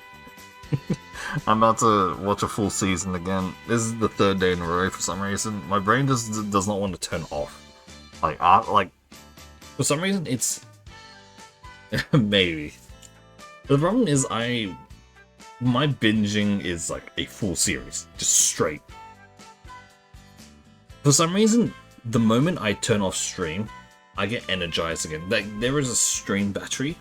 A: I'm about to watch a full season again. This is the 3rd day in a row for some reason. My brain just does not want to turn off. Like, for some reason, it's... maybe. The problem is my binging is like a full series. Just straight. For some reason, the moment I turn off stream, I get energized again. Like, there is a stream battery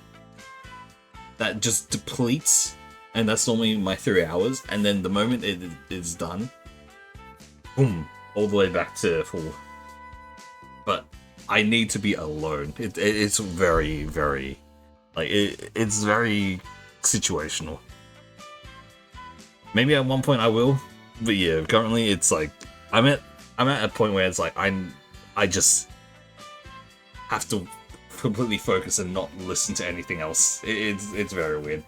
A: that just depletes, and that's normally my 3 hours, and then the moment it is done, boom, all the way back to full. But I need to be alone. It's very, very, like, it's very situational. Maybe at one point I will, but yeah, currently it's like, I'm at a point where it's like, I just have to completely focus and not listen to anything else. It's very weird.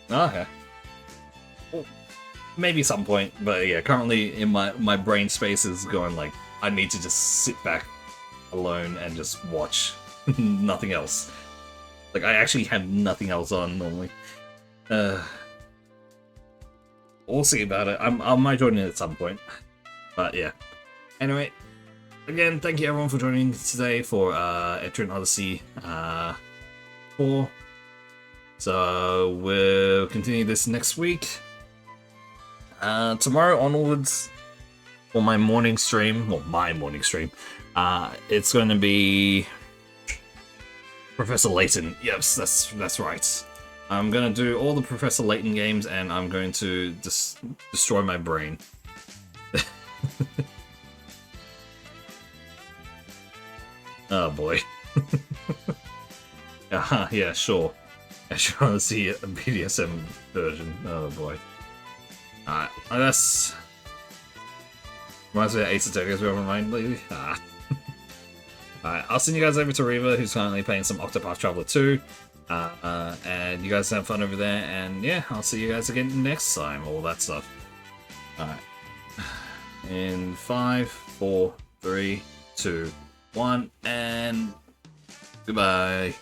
A: Okay. Well, maybe some point, but yeah, currently in my brain space is going like, I need to just sit back alone and just watch nothing else. Like, I actually have nothing else on normally. We'll see about it. I might join in at some point. But yeah. Anyway, again, thank you everyone for joining today for Etrian Odyssey 4. So we'll continue this next week. Tomorrow onwards, for my morning stream, well, my morning stream, it's going to be Professor Layton. Yes, that's right. I'm going to do all the Professor Layton games, and I'm going to destroy my brain. Oh boy. Yeah, sure. I sure want to see a BDSM version. Oh boy. Alright, that's... Reminds me of Ace Attorney as well, remind lately. Alright, I'll send you guys over to Reva, who's currently playing some Octopath Traveler 2. And you guys have fun over there, and yeah, I'll see you guys again next time, all that stuff. Alright. In 5, 4, 3, 2, 1, and goodbye.